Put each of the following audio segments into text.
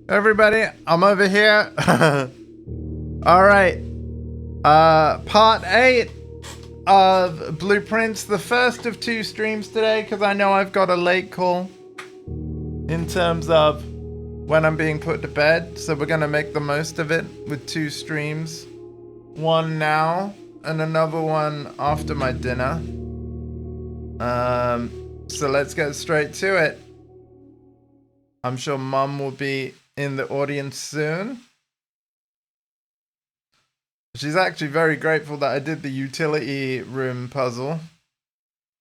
Everybody, I'm over here. All right. Part 8 of Blueprints, the first of 2 streams today, because I know I've got a late call in terms of when I'm being put to bed. So we're going to make the most of it with 2 streams. One now and another one after my dinner. So let's get straight to it. I'm sure Mum will be in the audience soon. She's actually very grateful that I did the utility room puzzle,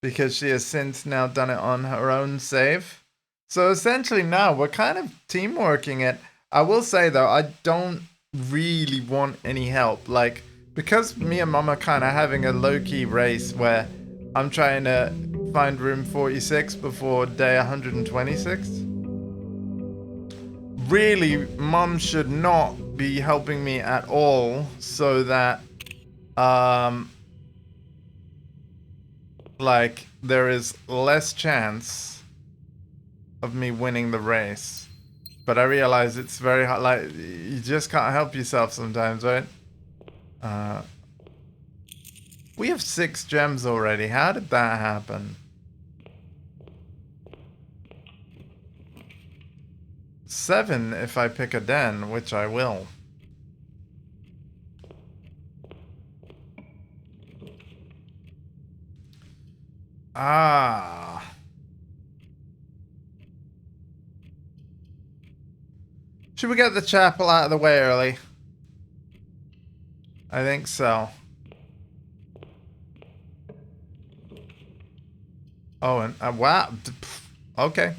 because she has since now done it on her own save. So essentially now we're kind of teamworking it. I will say though, I don't really want any help. Like, because me and Mum are kind of having a low-key race where I'm trying to find room 46 before day 126. Really, Mum should not be helping me at all, so that like there is less chance of me winning the race. But I realize it's very hard, like you just can't help yourself sometimes, right? We have 6 gems already. How did that happen? 7 if I pick a den, which I will. Ah. Should we get the chapel out of the way early? I think so. Oh, and wow. Okay.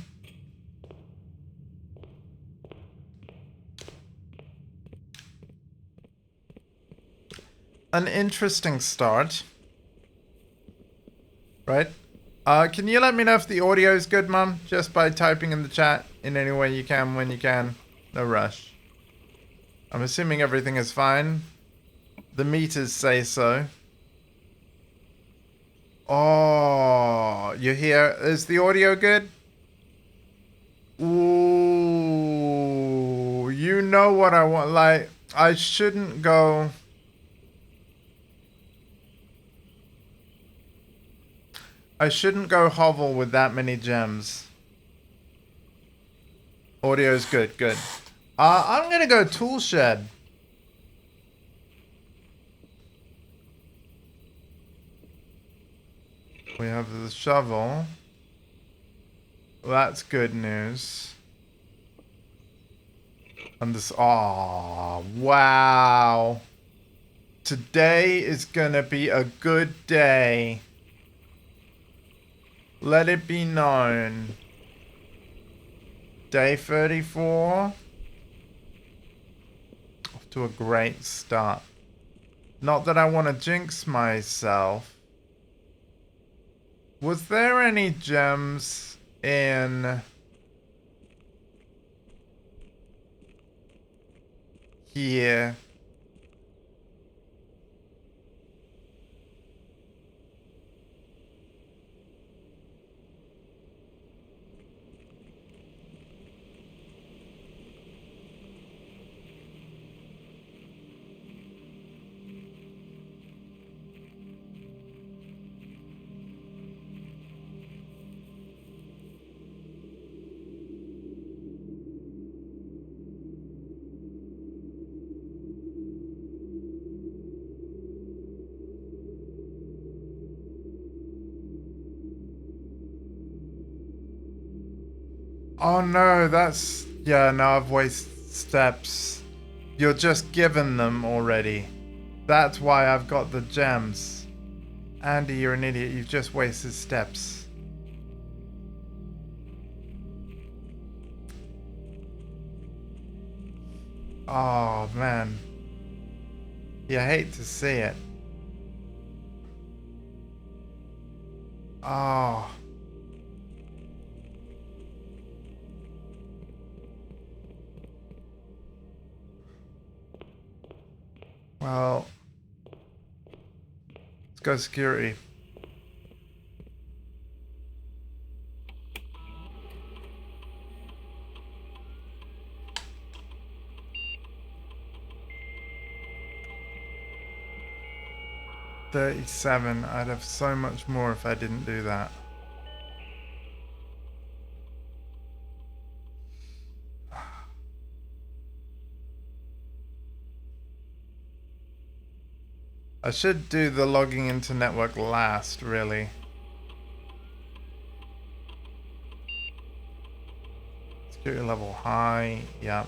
An interesting start. Right? Can you let me know if the audio is good, Mum? Just by typing in the chat in any way you can, when you can. No rush. I'm assuming everything is fine. The meters say so. Oh, you hear? Is the audio good? Ooh, you know what I want. Like, I shouldn't go. I shouldn't go hovel with that many gems. Audio's good, good. I'm gonna go tool shed. We have the shovel. That's good news. And this, oh, wow. Today is gonna be a good day. Let it be known. Day 34. Off to a great start. Not that I want to jinx myself. Was there any gems in here? Oh no, that's... Yeah, now I've wasted steps. You're just given them already. That's why I've got the gems. Andy, you're an idiot. You've just wasted steps. Oh, man. You hate to see it. Oh. Well, let's go security. 37. I'd have so much more if I didn't do that. I should do the logging into network last, really. Security level high, yep.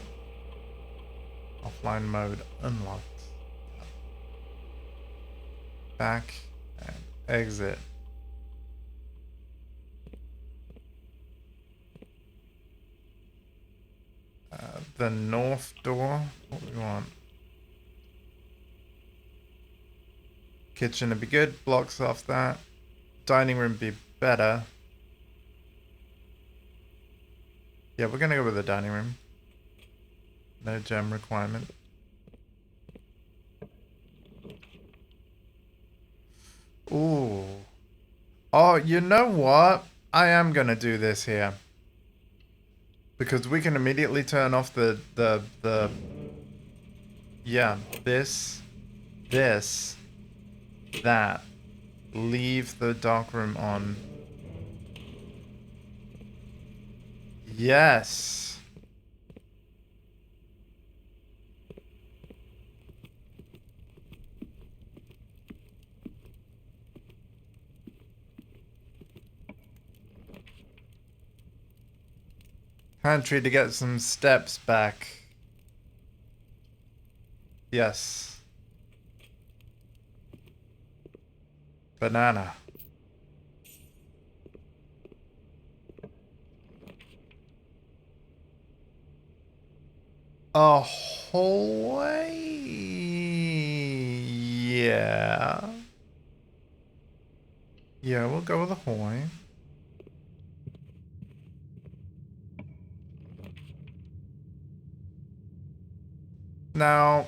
Offline mode unlocked. Back and exit. The north door, what do we want? Kitchen would be good, blocks off that. Dining room be better. Yeah, we're gonna go with the dining room. No gem requirement. Ooh. Oh, you know what? I am gonna do this here. Because we can immediately turn off yeah, this, that. Leave the dark room on. Yes. Pantry to get some steps back. Yes. Banana. A hallway? Yeah. Yeah, we'll go with a hallway. Now,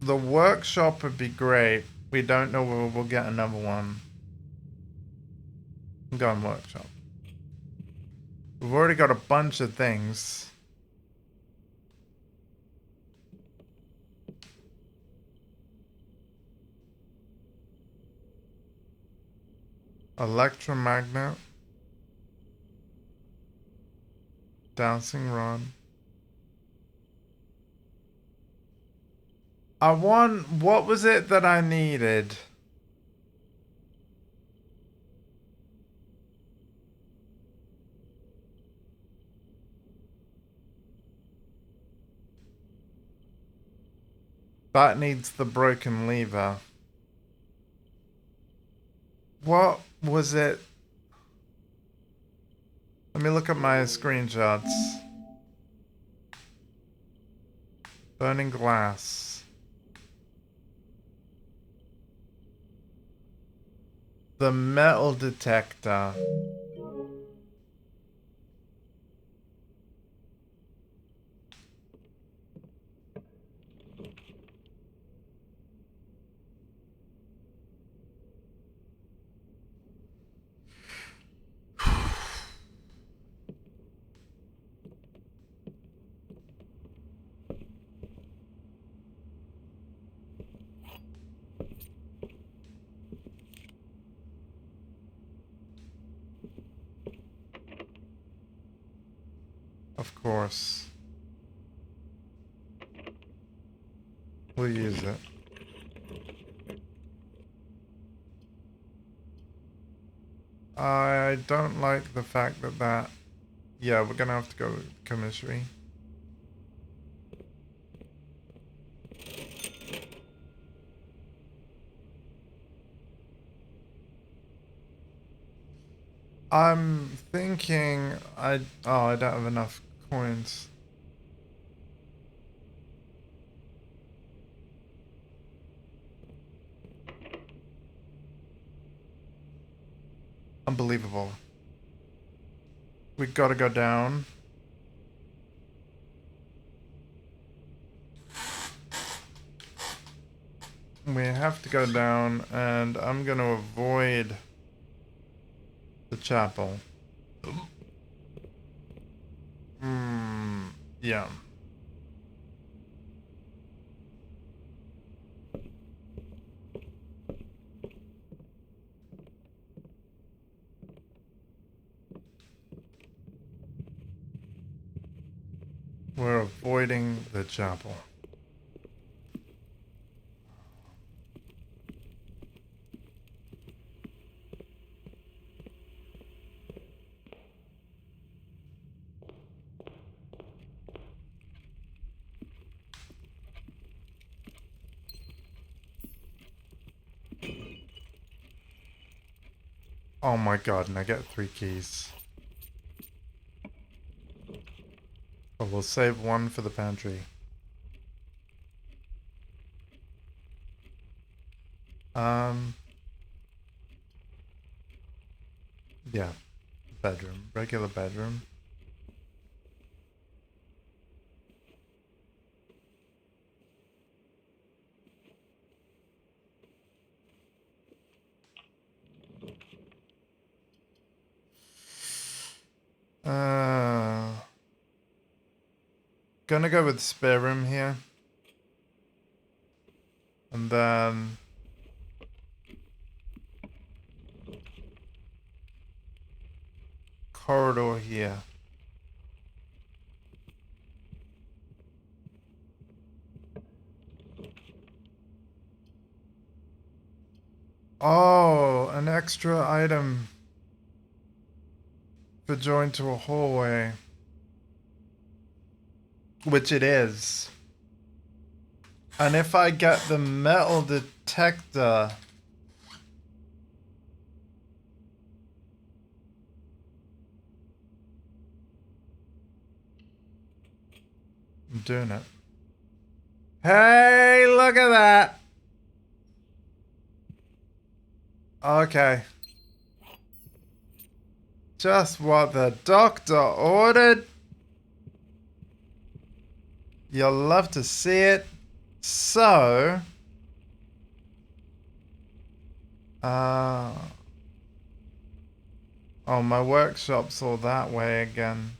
the workshop would be great. We don't know whether we'll get another one. Go on workshop. We've already got a bunch of things. Electromagnet. Dowsing rod. What was it that I needed? That needs the broken lever. What was it? Let me look at my screenshots. Burning glass. The metal detector. Of course. We'll use it. I don't like the fact that... Yeah, we're gonna have to go with commissary. I'm thinking I don't have enough coins. Unbelievable. We gotta go down. We have to go down, and I'm gonna avoid the chapel. Yeah. avoiding the chapel. Oh my god, and I get 3 keys. But we'll save 1 for the pantry. Yeah. Bedroom. Regular bedroom. Gonna go with spare room here. And then corridor here. Oh, an extra item for join to a hallway. Which it is. And if I get the metal detector, I'm doing it. Hey, look at that. Okay. Just what the doctor ordered. You'll love to see it. So, oh, my workshop's all that way again.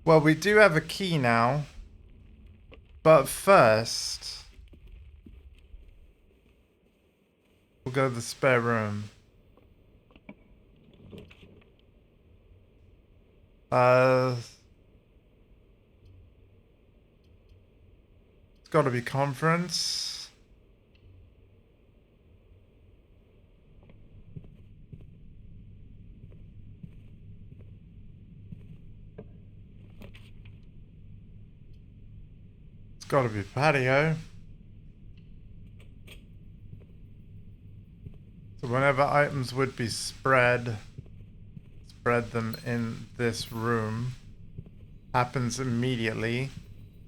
Well, we do have a key now. But first, we'll go to the spare room. It's got to be conference. It's got to be patio. So whenever items would be spread them in this room. Happens immediately.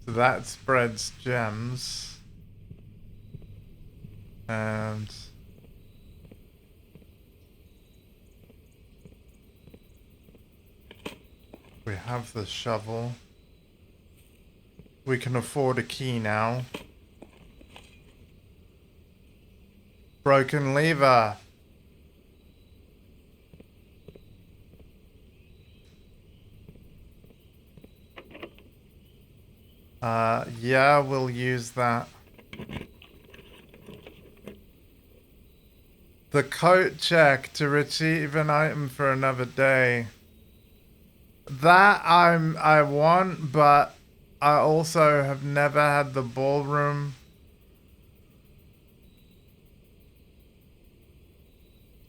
So that spreads gems. And we have the shovel. We can afford a key now. Broken lever. Yeah, we'll use that. The coat check to retrieve an item for another day. That I want, but I also have never had the ballroom.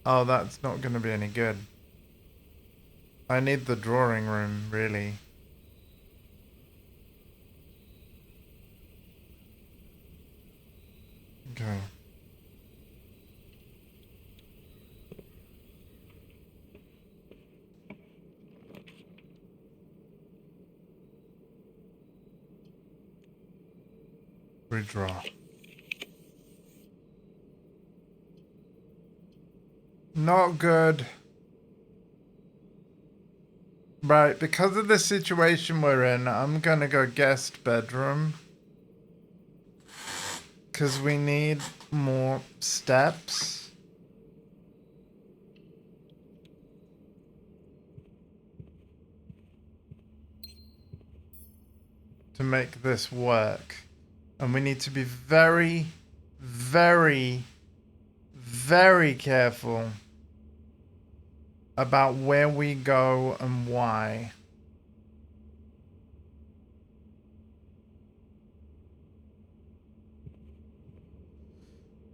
Oh, that's not going to be any good. I need the drawing room, really. Okay. Redraw. Not good. Right, because of the situation we're in, I'm gonna go guest bedroom. Because we need more steps. To make this work. And we need to be very, very, very careful about where we go and why.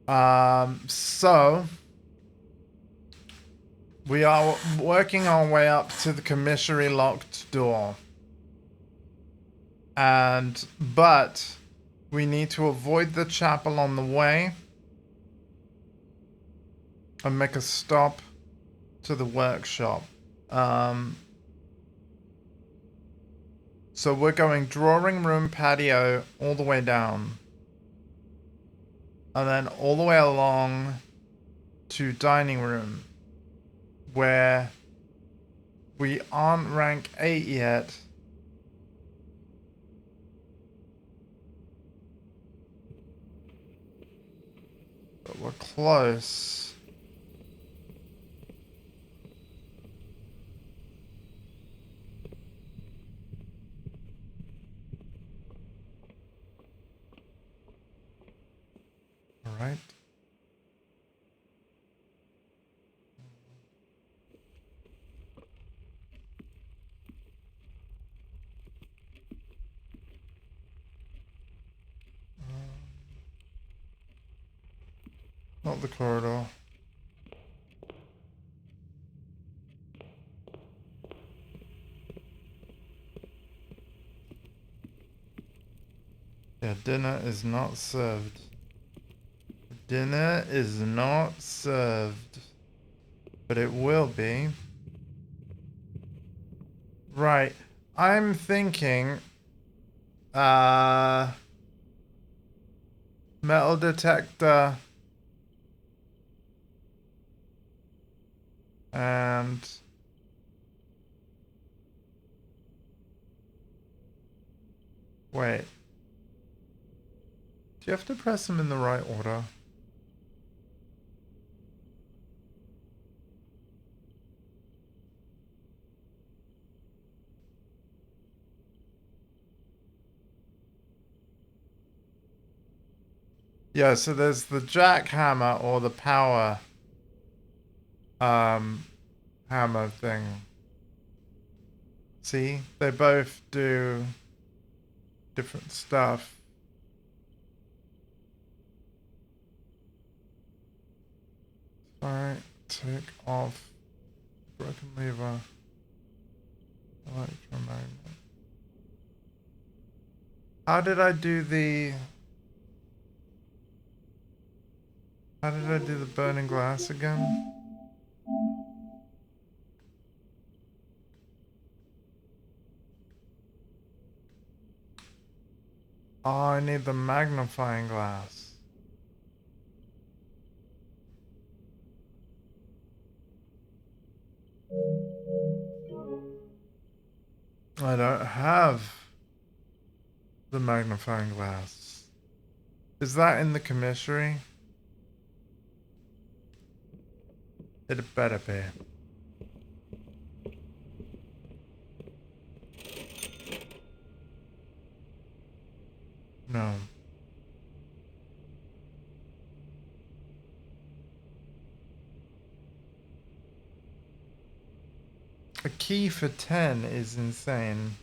So we are working our way up to the commissary locked door. But we need to avoid the chapel on the way and make a stop to the workshop. So we're going drawing room, patio, all the way down. And then all the way along to dining room, where we aren't rank 8 yet. But we're close. All right. Not the corridor. Yeah, dinner is not served. Dinner is not served. But it will be. Right. I'm thinking... metal detector... and... Wait. Do you have to press them in the right order? Yeah, so there's the jackhammer or the power hammer thing. See? They both do different stuff. Alright, take off broken lever. Electromagnet. How did I do the... How did I do the burning glass again? Oh, I need the magnifying glass. I don't have the magnifying glass. Is that in the commissary? It better be. No. A key for 10 is insane.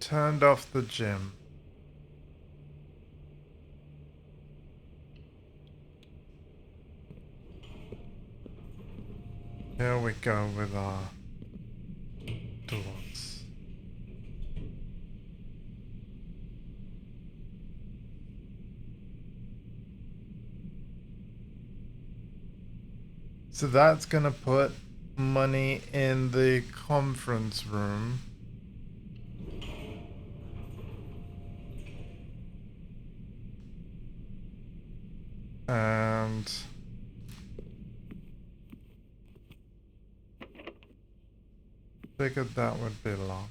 Turned off the gym. Here we go with our doors. So that's gonna put money in the conference room. And figured that would be locked.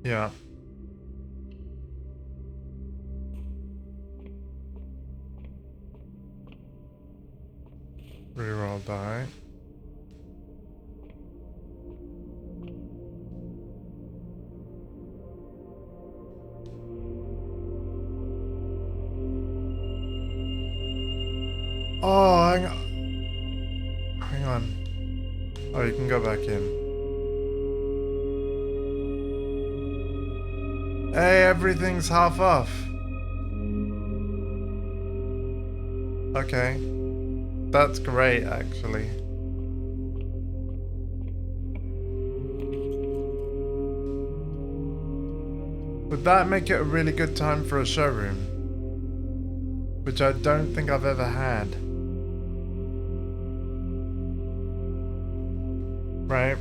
Yeah. Reroll die. Oh, hang on. Hang on. Oh, you can go back in. Hey, everything's half off. Okay. That's great, actually. Would that make it a really good time for a showroom? Which I don't think I've ever had. Right?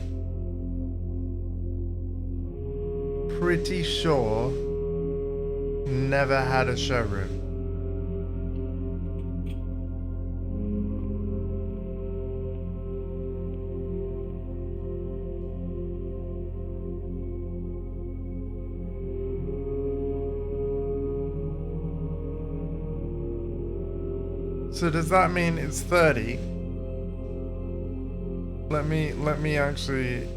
Pretty sure never had a showroom. So does that mean it's 30? Let me actually.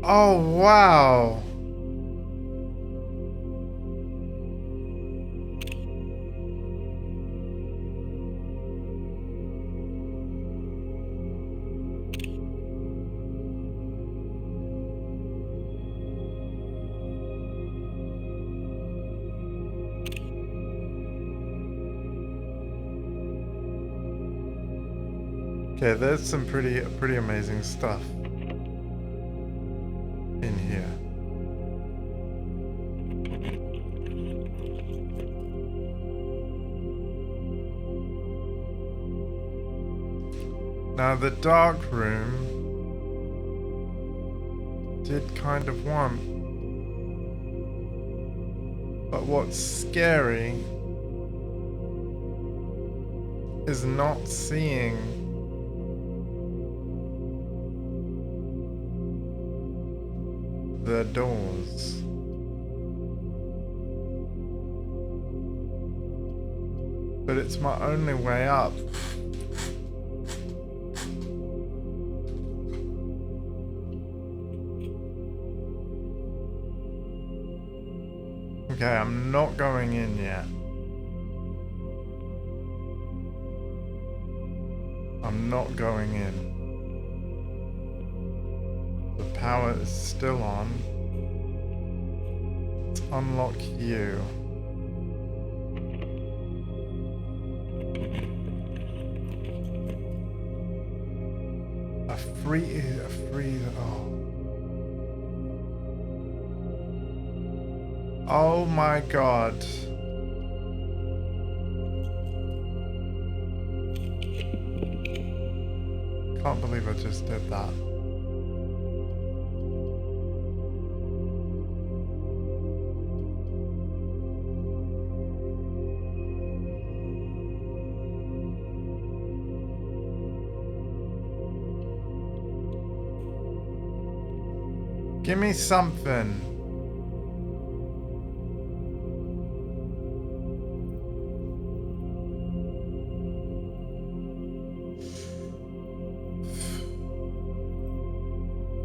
Oh wow. Okay, there's some pretty amazing stuff in here. Now the dark room did kind of want, but what's scary is not seeing the doors. But it's my only way up. Okay, I'm not going in yet. I'm not going in. The power is still on. Let's unlock you. A free, oh. Oh my god. Can't believe I just did that. Give me something.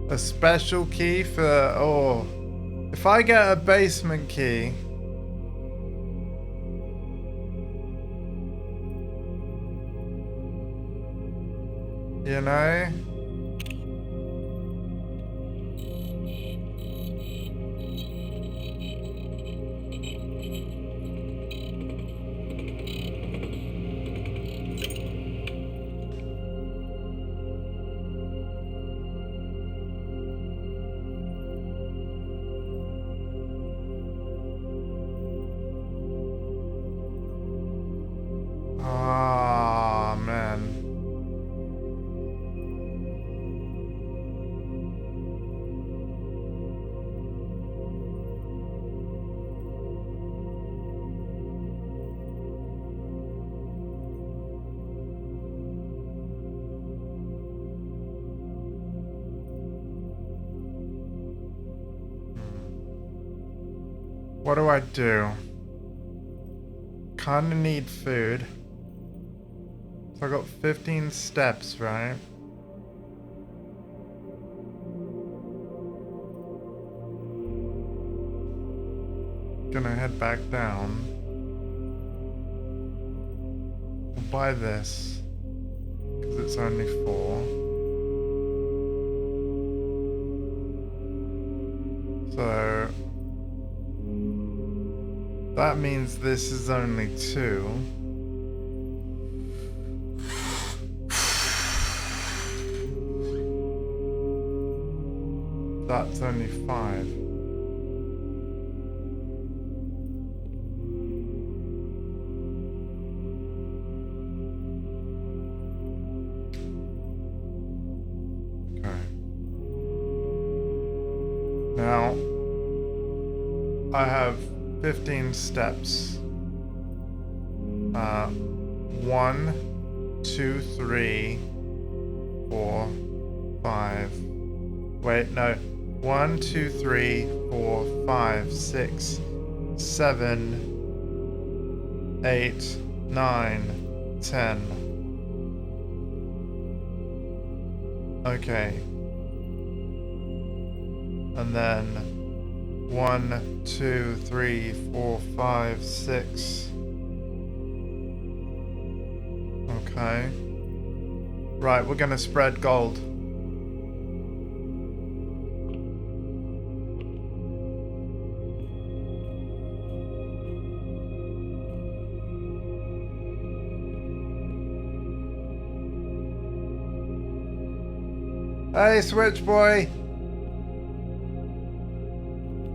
A special key for, oh, if I get a basement key, you know? Ah, man. What do I do? Kinda need food. So I got 15 steps, right? Gonna head back down. We'll buy this. Because it's only 4. So that means this is only 2. That's only 5. Okay. Now I have 15 steps. 1, 2, 3, 4, 5. Wait, no. 1, 2, 3, 4, 5, 6, 7, 8, 9, 10. Okay. And then 1, 2, 3, 4, 5, 6. Okay. Right, we're gonna spread gold. Hey, Switch Boy!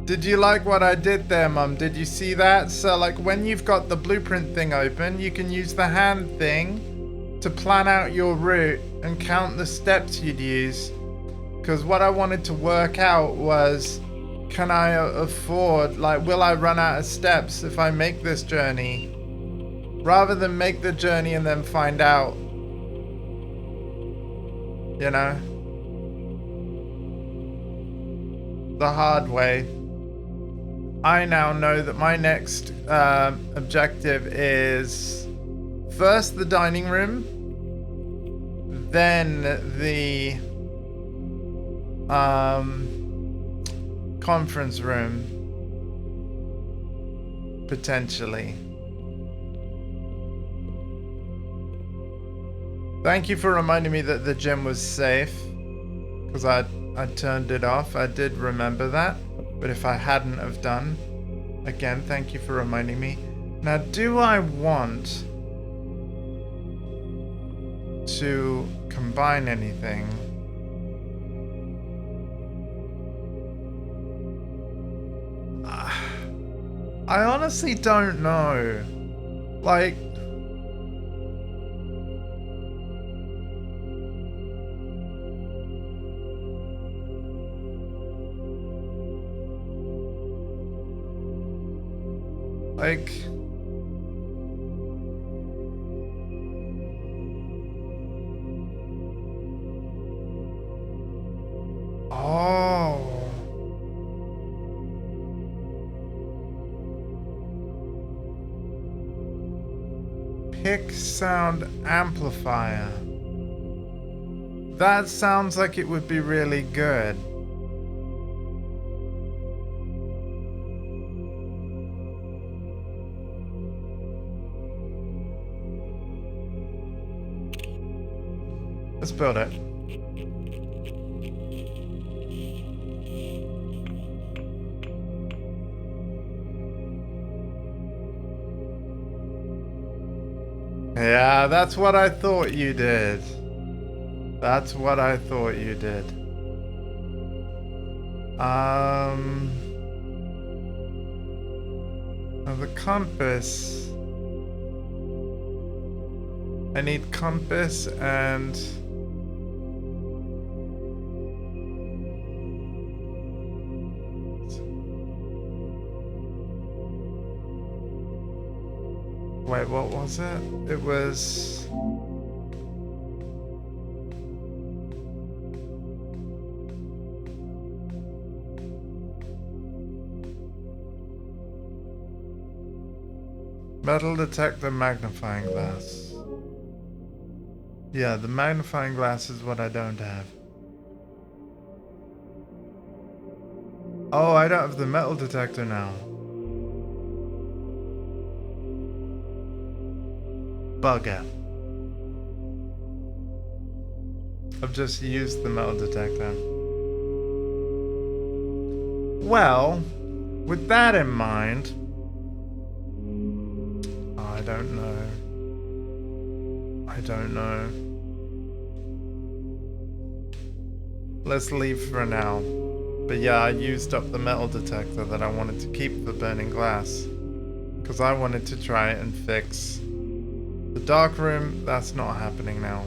Did you like what I did there, Mum? Did you see that? So, like, when you've got the blueprint thing open, you can use the hand thing to plan out your route and count the steps you'd use. Because what I wanted to work out was, can I afford, like, will I run out of steps if I make this journey? Rather than make the journey and then find out, you know, the hard way. I now know that my next objective is first the dining room, then the conference room, potentially. Thank you for reminding me that the gym was safe, because I turned it off. I did remember that. But if I hadn't have done, again, thank you for reminding me. Now, do I want to combine anything? I honestly don't know. Like, oh. Pick sound amplifier. That sounds like it would be really good. Let's build it. Yeah, that's what I thought you did. That's what I thought you did. The compass. I need compass and... Wait, what was it? It was... Metal detector, magnifying glass. Yeah, the magnifying glass is what I don't have. Oh, I don't have the metal detector now. Bugger. I've just used the metal detector. Well, with that in mind, I don't know. I don't know. Let's leave for now. But yeah, I used up the metal detector that I wanted to keep for burning glass. Because I wanted to try it and fix the dark room. That's not happening now.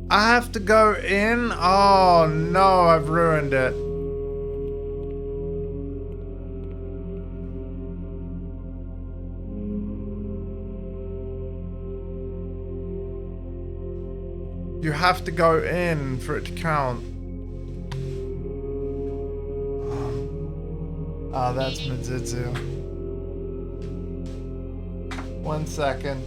I have to go in? Oh no, I've ruined it. You have to go in for it to count. Ah, that's Mizuzu. 1 second.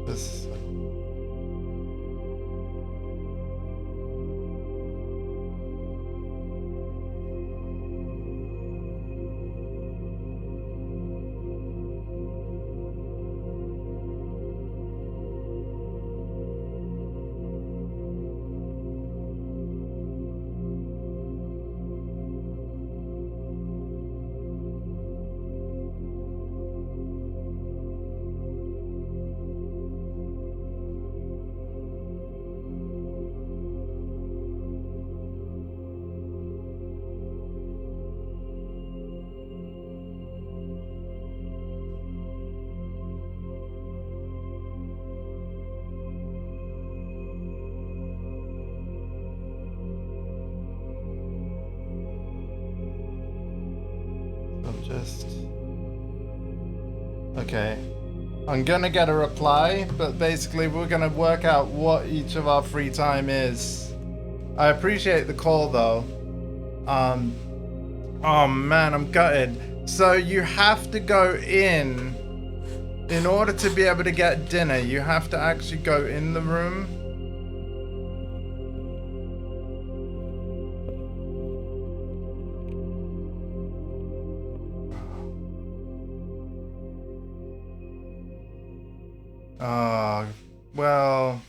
This. Okay. I'm gonna get a reply, but basically we're gonna work out what each of our free time is. I appreciate the call though. Oh man, I'm gutted. So you have to go in order to be able to get dinner. You have to actually go in the room. Well.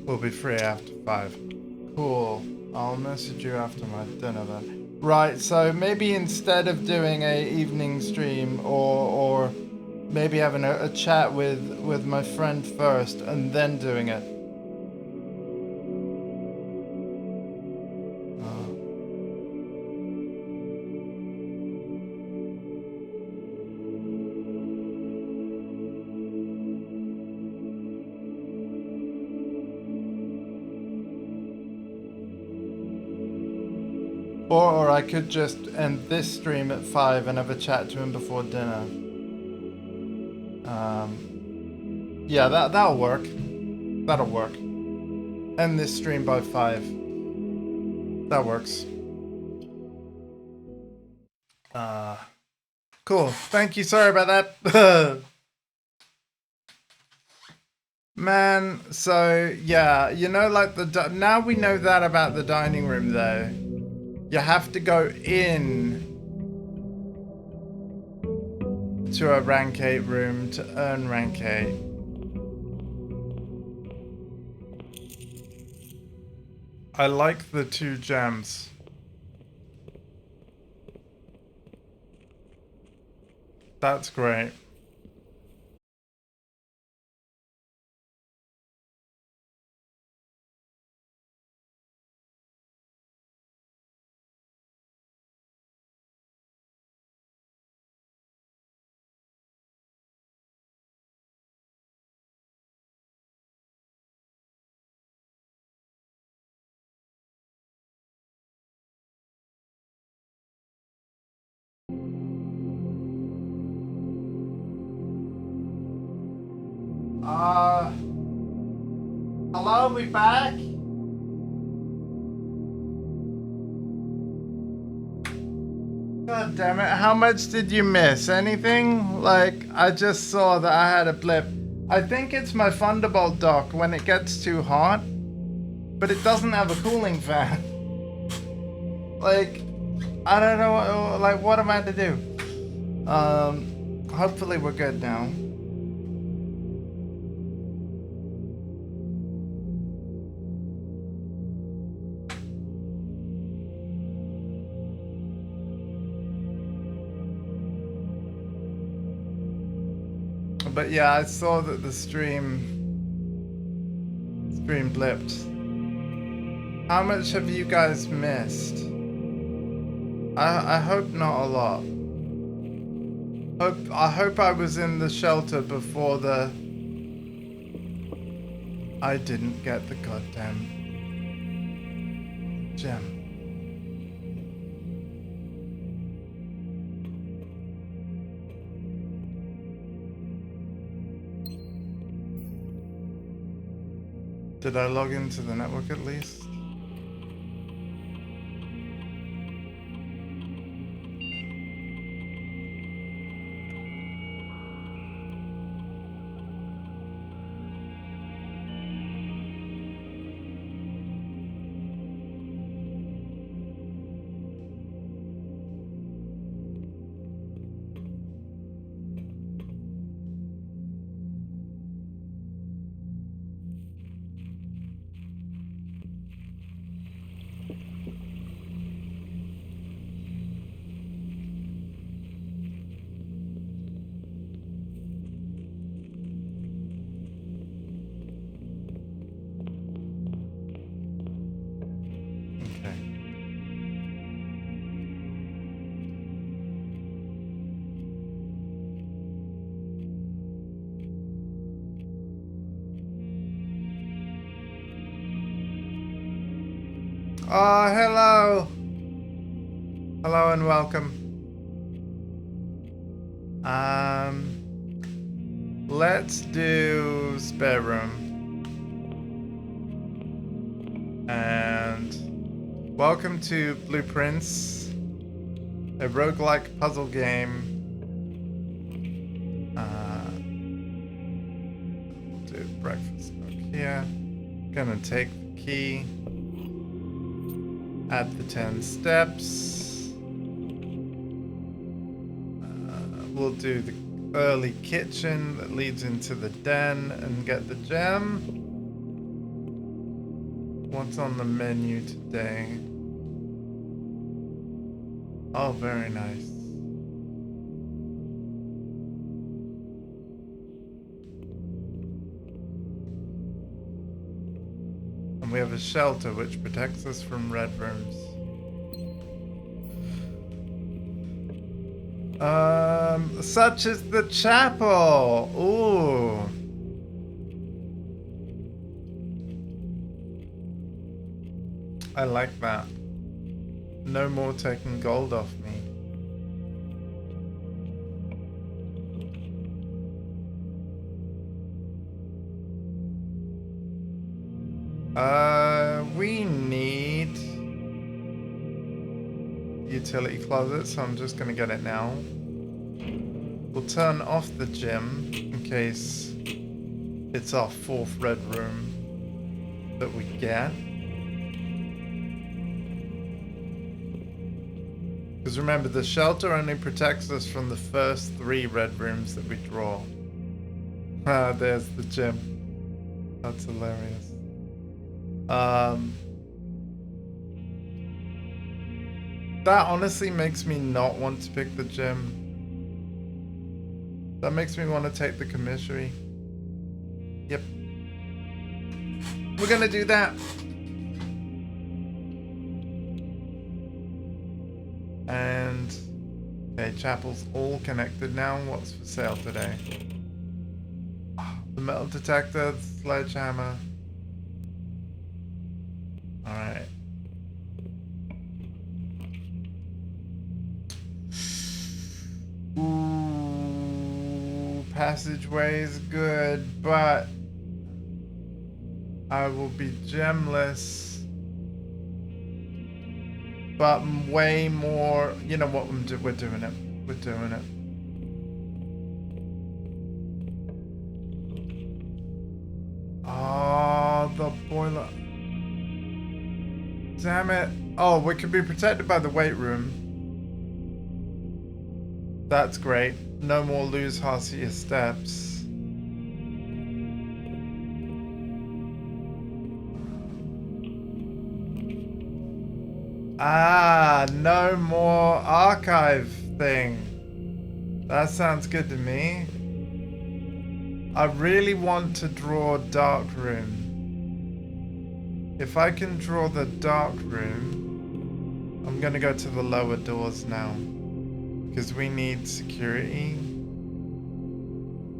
We'll be free after 5. Cool. I'll message you after my dinner then. Right, so maybe instead of doing a evening stream or maybe having a chat with my friend first and then doing it. Or I could just end this stream at 5 and have a chat to him before dinner. Yeah, that'll work. That'll work. End this stream by 5. That works. Cool. Thank you. Sorry about that. Man, so yeah, you know, like now we know that about the dining room though. You have to go in to a rank 8 room to earn rank 8. I like the 2 gems. That's great. Hello, we back? God damn it, how much did you miss? Anything? Like, I just saw that I had a blip. I think it's my Thunderbolt dock when it gets too hot, but it doesn't have a cooling fan. Like, I don't know, like, what am I to do? Hopefully we're good now. But yeah, I saw that the stream blipped. How much have you guys missed? I hope not a lot. I hope I was in the shelter before the... I didn't get the goddamn gem. Did I log into the network at least? Oh, hello. Hello and welcome. Let's do spare room. And welcome to Blueprints, a roguelike puzzle game. We'll do breakfast nook here. Gonna take the key. Add the 10 steps. We'll do the early kitchen that leads into the den and get the gem. What's on the menu today? Oh, very nice. And we have a shelter which protects us from red rooms. Such as the chapel. Ooh. I like that. No more taking gold off me. We need utility closet, so I'm just gonna get it now. We'll turn off the gym in case it's our 4th red room that we get. Because remember, the shelter only protects us from the first 3 red rooms that we draw. Ah, there's the gym. That's hilarious. That honestly makes me not want to pick the gym. That makes me want to take the commissary. Yep. We're gonna do that. And okay, chapel's all connected now. What's for sale today? The metal detector, the sledgehammer. Alright. Ooh, passageway is good, but I will be gemless. But way more, you know what, we're doing it. We're doing it. Oh, the boiler. Damn it. Oh, we can be protected by the weight room. That's great. No more lose Harsia steps. Ah, no more archive thing. That sounds good to me. I really want to draw dark room. If I can draw the dark room, I'm gonna go to the lower doors now. Because we need security.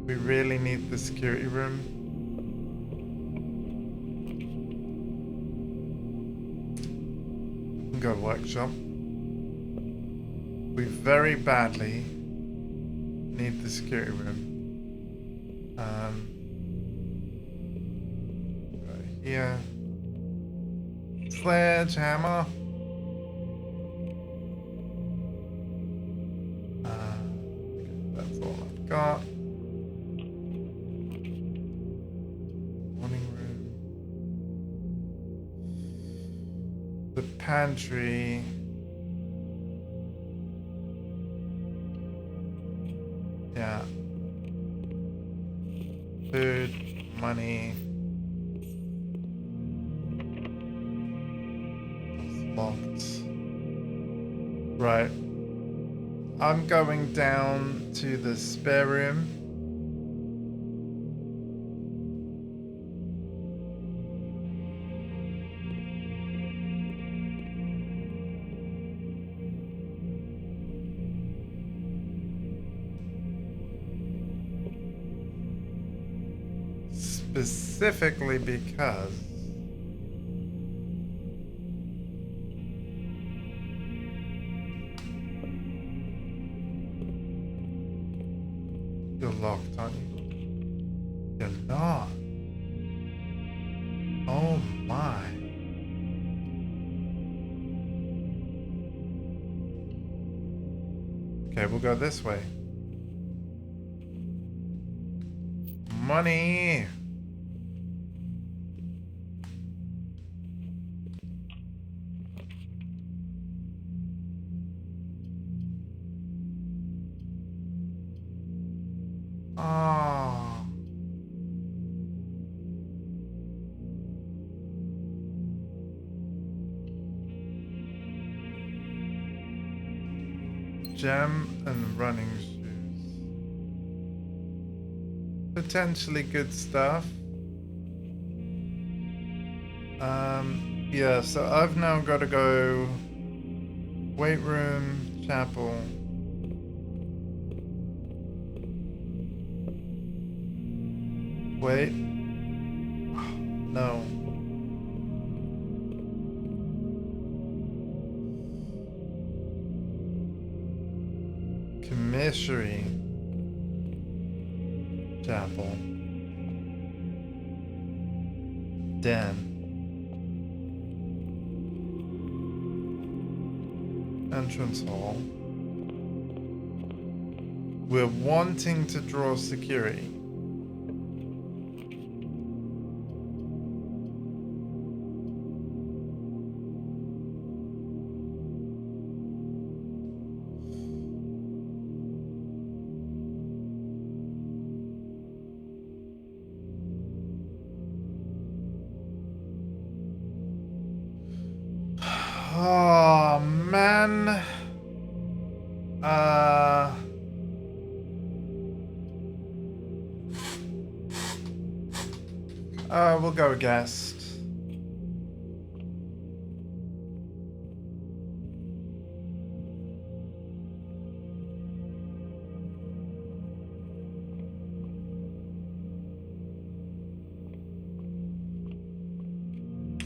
We really need the security room. Go workshop. We very badly need the security room. Go here. Sledgehammer. That's all I've got. Morning room. The pantry. Yeah. Food, money. Locked. Right. I'm going down to the spare room. Specifically because you're locked, aren't you? You're not. Oh my. Okay, we'll go this way. Money. Oh. Gem and running shoes. Potentially good stuff. Yeah, so I've now got to go weight room, chapel. Wait. No. Commissary. Chapel. Den. Entrance hall. We're wanting to draw security. We'll go guest.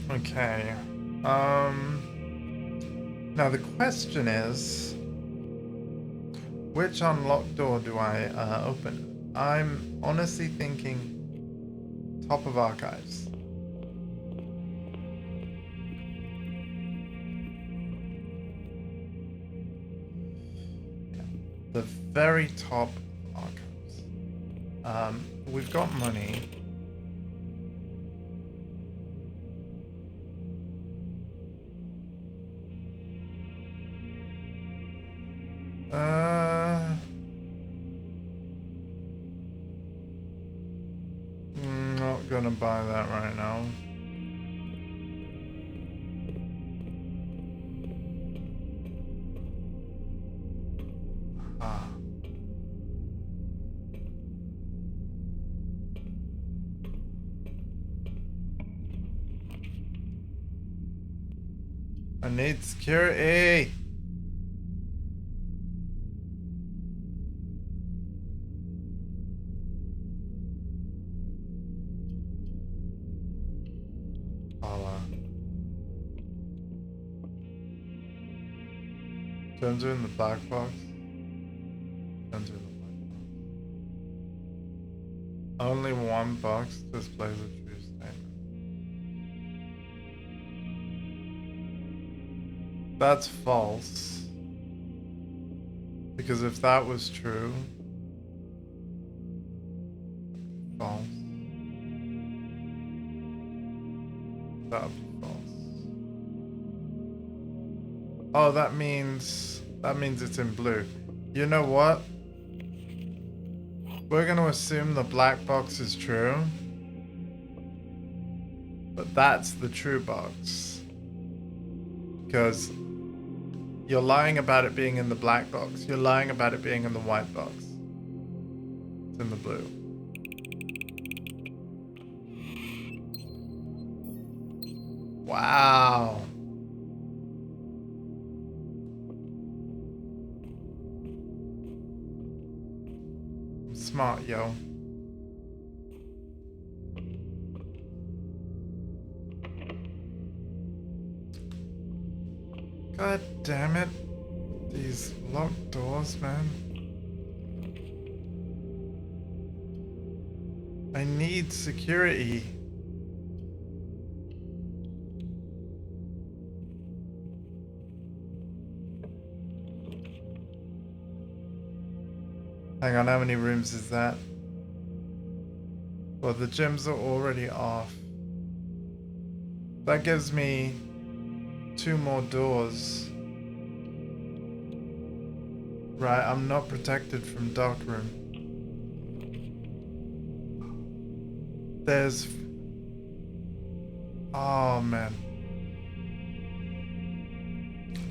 Okay. Now the question is, which unlocked door do I open? I'm honestly thinking top of archives. Yeah, the very top of archives. We've got money. Not gonna buy that right now. Ah. I need security. Enter in the black box. Enter in the black box. Only one box displays a true statement. That's false. Because if that was true, false. That would be false. Oh, that means it's in blue. You know what? We're gonna assume the black box is true. But that's the true box. Because you're lying about it being in the black box. You're lying about it being in the white box. It's in the blue. Wow. Smart, yo. God damn it. These locked doors, man. I need security. Hang on, how many rooms is that? Well, the gyms are already off. That gives me 2 more doors. Right, I'm not protected from dark room. There's... Oh, man.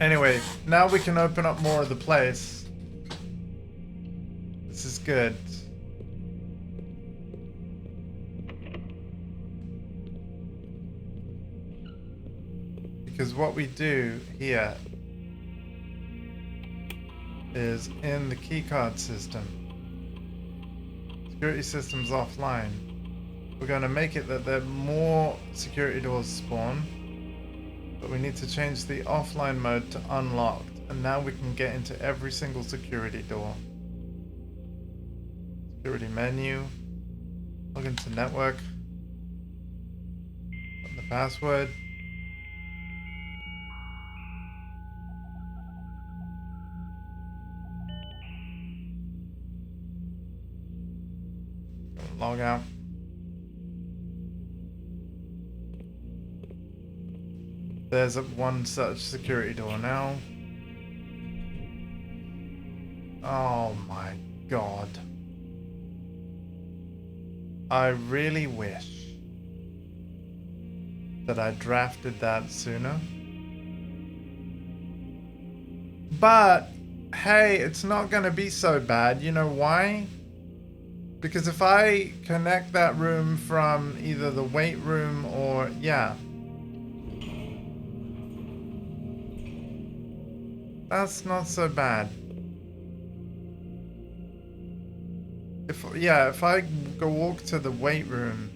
Anyway, now we can open up more of the place. This is good. Because what we do here is in the keycard system. Security system's offline. We're going to make it that there are more security doors spawn, but we need to change the offline mode to unlocked, and now we can get into every single security door. Security menu, log into network, put the password. Log out. There's one such security door now. Oh my god. I really wish that I drafted that sooner. But, hey, it's not gonna be so bad. You know why? Because if I connect that room from either the weight room or, yeah. That's not so bad. If I go walk to the weight room.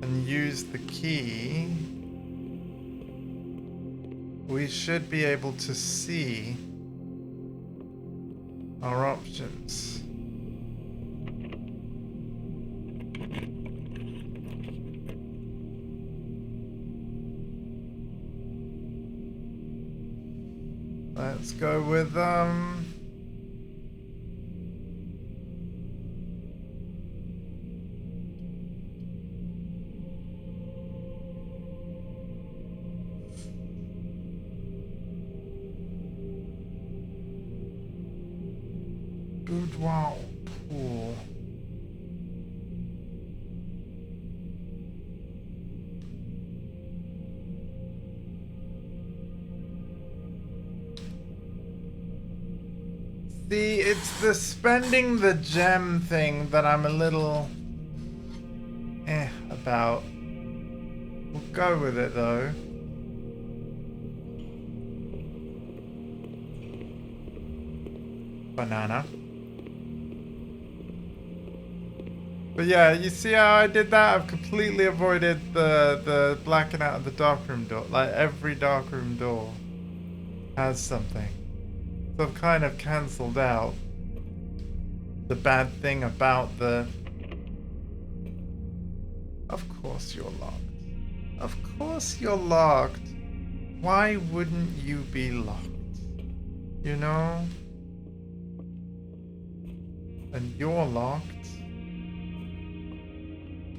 And use the key, we should be able to see our options. Let's go with boudoir pool. See, it's the spending the gem thing that I'm a little about. We'll go with it though. Banana. But yeah, you see how I did that? I've completely avoided the blacking out of the darkroom door. Like every darkroom door has something. So I've kind of cancelled out the bad thing about the... Of course you're locked. Of course you're locked. Why wouldn't you be locked? You know? And you're locked.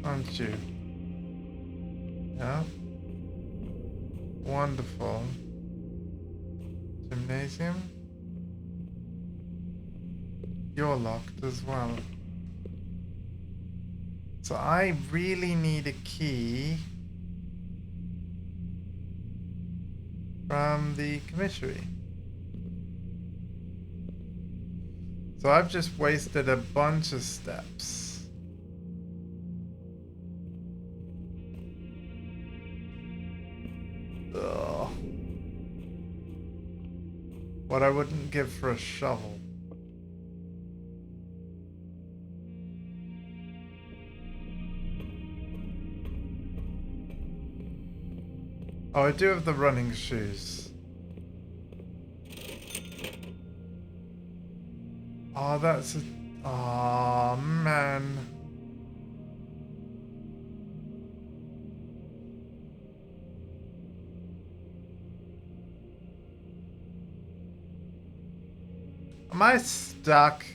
Aren't you? Yeah? Wonderful. Gymnasium? You're locked as well. So I really need a key from the commissary. So I've just wasted a bunch of steps. Ugh. What I wouldn't give for a shovel. Oh, I do have the running shoes. Oh, that's a... Oh, man. Am I stuck?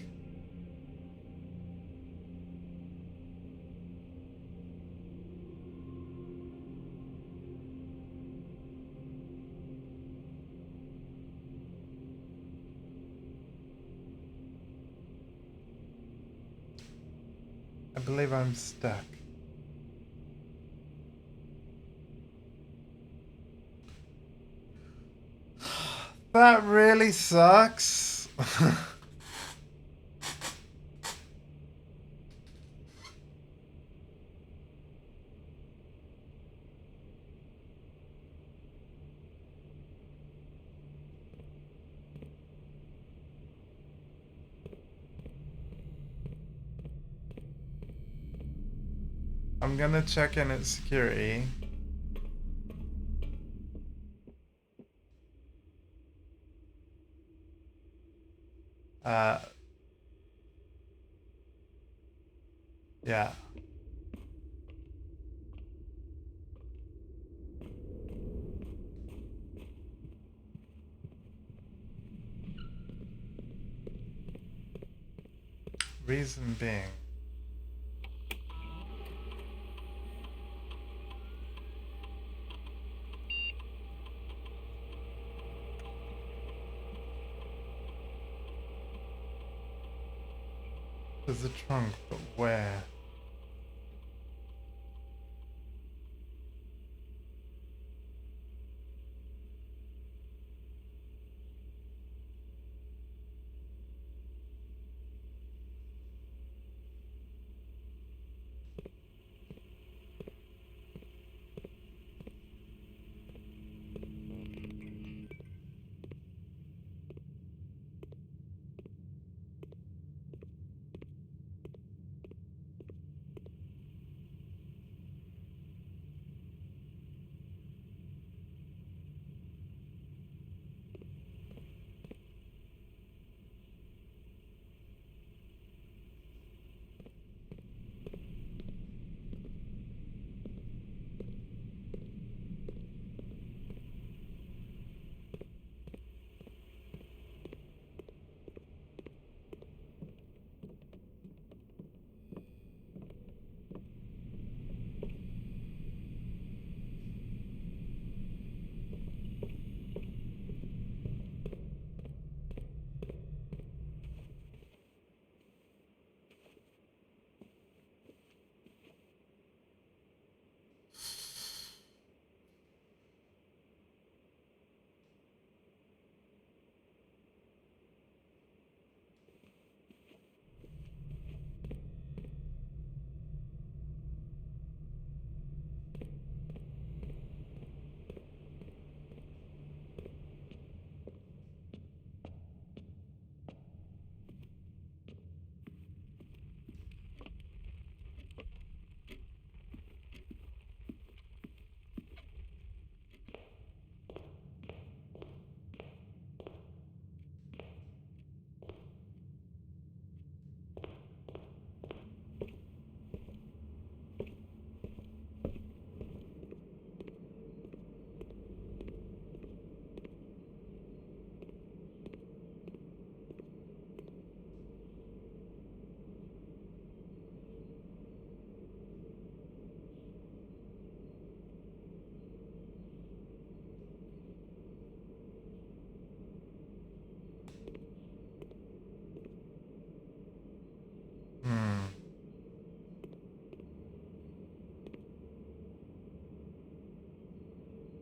I believe I'm stuck. That really sucks. I'm gonna check in at security. Yeah. Reason being. There's a trunk, but where?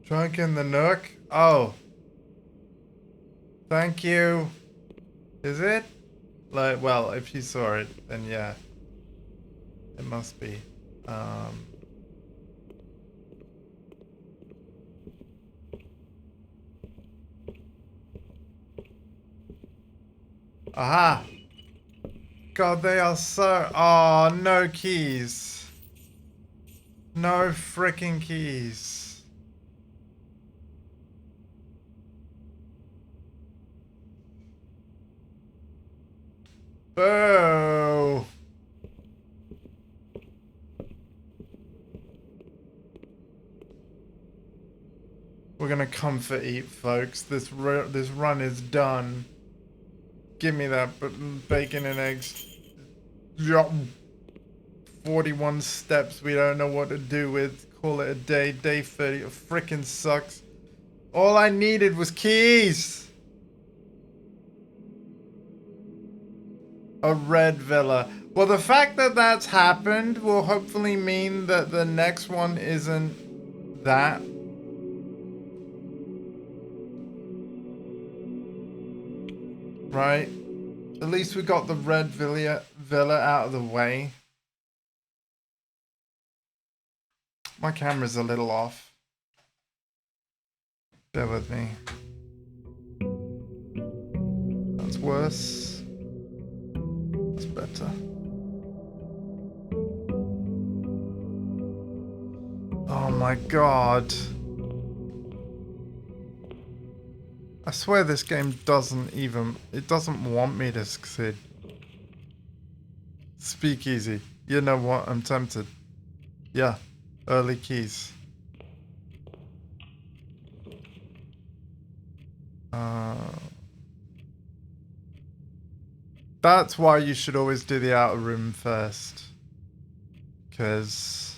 Drunk in the Nook? Oh. Thank you. Is it? Like, well, if you saw it, then yeah. It must be. Aha! God, they are so... Oh, no keys. No freaking keys. Boo! We're gonna comfort eat, folks. This run is done. Give me that bacon and eggs. Yup. 41 steps we don't know what to do with. Call it a day. Day 30. It freaking sucks. All I needed was keys. A red villa. Well, the fact that that's happened will hopefully mean that the next one isn't that. Right? At least we got the red villa out of the way. My camera's a little off. Bear with me. That's worse. That's better. Oh my god. I swear this game it doesn't want me to succeed. Speakeasy. You know what? I'm tempted. Yeah. Early keys. That's why you should always do the outer room first. Because...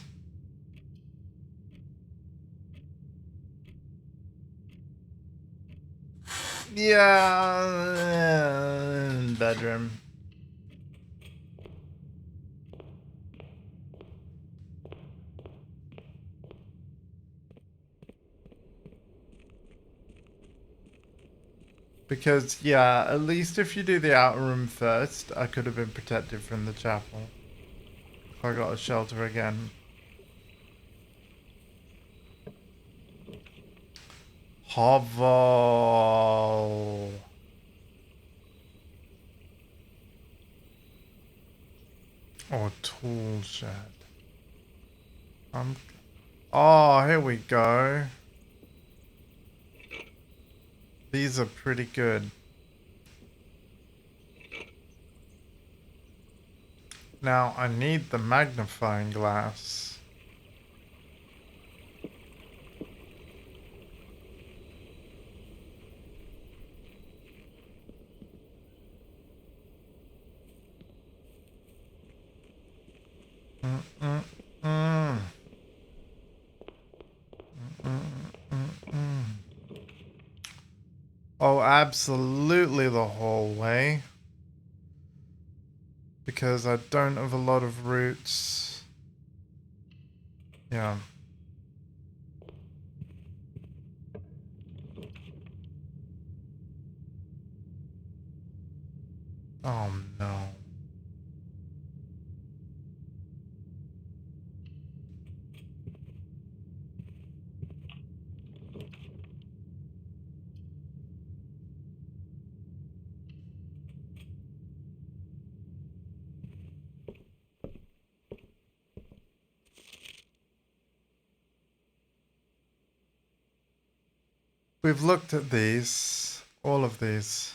yeah... bedroom. Because, yeah, at least if you do the outer room first, I could have been protected from the chapel. If I got a shelter again. Hovel. Or tool shed. Oh, here we go. These are pretty good. Now, I need the magnifying glass. Oh, absolutely the hallway. Because I don't have a lot of roots. Yeah. Oh no. We've looked at these. All of these.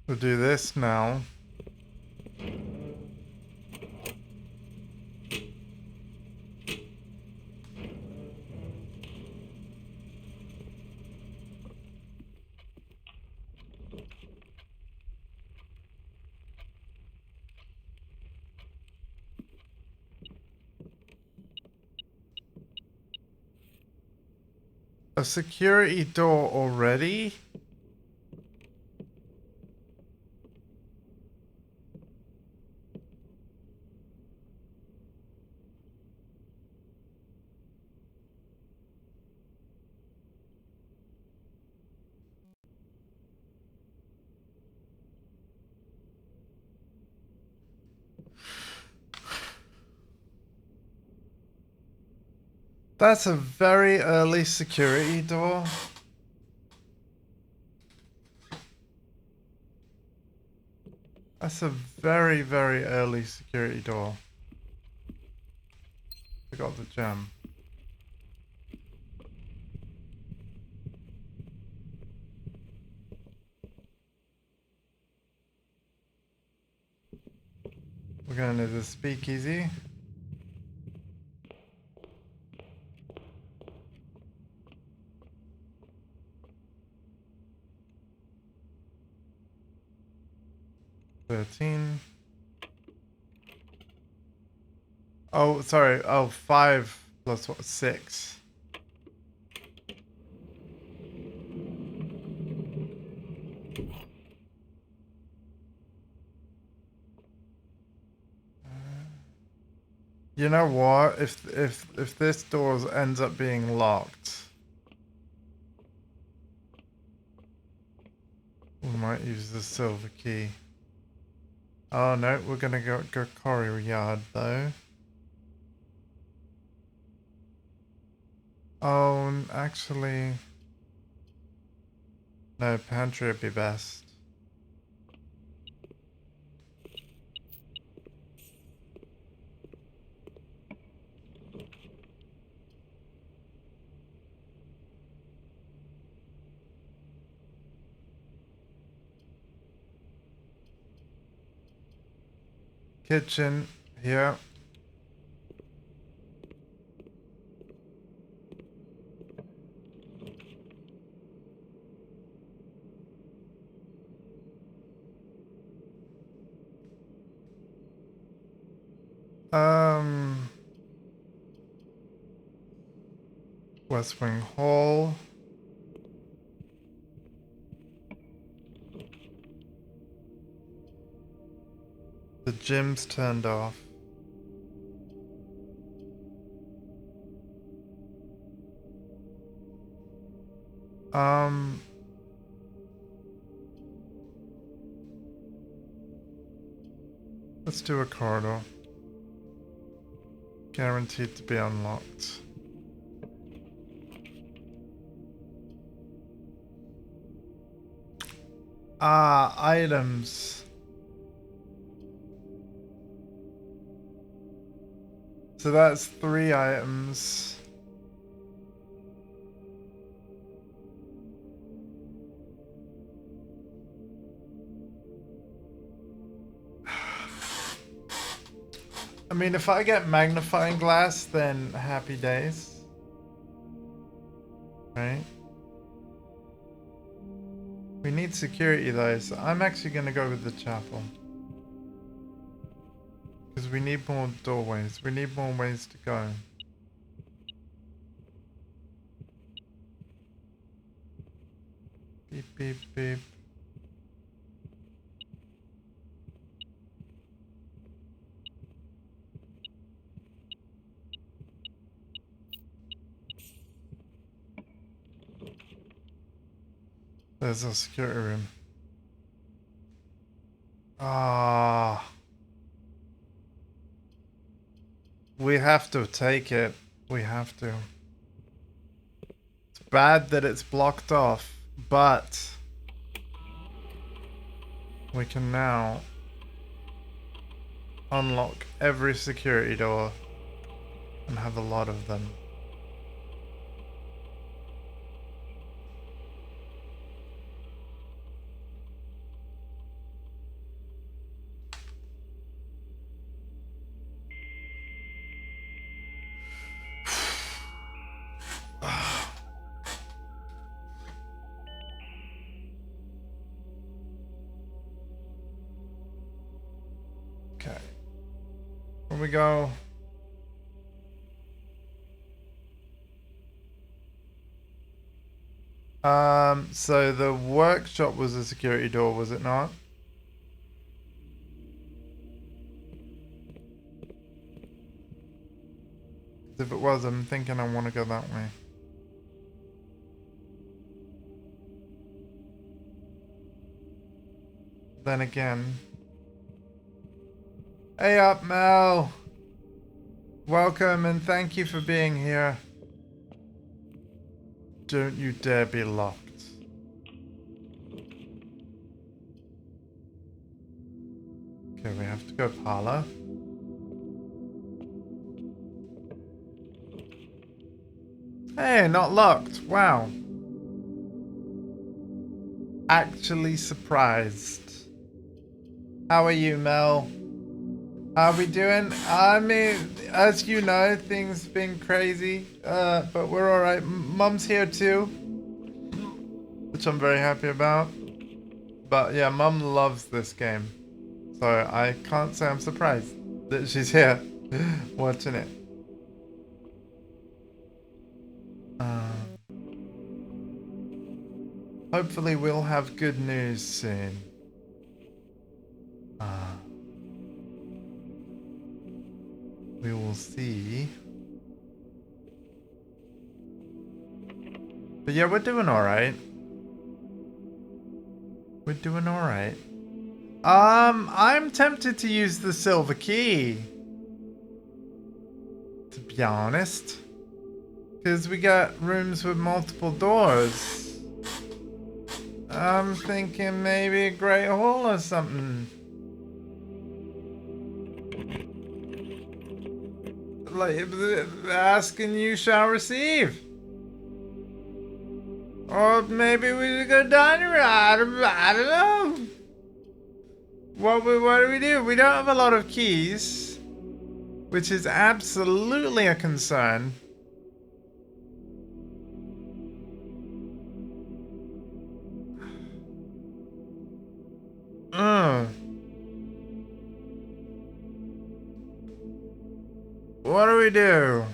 We'll do this now. a security door already? That's a very early security door. That's a very, very early security door. I got the gem. We're going to the speakeasy. Oh, sorry. Oh, 5 plus what? 6. You know what? If this door ends up being locked, we might use the silver key. Oh no, we're gonna go Cory Yard though. Oh, actually, no, pantry would be best. Kitchen here. West Wing Hall. The gym's turned off. Let's do a corridor. Guaranteed to be unlocked. Ah, items. So that's 3 items. I mean, if I get magnifying glass, then happy days. Right? We need security though, so I'm actually gonna go with the chapel. Because we need more doorways. We need more ways to go. Beep, beep, beep. There's a security room. Ah. We have to take it. We have to. It's bad that it's blocked off, but we can now unlock every security door and have a lot of them. Okay. Here we go. So the workshop was a security door, was it not? If it was, I'm thinking I want to go that way. Then again... Hey up, Mel! Welcome and thank you for being here. Don't you dare be locked. Okay, we have to go parlor. Hey, not locked. Wow. Actually surprised. How are you, Mel? How are we doing? I mean, as you know, things been crazy, but we're alright. Mum's here too, which I'm very happy about. But yeah, Mum loves this game, so I can't say I'm surprised that she's here watching it. Hopefully we'll have good news soon. We will see. But yeah, we're doing alright. We're doing alright. I'm tempted to use the silver key. To be honest. Because we got rooms with multiple doors. I'm thinking maybe a great hall or something. Like, ask and you shall receive. Or maybe we should go dining room. I don't know. What do we do? We don't have a lot of keys, which is absolutely a concern. What do we do?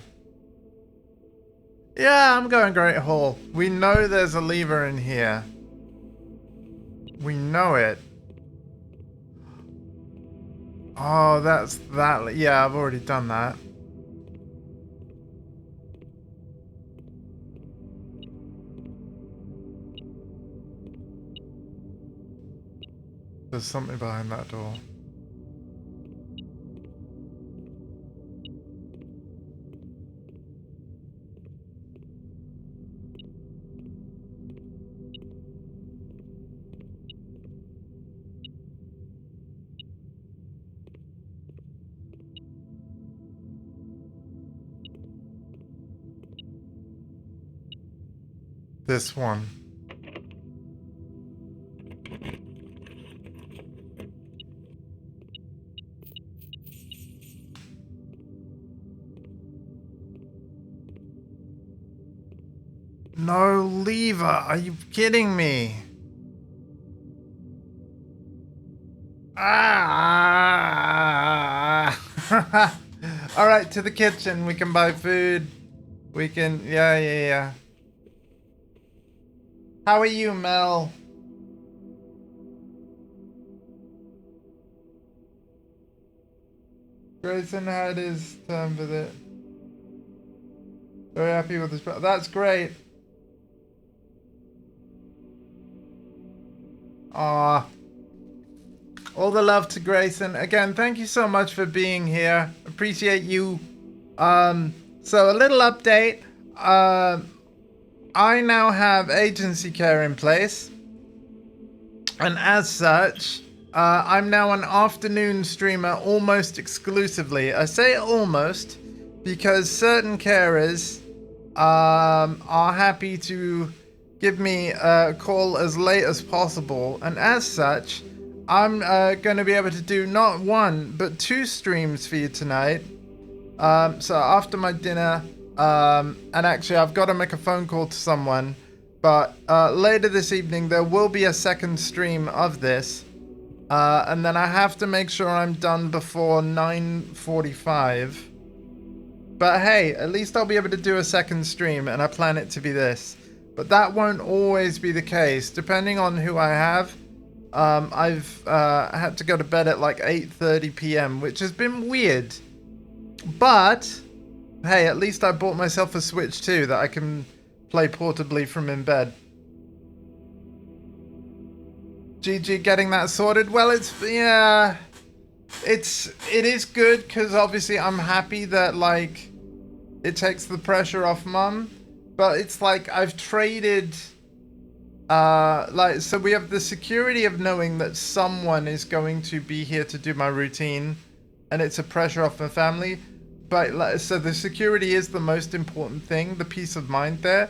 Yeah, I'm going Great Hall. We know there's a lever in here. We know it. Oh, that's that. Yeah, I've already done that. There's something behind that door. This one. No lever. Are you kidding me? Ah! All right, to the kitchen. We can buy food. We can. Yeah. How are you, Mel? Grayson had his turn with it. Very happy with this. That's great. Ah. All the love to Grayson. Again, thank you so much for being here. Appreciate you. So a little update. I now have agency care in place. And as such, I'm now an afternoon streamer almost exclusively. I say almost because certain carers are happy to give me a call as late as possible. And as such, I'm going to be able to do not one, but 2 streams for you tonight. So after my dinner, and actually I've got to make a phone call to someone, but later this evening there will be a second stream of this. And then I have to make sure I'm done before 9:45. But hey, at least I'll be able to do a second stream, and I plan it to be this. But that won't always be the case. Depending on who I have, I've had to go to bed at like 8:30 p.m., which has been weird. But, hey, at least I bought myself a Switch too that I can play portably from in bed. GG getting that sorted. Well, it is good because obviously I'm happy that like it takes the pressure off mum, but it's like I've traded so we have the security of knowing that someone is going to be here to do my routine, and it's a pressure off my family. But so the security is the most important thing, the peace of mind there,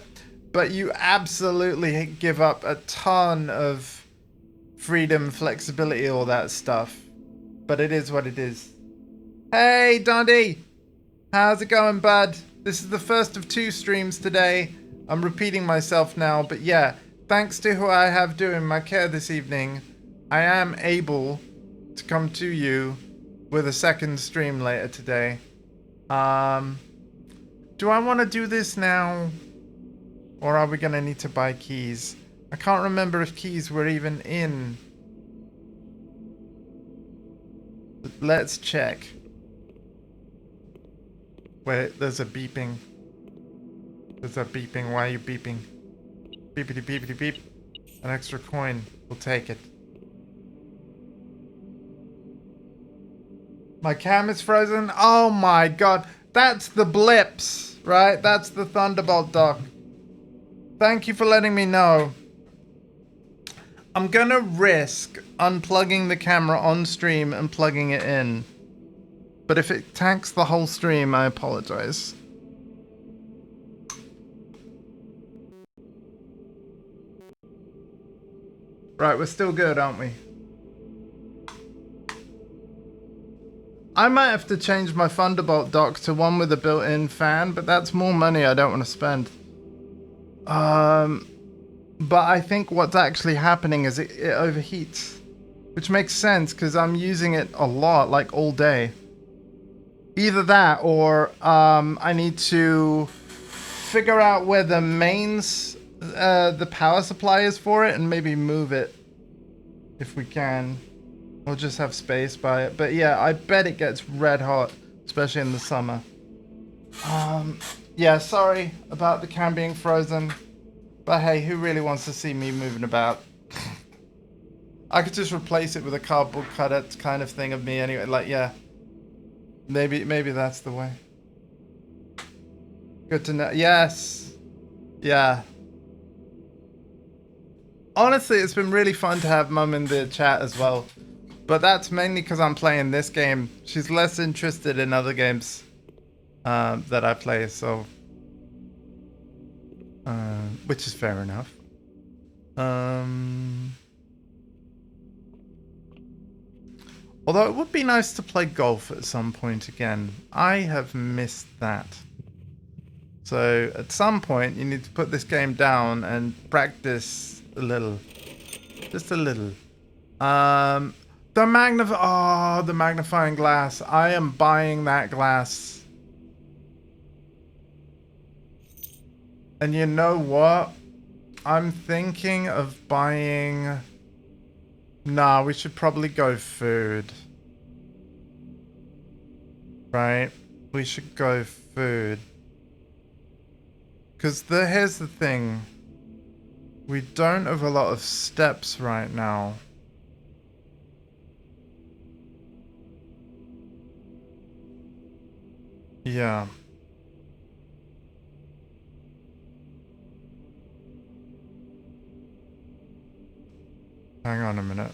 but you absolutely give up a ton of freedom, flexibility, all that stuff. But it is what it is. Hey, Dundee! How's it going, bud? This is the first of 2 streams today. I'm repeating myself now, but yeah, thanks to who I have doing my care this evening, I am able to come to you with a second stream later today. Do I want to do this now? Or are we going to need to buy keys? I can't remember if keys were even in. But let's check. Wait, there's a beeping. There's a beeping. Why are you beeping? Beepity beepity beep. An extra coin. We'll take it. My cam is frozen. Oh my god. That's the blips, right? That's the Thunderbolt dock. Thank you for letting me know. I'm gonna risk unplugging the camera on stream and plugging it in. But if it tanks the whole stream, I apologize. Right, we're still good, aren't we? I might have to change my Thunderbolt dock to one with a built-in fan, but that's more money I don't want to spend. But I think what's actually happening is it overheats. Which makes sense, because I'm using it a lot, like all day. Either that, or I need to figure out where the mains, the power supply is for it, and maybe move it, if we can. Or just have space by it. But yeah, I bet it gets red hot, especially in the summer. Yeah, sorry about the cam being frozen. But hey, who really wants to see me moving about? I could just replace it with a cardboard cutout kind of thing of me anyway. Like, yeah. Maybe that's the way. Good to know. Yes. Yeah. Honestly, it's been really fun to have Mum in the chat as well. But that's mainly because I'm playing this game. She's less interested in other games that I play, so... which is fair enough. Although it would be nice to play golf at some point again. I have missed that. So at some point you need to put this game down and practice a little. Just a little. The magnifying glass. I am buying that glass. And you know what? I'm thinking of buying... Nah, we should probably go food. Right? We should go food. Because here's the thing. We don't have a lot of steps right now. Yeah. Hang on a minute.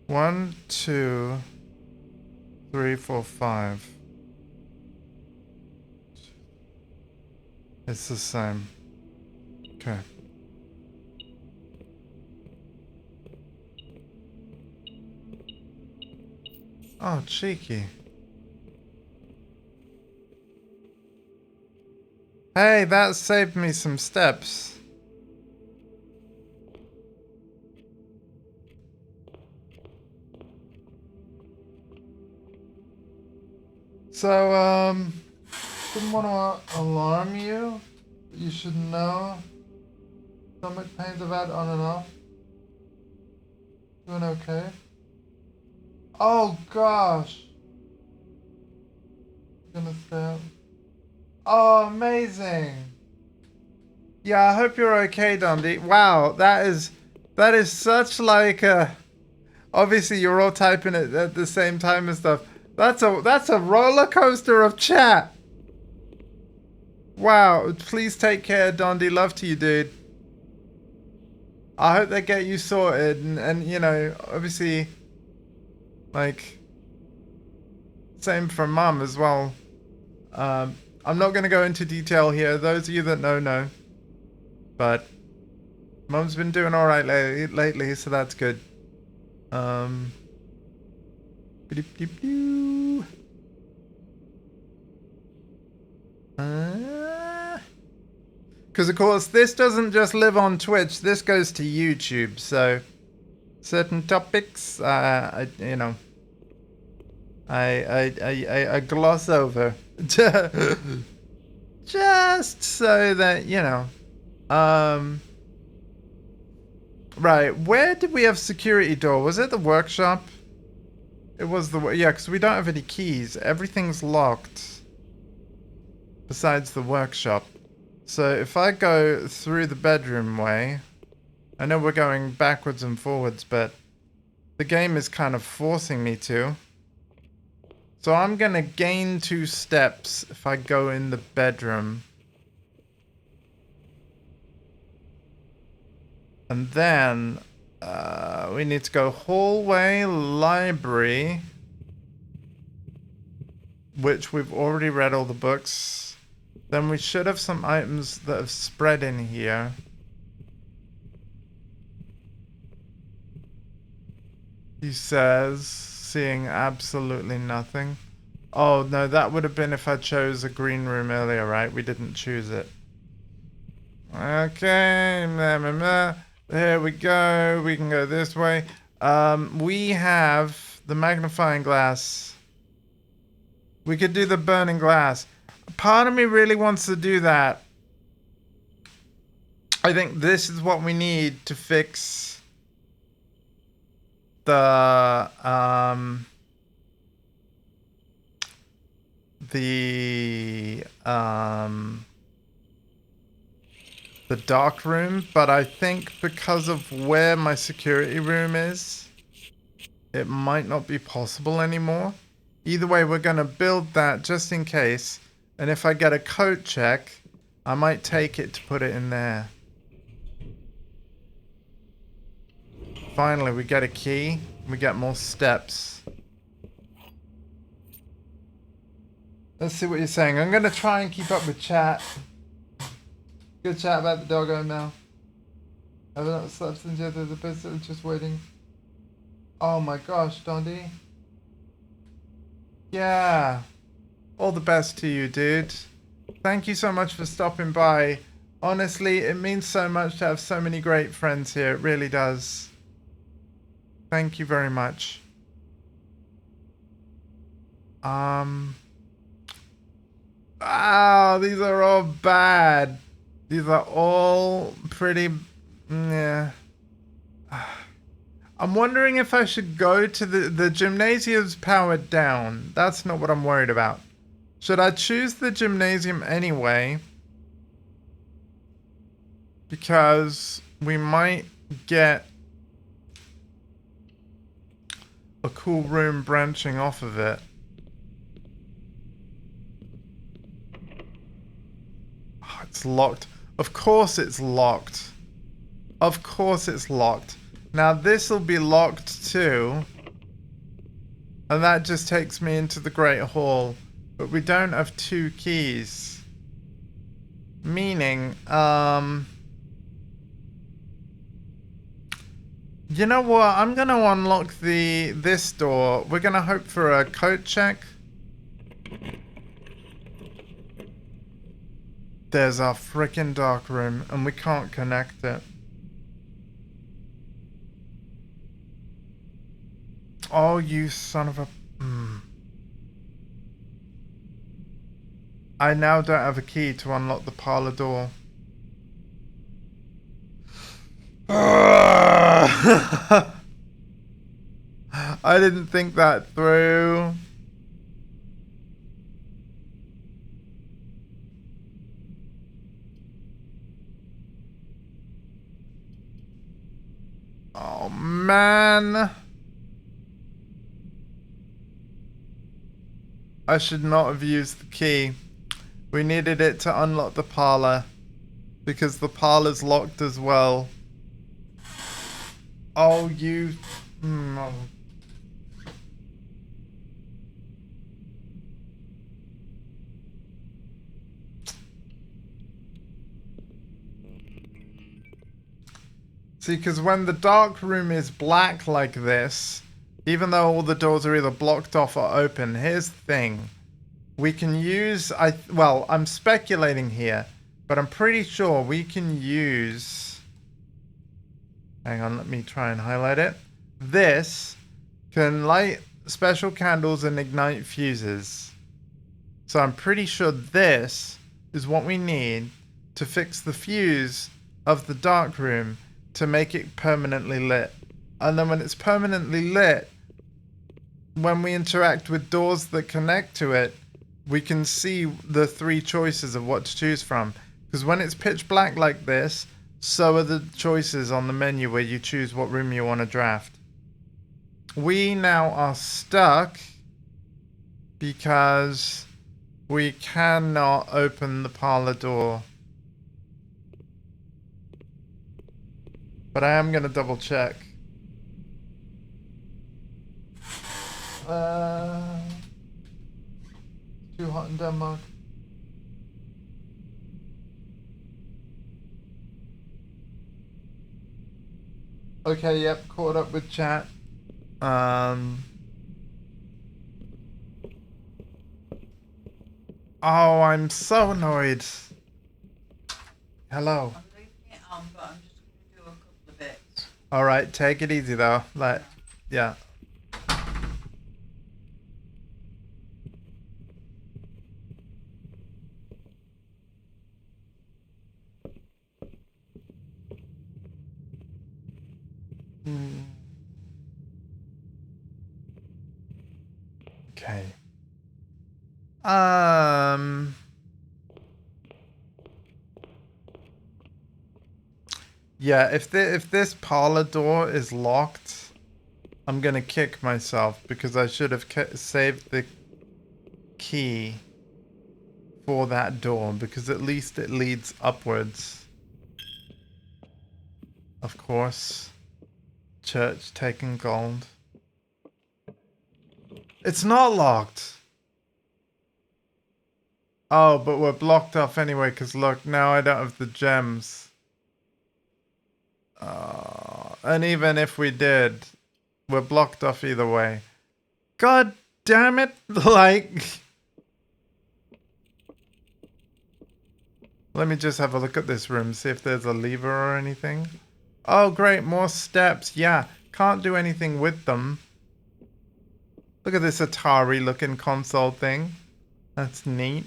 1, 2, 3, 4, 5. It's the same. Okay. Oh, cheeky. Hey, that saved me some steps. So, didn't want to alarm you. You should know Stomach pains I've had on and off. Doing okay. Oh gosh. I'm gonna stay up. Oh, amazing. Yeah, I hope you're okay, Dundee. Wow, that is such like a... Obviously, you're all typing it at the same time and stuff. That's a roller coaster of chat. Wow, please take care, Dondi. Love to you, dude. I hope they get you sorted, and you know, obviously, like, same for Mum as well. I'm not gonna go into detail here. Those of you that know. But Mum's been doing all right lately, so that's good. Because of course this doesn't just live on Twitch. This goes to YouTube. So certain topics, I gloss over just so that you know. Right, where did we have security door? Was it the workshop? It was the... Yeah, because we don't have any keys. Everything's locked. Besides the workshop. So if I go through the bedroom way... I know we're going backwards and forwards, but... the game is kind of forcing me to. So I'm gonna gain 2 steps if I go in the bedroom. And then, we need to go hallway, library, which we've already read all the books. Then we should have some items that have spread in here. He says, seeing absolutely nothing. Oh, no, that would have been if I chose a green room earlier, right? We didn't choose it. Okay, there we go. We can go this way. We have the magnifying glass. We could do the burning glass. Part of me really wants to do that. I think this is what we need to fix the dark room, but I think because of where my security room is, it might not be possible anymore. Either way, we're going to build that just in case, and if I get a code check, I might take it to put it in there. Finally, we get a key. We get more steps. Let's see what you're saying. I'm going to try and keep up with chat. Good chat about the doggo now. I haven't not slept since yet. There's a person just waiting. Oh my gosh, Dondi. Yeah. All the best to you, dude. Thank you so much for stopping by. Honestly, it means so much to have so many great friends here. It really does. Thank you very much. Wow, these are all bad. These are all pretty... yeah. I'm wondering if I should go to the gymnasium's powered down. That's not what I'm worried about. Should I choose the gymnasium anyway? Because we might get a cool room branching off of it. Oh, it's locked. Of course it's locked. Of course it's locked. Now this will be locked too. And that just takes me into the Great Hall. But we don't have 2 keys. Meaning, you know what? I'm gonna unlock this door. We're gonna hope for a code check. There's our frickin' dark room, and we can't connect it. Oh, you son of a... I now don't have a key to unlock the parlor door. I didn't think that through. Oh, man. I should not have used the key. We needed it to unlock the parlor. Because the parlor's locked as well. Oh, you... Oh. See, because when the dark room is black like this, even though all the doors are either blocked off or open, here's the thing. We can use... well, I'm speculating here, but I'm pretty sure we can use... Hang on, let me try and highlight it. This can light special candles and ignite fuses. So I'm pretty sure this is what we need to fix the fuse of the dark room to make it permanently lit. And then when it's permanently lit, when we interact with doors that connect to it, we can see the 3 choices of what to choose from. Because when it's pitch black like this, so are the choices on the menu where you choose what room you want to draft. We now are stuck because we cannot open the parlor door. But I am going to double check. Too hot in Denmark. Okay, yep, caught up with chat. Oh, I'm so annoyed. Hello. I'm leaving it on, but I'm just going to do a couple of bits. Alright, take it easy though. Yeah. Okay. Yeah, if this parlor door is locked, I'm gonna kick myself because I should have saved the key for that door because at least it leads upwards. Of course. Church taking gold. It's not locked. Oh, but we're blocked off anyway because look, now I don't have the gems. And even if we did, we're blocked off either way. God damn it. Like... Let me just have a look at this room, see if there's a lever or anything. Oh, great, more steps. Yeah, can't do anything with them. Look at this Atari-looking console thing. That's neat.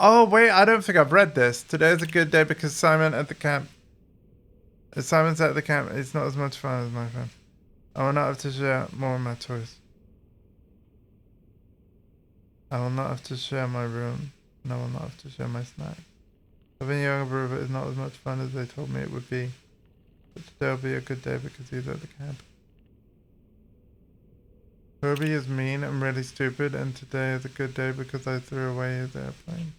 Oh, wait, I don't think I've read this. Today's a good day because Simon's at the camp. If Simon's at the camp, it's not as much fun as my friend. I will not have to share more of my toys. I will not have to share my room. And I will not have to share my snacks. Having a younger brother is not as much fun as they told me it would be. But today will be a good day because he's at the camp. Herbie is mean and really stupid, and today is a good day because I threw away his airplane.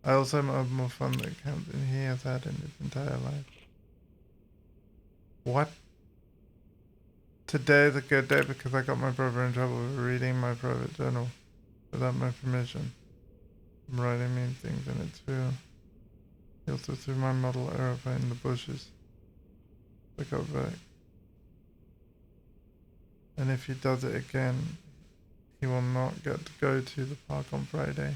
I also have more fun at camp than he has had in his entire life. What? Today is a good day because I got my brother in trouble for reading my private journal without my permission. I'm writing mean things in it too. He also threw my model aeroplane in the bushes. I got back. And if he does it again, he will not get to go to the park on Friday.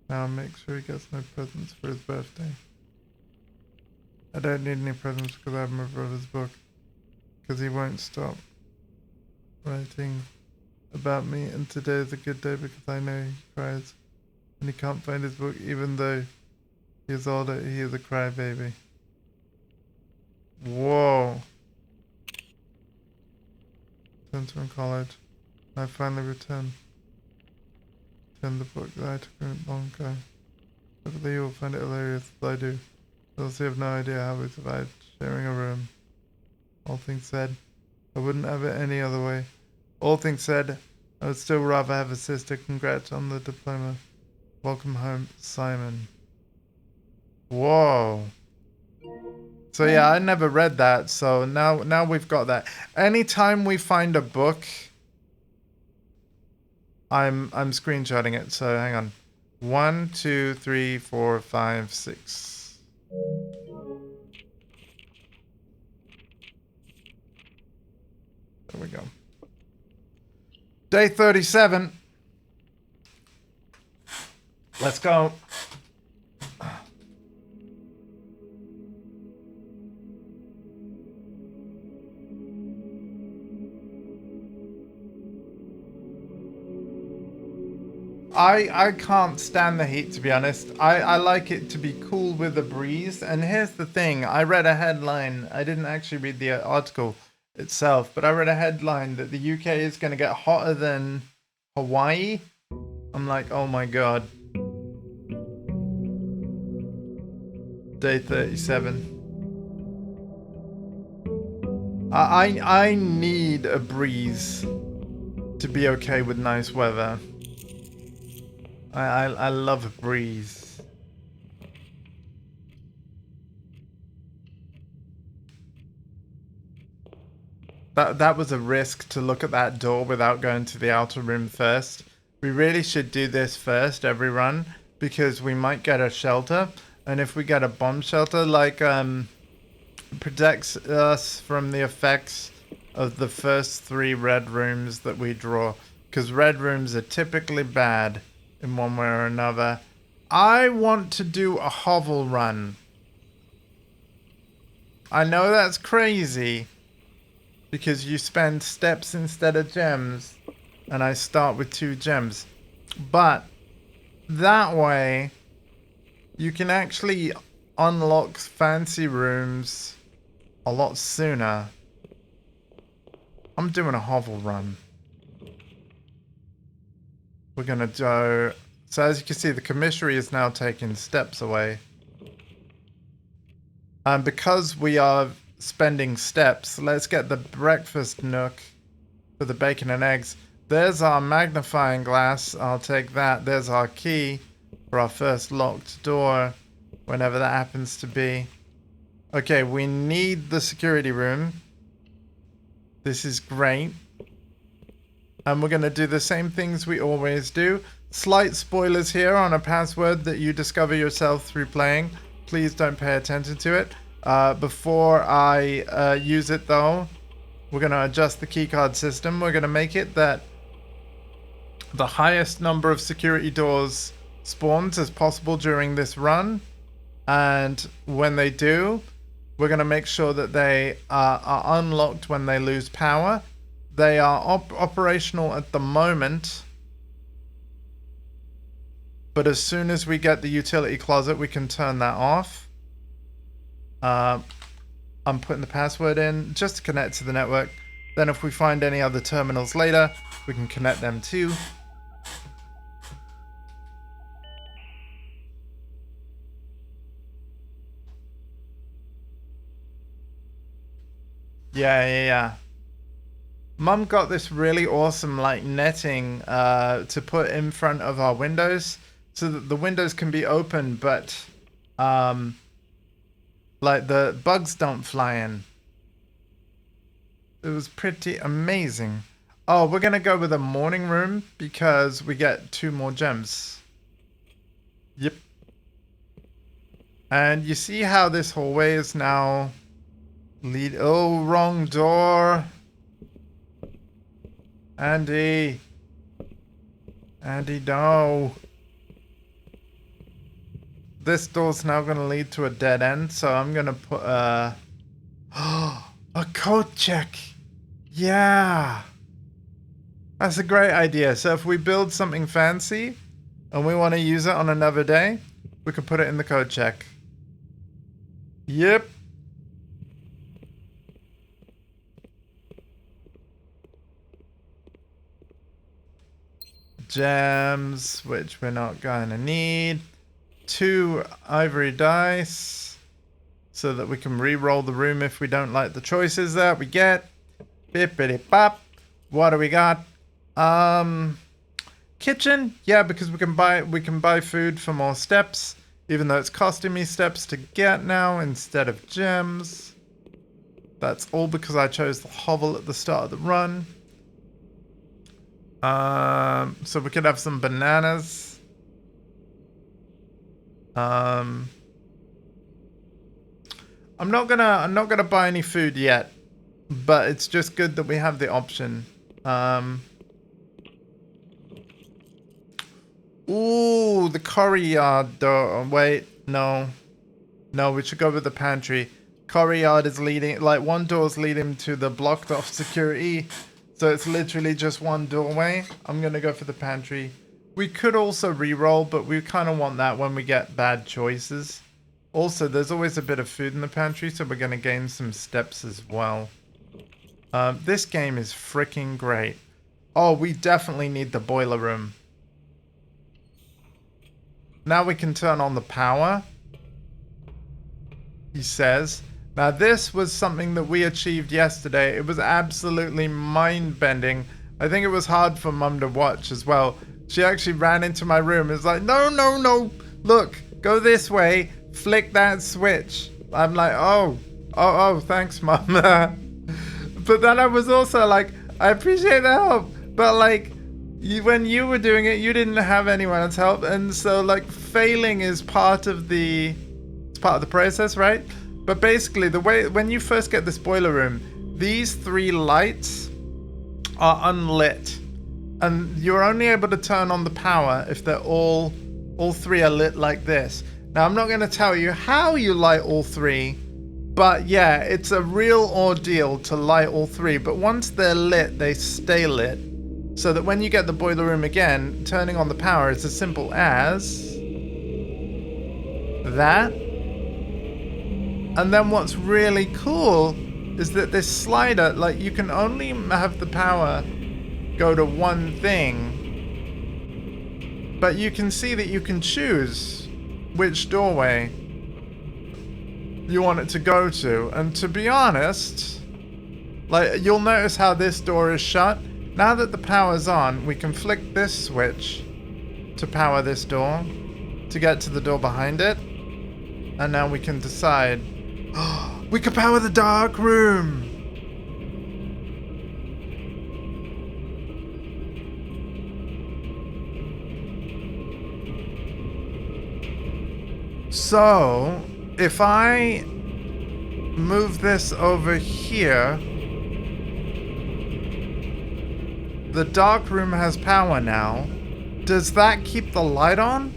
Now make sure he gets no presents for his birthday. I don't need any presents because I have my brother's book. Because he won't stop writing about me, and today is a good day because I know he cries and he can't find his book, even though he's older. He is a crybaby. Whoa. Returned from college. I finally returned. Returned the book that I took a long ago. Hopefully you'll find it hilarious as I do. I also have no idea how we survived sharing a room. All things said, I wouldn't have it any other way. All things said, I would still rather have a sister. Congrats on the diploma. Welcome home, Simon. Whoa. So yeah, I never read that, so now we've got that. Anytime we find a book, I'm screenshotting it, so hang on. 1, 2, 3, 4, 5, 6. There we go. Day 37. Let's go. I can't stand the heat, to be honest. I like it to be cool with a breeze. And here's the thing. I read a headline. I didn't actually read the article itself, but I read a headline that the UK is going to get hotter than Hawaii. I'm like, oh my god. Day 37. I need a breeze to be okay with nice weather. I love a breeze. That was a risk to look at that door without going to the outer room first. We really should do this first every run because we might get a shelter, and if we get a bomb shelter, like protects us from the effects of the first 3 red rooms that we draw, because red rooms are typically bad in one way or another. I want to do a hovel run. I know that's crazy because you spend steps instead of gems, and I start with 2 gems, but that way you can actually unlock fancy rooms a lot sooner. I'm doing a hovel run. We're gonna go. So as you can see, the commissary is now taking steps away. And because we are spending steps, let's get the breakfast nook for the bacon and eggs. There's our magnifying glass. I'll take that. There's our key for our first locked door, whenever that happens to be. Okay, we need the security room. This is great. And we're going to do the same things we always do. Slight spoilers here on a password that you discover yourself through playing. Please don't pay attention to it. Before I use it though, we're going to adjust the keycard system. We're going to make it that the highest number of security doors spawns as possible during this run. And when they do, we're going to make sure that they are unlocked when they lose power. They are operational at the moment, but as soon as we get the utility closet, we can turn that off. I'm putting the password in just to connect to the network. Then if we find any other terminals later, we can connect them too. Yeah. Mum got this really awesome like netting to put in front of our windows so that the windows can be open, but like the bugs don't fly in. It was pretty amazing. Oh, we're gonna go with a morning room because we get 2 more gems. Yep. And you see how this hallway is now oh, wrong door. Andy, no. This door's now going to lead to a dead end, so I'm going to put a code check. Yeah. That's a great idea. So if we build something fancy and we want to use it on another day, we can put it in the code check. Yep. Gems, which we're not going to need. 2 ivory dice so that we can re-roll the room if we don't like the choices that we get. Bippity bop. What do we got? Kitchen. Yeah, because we can buy food for more steps, even though it's costing me steps to get now instead of gems. That's all because I chose the hovel at the start of the run. So we could have some bananas. I'm not gonna buy any food yet, but it's just good that we have the option. Ooh, the courtyard door. Wait, no, we should go with the pantry. Courtyard is leading, like one door's leading to the blocked off security. So it's literally just one doorway. I'm going to go for the pantry. We could also re-roll, but we kind of want that when we get bad choices. Also, there's always a bit of food in the pantry, so we're going to gain some steps as well. This game is freaking great. Oh, we definitely need the boiler room. Now we can turn on the power, he says. Now this was something that we achieved yesterday. It was absolutely mind-bending. I think it was hard for Mum to watch as well. She actually ran into my room. It's like, no, look, go this way, flick that switch. I'm like, oh, thanks, Mum. But then I was also like, I appreciate the help, but like, when you were doing it, you didn't have anyone's help, and so like failing is part of the process, right? But basically, the way when you first get this boiler room, these 3 lights are unlit, and you're only able to turn on the power if they're all 3 are lit like this. Now, I'm not going to tell you how you light all 3, but yeah, it's a real ordeal to light all 3. But once they're lit, they stay lit, so that when you get the boiler room again, turning on the power is as simple as that. And then what's really cool is that this slider, like, you can only have the power go to one thing, but you can see that you can choose which doorway you want it to go to. And to be honest, like, you'll notice how this door is shut. Now that the power's on, we can flick this switch to power this door to get to the door behind it. And now we can decide, we can power the dark room. So, if I move this over here, the dark room has power now. Does that keep the light on?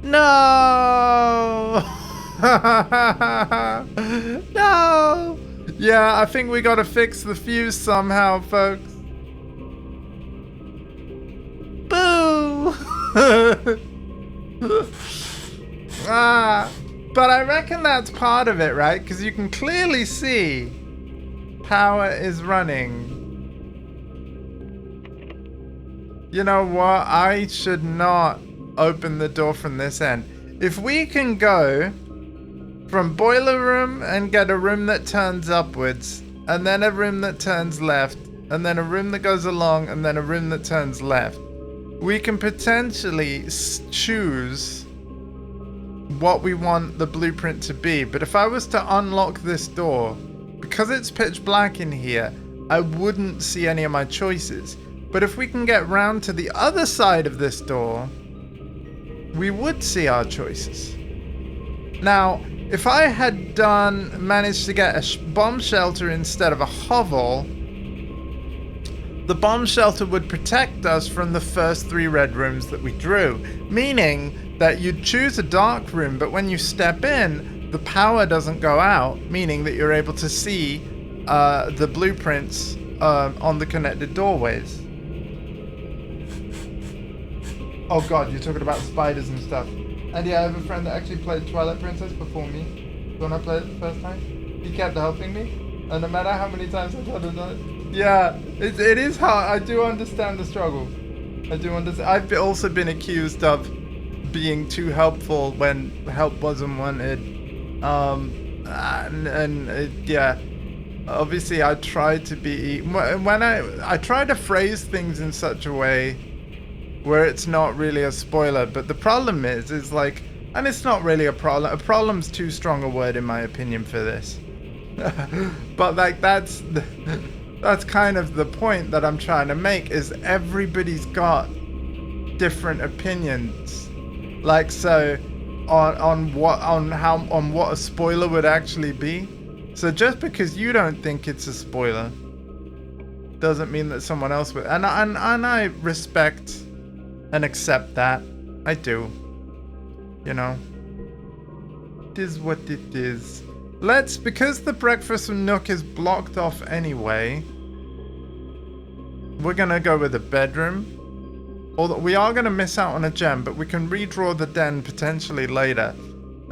No! No! Yeah, I think we gotta fix the fuse somehow, folks. Boo! But I reckon that's part of it, right? Because you can clearly see power is running. You know what? I should not open the door from this end. If we can go from boiler room and get a room that turns upwards, and then a room that turns left, and then a room that goes along, and then a room that turns left, we can potentially choose what we want the blueprint to be. But if I was to unlock this door, because it's pitch black in here, I wouldn't see any of my choices. But if we can get round to the other side of this door, we would see our choices. Now, if I had managed to get a bomb shelter instead of a hovel, the bomb shelter would protect us from the first 3 red rooms that we drew, meaning that you'd choose a dark room, but when you step in, the power doesn't go out, meaning that you're able to see the blueprints on the connected doorways. Oh god, you're talking about spiders and stuff. And yeah, I have a friend that actually played Twilight Princess before me. When I played it the first time, he kept helping me, and no matter how many times I tried to do it, yeah, it is hard. I do understand the struggle. I do understand. I've also been accused of being too helpful when help wasn't wanted. Yeah, obviously I try to be, when I try to phrase things in such a way where it's not really a spoiler, but the problem is like, and it's not really a problem's too strong a word in my opinion for this. But like that's kind of the point that I'm trying to make, is everybody's got different opinions. Like, so on what a spoiler would actually be. So just because you don't think it's a spoiler doesn't mean that someone else would. And I respect and accept that. I do. You know. It is what it is. Because the breakfast nook is blocked off anyway, we're gonna go with a bedroom. Although we are gonna miss out on a gem, but we can redraw the den potentially later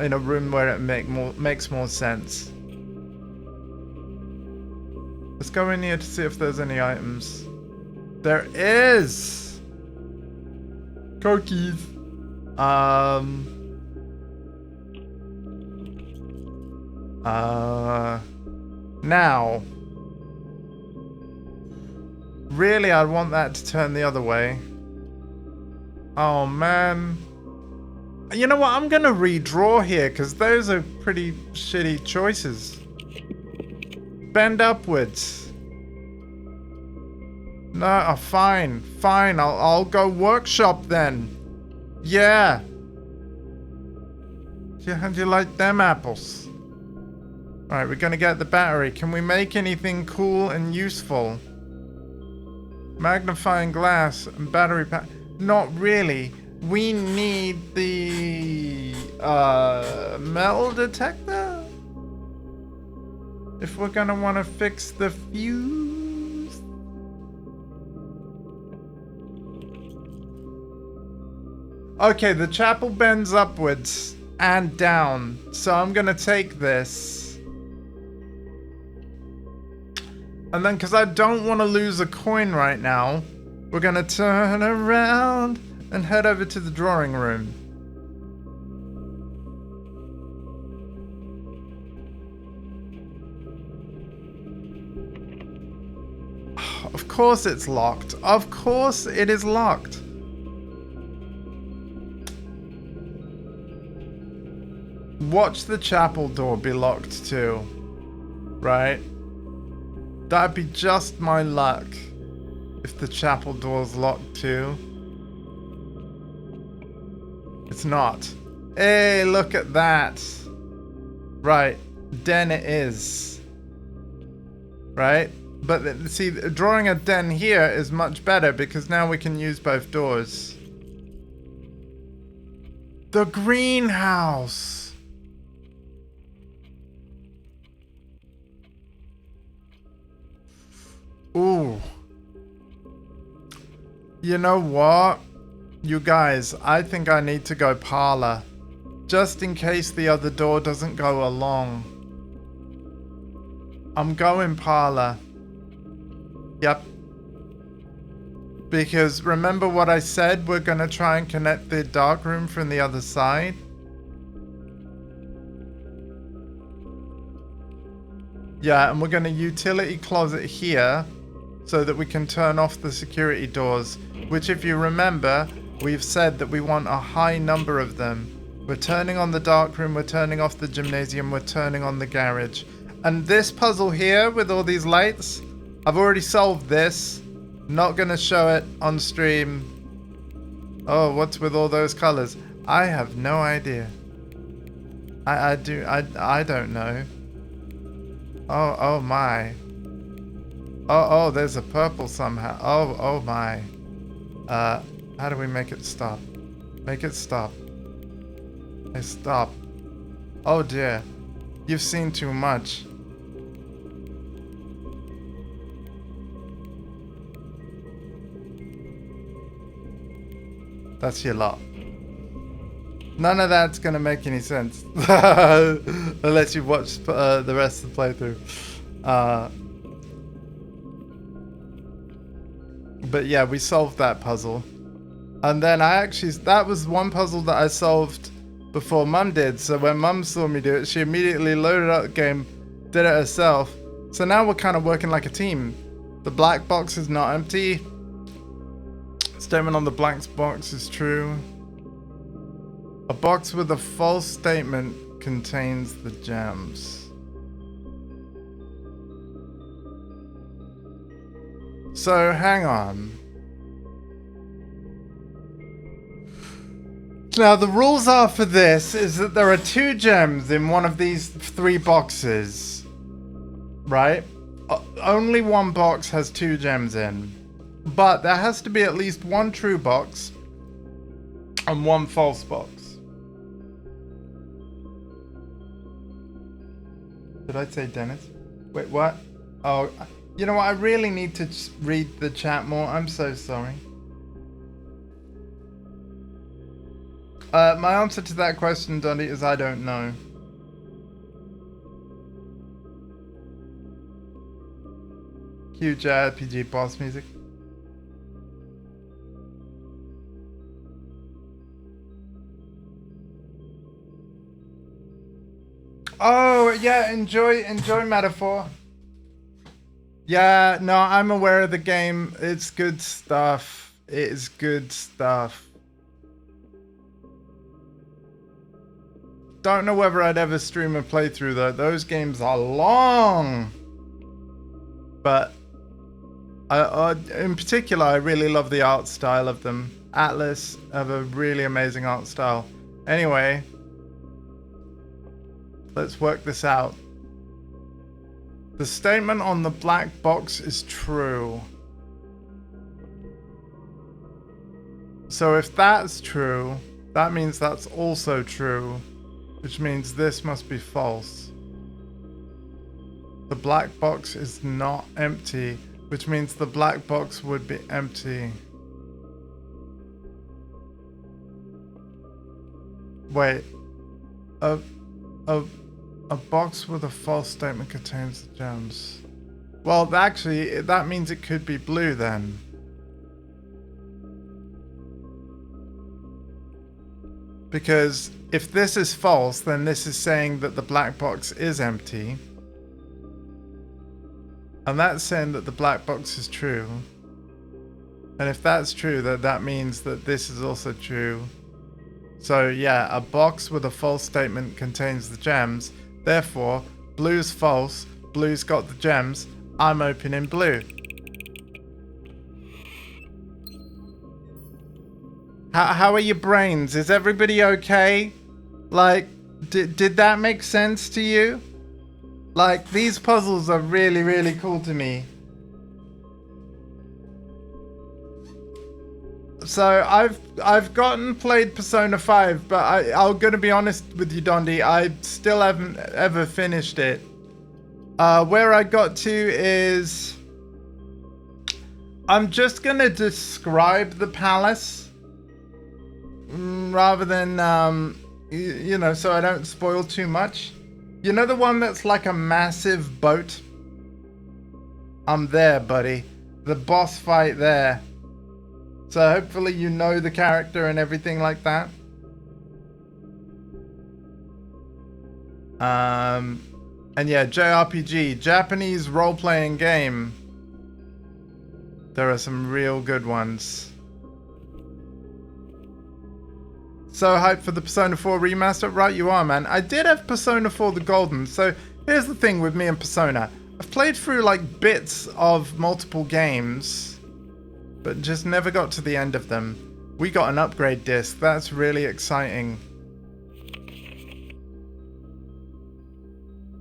in a room where it makes more sense. Let's go in here to see if there's any items. There is! Cookies. Now. Really, I'd want that to turn the other way. Oh, man. You know what? I'm gonna redraw here, because those are pretty shitty choices. Bend upwards. No, oh, fine. Fine, I'll go workshop then. Yeah. How'd you like them apples? Alright, we're gonna get the battery. Can we make anything cool and useful? Magnifying glass and battery pack. Not really. We need the metal detector if we're gonna want to fix the fuse. Okay, the chapel bends upwards and down, so I'm gonna take this. And then, because I don't want to lose a coin right now, we're going to turn around and head over to the drawing room. Of course it's locked. Of course it is locked. Watch the chapel door be locked too. Right? That'd be just my luck if the chapel door's locked too. It's not. Hey, look at that. Right, den it is. Right? But see, drawing a den here is much better because now we can use both doors. The greenhouse. Ooh. You know what? You guys, I think I need to go parlor. Just in case the other door doesn't go along. I'm going parlor. Yep. Because remember what I said? We're gonna try and connect the dark room from the other side. Yeah, and we're gonna utility closet here so that we can turn off the security doors, which if you remember, we've said that we want a high number of them. We're turning on the dark room, we're turning off the gymnasium, we're turning on the garage. And this puzzle here with all these lights, I've already solved this. Not gonna show it on stream. Oh, what's with all those colors? I have no idea. I don't know. Oh my. Oh, there's a purple somehow. Oh my. How do we make it stop? Make it stop. Hey, stop. Oh dear. You've seen too much. That's your lot. None of that's gonna make any sense. Unless you've watched the rest of the playthrough. But yeah, we solved that puzzle. And then that was one puzzle that I solved before Mum did. So when Mum saw me do it, she immediately loaded up the game, did it herself. So now we're kind of working like a team. The black box is not empty. Statement on the black box is true. A box with a false statement contains the gems. So hang on. Now the rules are for this is that there are 2 gems in one of these 3 boxes. Right? Only one box has 2 gems in. But there has to be at least 1 true box and 1 false box. Did I say Dennis? Wait, what? Oh, you know what? I really need to read the chat more. I'm so sorry. My answer to that question, Dundee, is I don't know. Cue JRPG boss music. Oh, yeah, enjoy Metaphor. Yeah, no, I'm aware of the game. It's good stuff. It is good stuff. Don't know whether I'd ever stream a playthrough though. Those games are long. But in particular, I really love the art style of them. Atlas have a really amazing art style. Anyway, let's work this out. The statement on the black box is true. So if that's true, that means that's also true, which means this must be false. The black box is not empty, which means the black box would be empty. Wait. A box with a false statement contains the gems. Well, actually, that means it could be blue then. Because if this is false, then this is saying that the black box is empty. And that's saying that the black box is true. And if that's true, that means that this is also true. So yeah, a box with a false statement contains the gems. Therefore, blue's false, blue's got the gems, I'm opening blue. How are your brains? Is everybody okay? Like, did that make sense to you? Like, these puzzles are really, really cool to me. So I've played Persona 5, but I'm gonna be honest with you, Dondi, I still haven't ever finished it. Where I got to is I'm just gonna describe the palace rather than you know, so I don't spoil too much. You know the one that's like a massive boat? I'm there, buddy. The boss fight there. So hopefully you know the character and everything like that. And yeah, JRPG, Japanese role-playing game. There are some real good ones. So hyped for the Persona 4 remaster? Right you are, man. I did have Persona 4 the Golden. So here's the thing with me and Persona. I've played through like bits of multiple games, but just never got to the end of them. We got an upgrade disc. That's really exciting.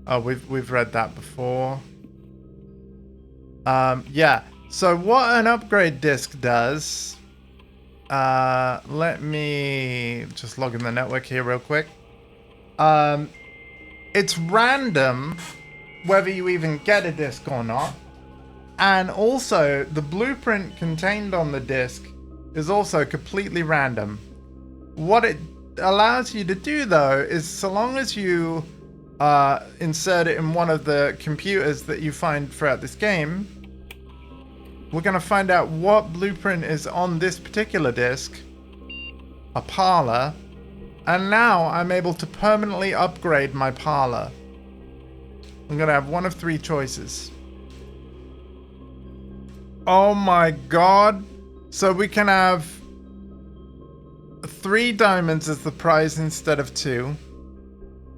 Oh, we've read that before. Yeah. So what an upgrade disc does... let me just log in the network here real quick. It's random whether you even get a disc or not. And also, the blueprint contained on the disc is also completely random. What it allows you to do though is, so long as you insert it in one of the computers that you find throughout this game, we're going to find out what blueprint is on this particular disc, a parlor, and now I'm able to permanently upgrade my parlor. I'm going to have one of 3 choices. Oh my god. So we can have 3 diamonds as the prize instead of 2.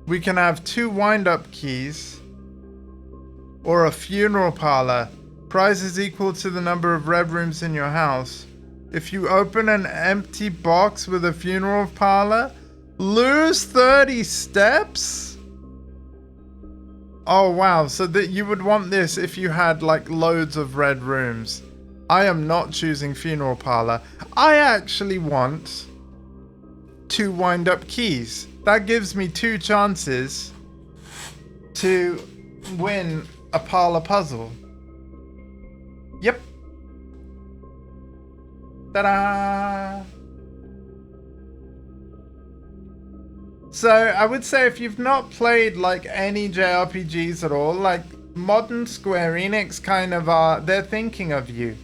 We can have 2 wind-up keys. Or a funeral parlor. Prize is equal to the number of red rooms in your house. If you open an empty box with a funeral parlor, lose 30 steps? Oh wow, so that you would want this if you had like loads of red rooms. I am not choosing funeral parlor. I actually want 2 wind-up keys. That gives me 2 chances to win a parlor puzzle. Yep. Ta-da! So I would say if you've not played like any JRPGs at all, like modern Square Enix kind of are, they're thinking of you.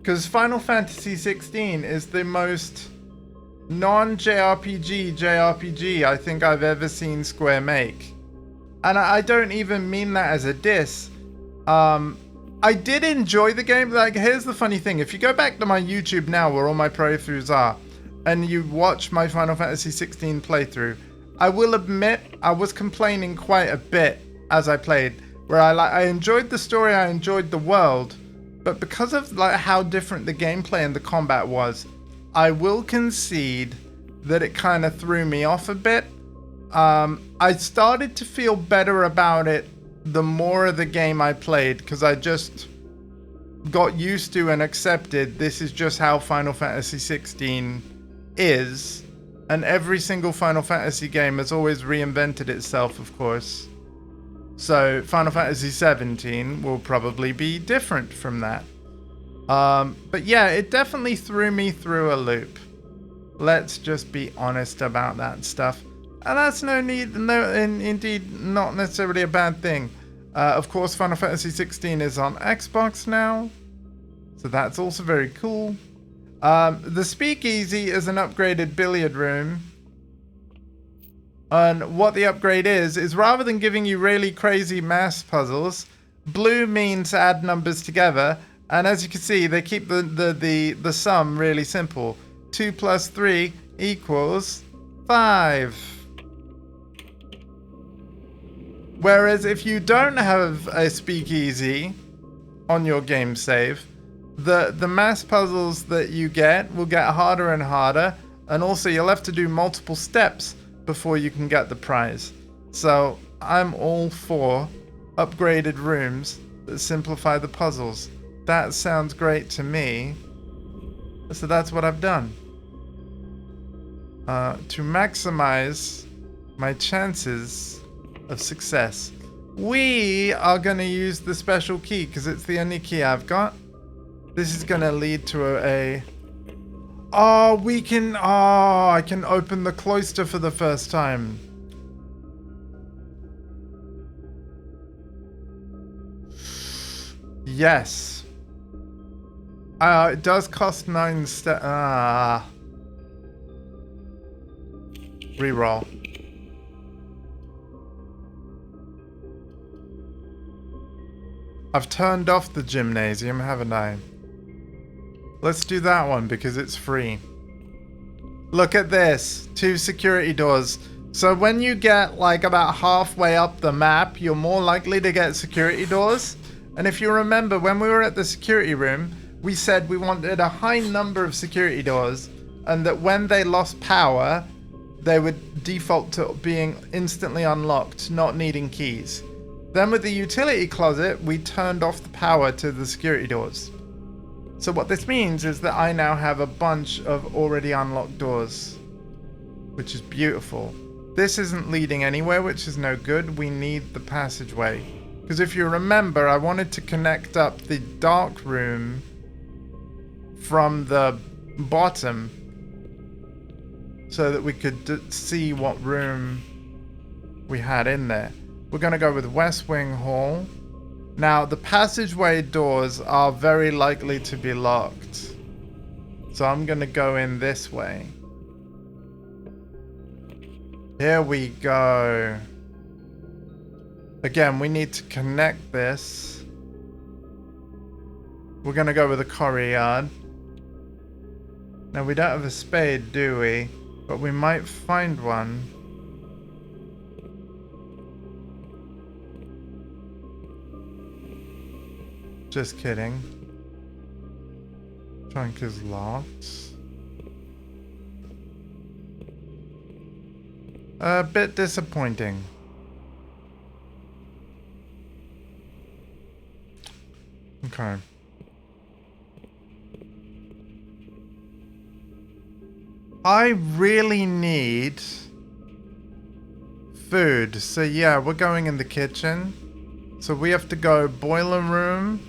Because Final Fantasy 16 is the most non-JRPG JRPG I think I've ever seen Square make. And I don't even mean that as a diss. I did enjoy the game. Like, here's the funny thing. If you go back to my YouTube now where all my playthroughs are, and you watch my Final Fantasy 16 playthrough, I will admit I was complaining quite a bit as I played. Where I enjoyed the story, I enjoyed the world, but because of like how different the gameplay and the combat was, I will concede that it kind of threw me off a bit. I started to feel better about it the more of the game I played, because I just got used to and accepted this is just how Final Fantasy 16 is, and every single Final Fantasy game has always reinvented itself, of course. So Final Fantasy 17 will probably be different from that. But yeah, it definitely threw me through a loop. Let's just be honest about that stuff. And that's indeed not necessarily a bad thing. Of course, Final Fantasy 16 is on Xbox now, so that's also very cool. The Speakeasy is an upgraded billiard room. And what the upgrade is rather than giving you really crazy math puzzles, blue means add numbers together. And as you can see, they keep the sum really simple. 2 plus 3 equals 5. Whereas if you don't have a Speakeasy on your game save, the math puzzles that you get will get harder and harder, and also you'll have to do multiple steps before you can get the prize. So I'm all for upgraded rooms that simplify the puzzles. That sounds great to me. So that's what I've done. To maximize my chances of success, we are going to use the special key because it's the only key I've got. This is going to lead to I can open the cloister for the first time. Yes. It does cost 9 steps. Reroll. I've turned off the gymnasium, haven't I? Let's do that one because it's free. Look at this. 2 security doors. So when you get like about halfway up the map, you're more likely to get security doors. And if you remember, when we were at the security room, we said we wanted a high number of security doors, and that when they lost power, they would default to being instantly unlocked, not needing keys. Then with the utility closet, we turned off the power to the security doors. So what this means is that I now have a bunch of already unlocked doors, which is beautiful. This isn't leading anywhere, which is no good. We need the passageway. Because if you remember, I wanted to connect up the dark room from the bottom so that we could see what room we had in there. We're going to go with West Wing Hall. Now, the passageway doors are very likely to be locked. So I'm going to go in this way. Here we go. Again, we need to connect this. We're going to go with a courtyard. Now, we don't have a spade, do we? But we might find one. Just kidding. Trunk is locked. A bit disappointing. Okay. I really need food. So yeah, we're going in the kitchen. So we have to go boiler room,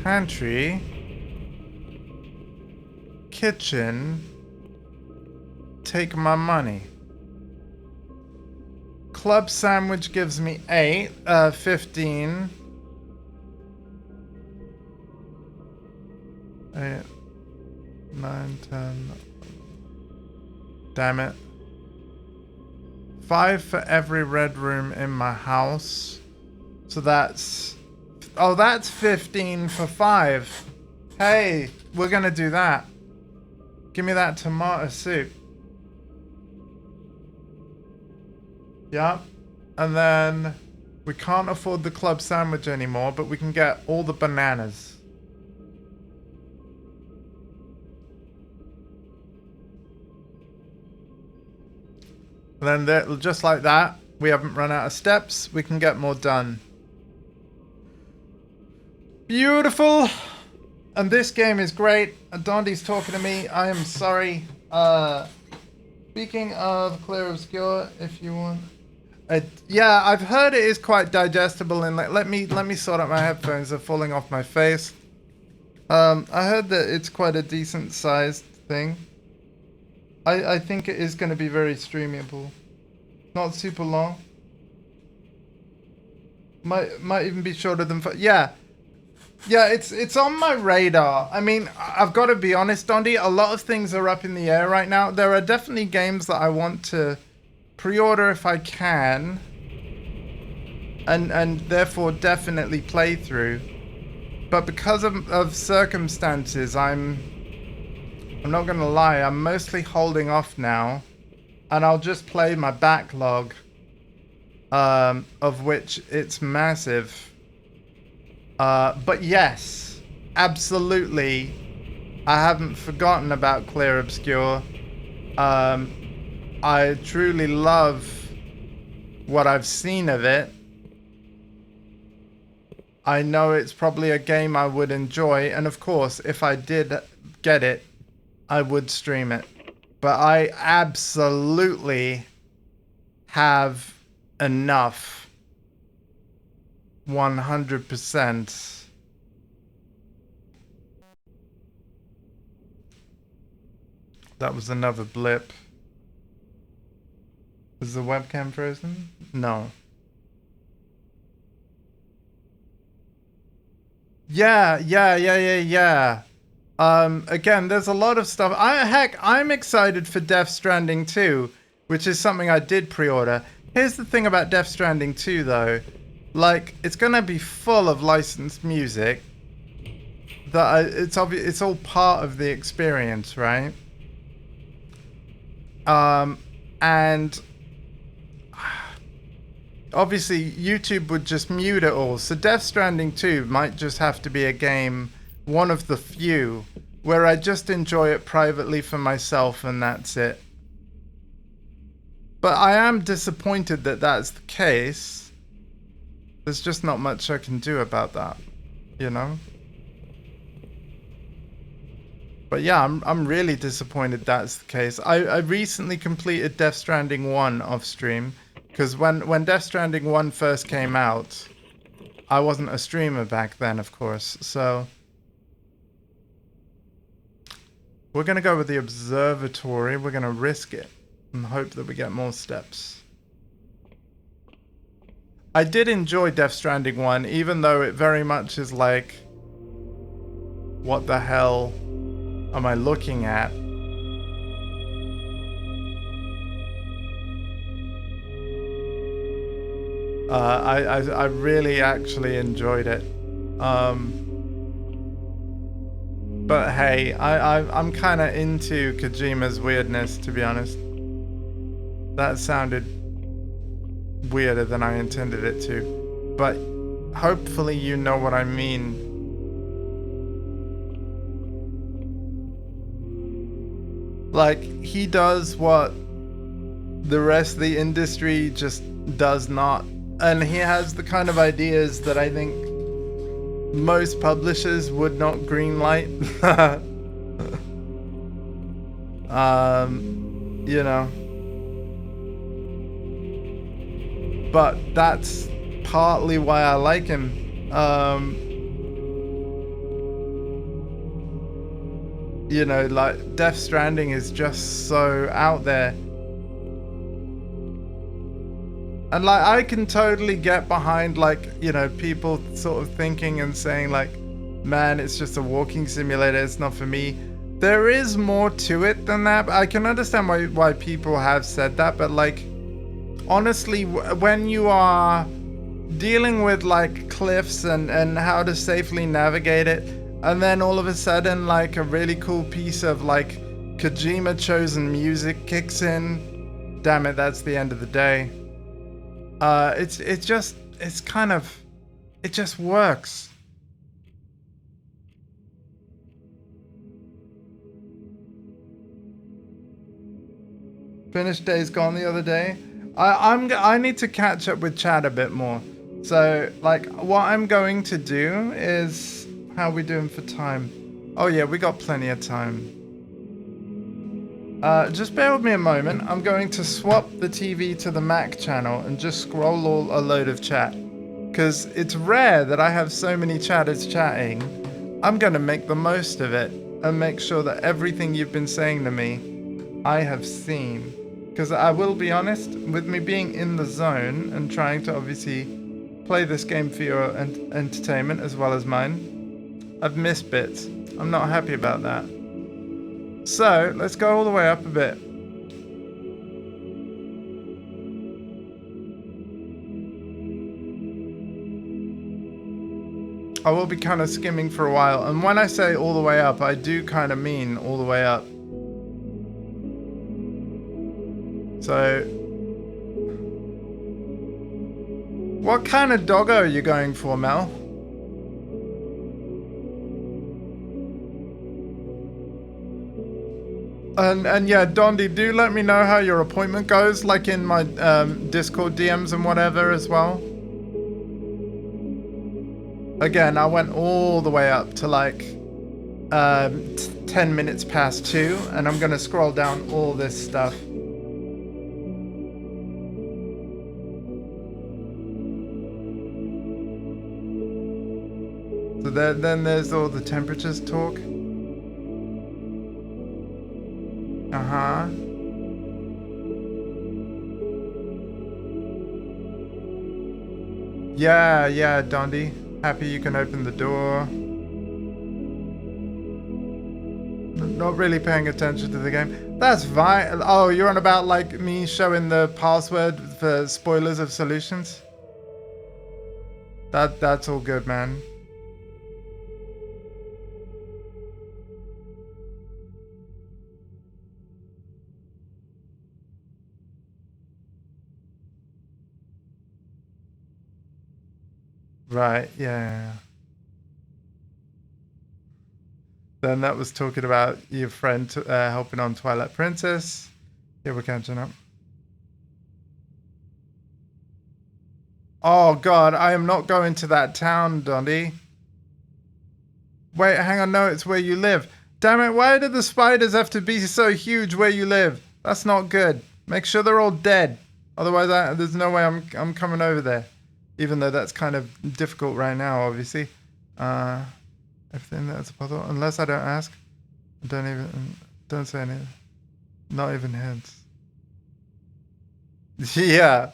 pantry, kitchen, take my money. Club sandwich gives me 15. 8, 9, 10. Damn it. 5 for every red room in my house. So that's... Oh, that's 15 for 5. Hey, we're gonna do that. Give me that tomato soup. Yep. And then we can't afford the club sandwich anymore, but we can get all the bananas. And then just like that, we haven't run out of steps. We can get more done. Beautiful. And this game is great. Dondi's talking to me. I am sorry. Speaking of Clear Obscure, if you want. Yeah, I've heard it is quite digestible. And let me sort out my headphones. They're falling off my face. I heard that it's quite a decent sized thing. I think it is going to be very streamable. Not super long. Might even be shorter than... Yeah. Yeah, it's on my radar. I mean, I've got to be honest, Dondi. A lot of things are up in the air right now. There are definitely games that I want to pre-order if I can. And therefore definitely play through. But because of circumstances, I'm not going to lie, I'm mostly holding off now. And I'll just play my backlog, of which it's massive. But yes, absolutely, I haven't forgotten about Clear Obscure. I truly love what I've seen of it. I know it's probably a game I would enjoy, and of course, if I did get it, I would stream it. But I absolutely have enough. 100%. That was another blip. Was the webcam frozen? No. Yeah. Again, there's a lot of stuff. Heck, I'm excited for Death Stranding 2, which is something I did pre-order. Here's the thing about Death Stranding 2, though. Like, it's gonna be full of licensed music. It's obvious. It's all part of the experience, right? And obviously YouTube would just mute it all. So Death Stranding 2 might just have to be a game, one of the few, where I just enjoy it privately for myself and that's it. But I am disappointed that that's the case. There's just not much I can do about that, you know? But yeah, I'm really disappointed that's the case. I recently completed Death Stranding 1 off stream, because when Death Stranding 1 first came out, I wasn't a streamer back then, of course, so... We're going to go with the observatory. We're going to risk it and hope that we get more steps. I did enjoy Death Stranding 1, even though it very much is like, what the hell am I looking at? I really actually enjoyed it. But hey, I'm kind of into Kojima's weirdness, to be honest. That sounded weirder than I intended it to. But hopefully you know what I mean. Like, he does what the rest of the industry just does not. And he has the kind of ideas that I think most publishers would not greenlight. You know. But that's partly why I like him. You know, like, Death Stranding is just so out there. And like, I can totally get behind, like, you know, people sort of thinking and saying like, man, it's just a walking simulator, it's not for me. There is more to it than that. I can understand why people have said that, but like, honestly, when you are dealing with like cliffs and how to safely navigate it, and then all of a sudden like a really cool piece of like Kojima chosen music kicks in, damn it, that's the end of the day. It just works. Finished Days Gone the other day. I need to catch up with Chad a bit more. So like, what I'm going to do is, how are we doing for time? Oh yeah, we got plenty of time. Just bear with me a moment. I'm going to swap the TV to the Mac channel and just scroll a load of chat. Because it's rare that I have so many chatters chatting. I'm going to make the most of it and make sure that everything you've been saying to me, I have seen. Because I will be honest, with me being in the zone and trying to obviously play this game for your entertainment as well as mine, I've missed bits. I'm not happy about that. So, let's go all the way up a bit. I will be kind of skimming for a while, and when I say all the way up, I do kind of mean all the way up. So, what kind of doggo are you going for, Mel? And yeah, Dondi, do let me know how your appointment goes, like in my Discord DMs and whatever as well. Again, I went all the way up to like 10 minutes past 2, and I'm gonna scroll down all this stuff. So then there's all the temperatures talk. Uh-huh. Yeah, Dondi. Happy you can open the door. Not really paying attention to the game. That's fine. Oh, you're on about like me showing the password for spoilers of solutions? That's all good, man. Right, yeah. Then that was talking about your friend helping on Twilight Princess. Yeah, we're catching up. Oh god, I am not going to that town, Dondi. Wait, hang on, no, it's where you live. Damn it, why do the spiders have to be so huge where you live? That's not good. Make sure they're all dead. Otherwise, there's no way I'm coming over there. Even though that's kind of difficult right now, obviously. Everything that's possible, unless I don't ask. Don't say anything. Not even heads. Yeah.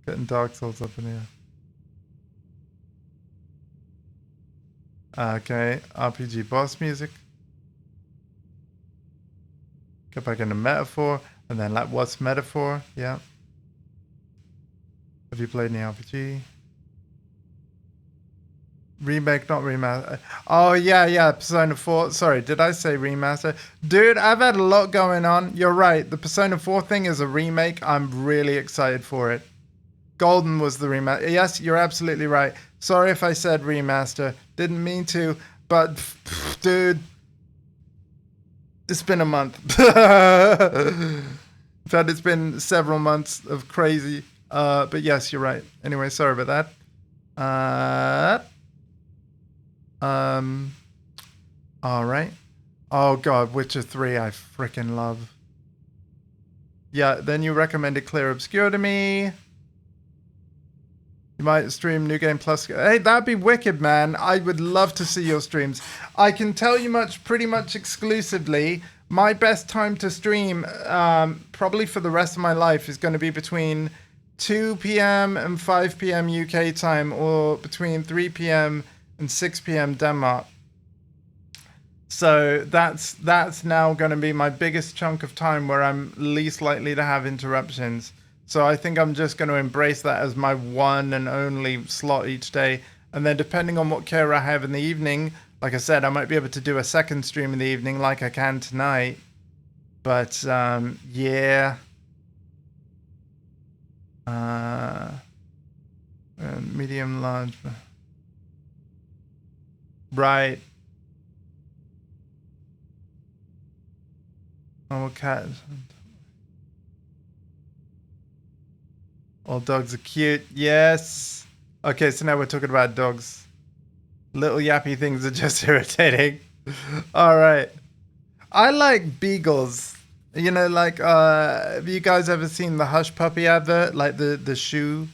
Getting Dark Souls up in here. Okay, RPG boss music. Go back into metaphor, and then like, what's metaphor? Yeah. Have you played any RPG? Remake, not remaster. Oh yeah, Persona 4. Sorry, did I say remaster? Dude, I've had a lot going on. You're right. The Persona 4 thing is a remake. I'm really excited for it. Golden was the remaster. Yes, you're absolutely right. Sorry if I said remaster. Didn't mean to, but dude, it's been a month. In fact, it's been several months of crazy. But yes, you're right. Anyway, sorry about that. All right. Oh god, Witcher 3 I freaking love. Yeah, then you recommended Clear Obscure to me. You might stream New Game Plus. Hey, that'd be wicked, man. I would love to see your streams. I can tell you pretty much exclusively, my best time to stream, probably for the rest of my life, is going to be between 2 p.m. and 5 p.m. UK time, or between 3 p.m. and 6 p.m. Denmark. So that's now going to be my biggest chunk of time where I'm least likely to have interruptions. So I think I'm just going to embrace that as my one and only slot each day. And then depending on what care I have in the evening, like I said, I might be able to do a second stream in the evening like I can tonight. But yeah. Medium, large. Right. Oh, cat. All dogs are cute. Yes. Okay, so now we're talking about dogs. Little yappy things are just irritating. All right. I like beagles. You know, like, have you guys ever seen the Hush Puppy advert? Like the shoe?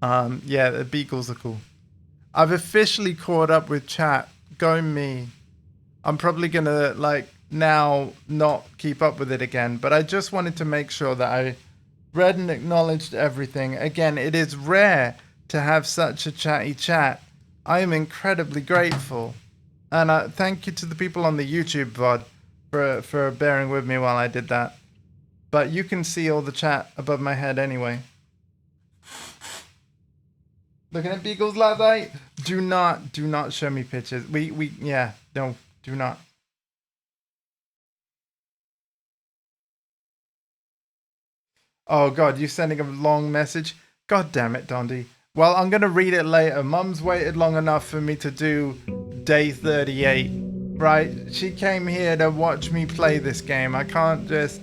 Yeah, the beagles are cool. I've officially caught up with chat. Go me. I'm probably gonna, like, now not keep up with it again. But I just wanted to make sure that I read and acknowledged everything. Again, it is rare to have such a chatty chat. I am incredibly grateful. And thank you to the people on the YouTube VOD for bearing with me while I did that. But you can see all the chat above my head anyway. Looking at beagles last night? Do not show me pictures. Yeah, no, do not. Oh god, you sending a long message? God damn it, Dondi. Well, I'm gonna read it later. Mum's waited long enough for me to do day 38. Right? She came here to watch me play this game. I can't just...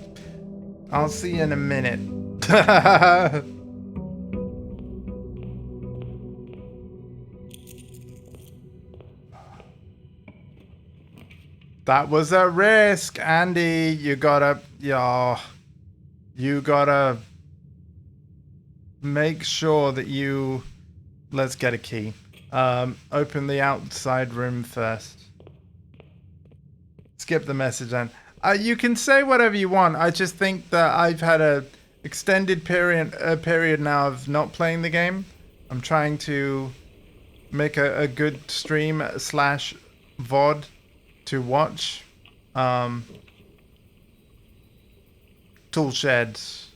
I'll see you in a minute. That was a risk, Andy. You gotta make sure that you... Let's get a key. Open the outside room first. Skip the message then. You can say whatever you want. I just think that I've had a extended period now of not playing the game. I'm trying to make a good stream / VOD to watch. Tool sheds.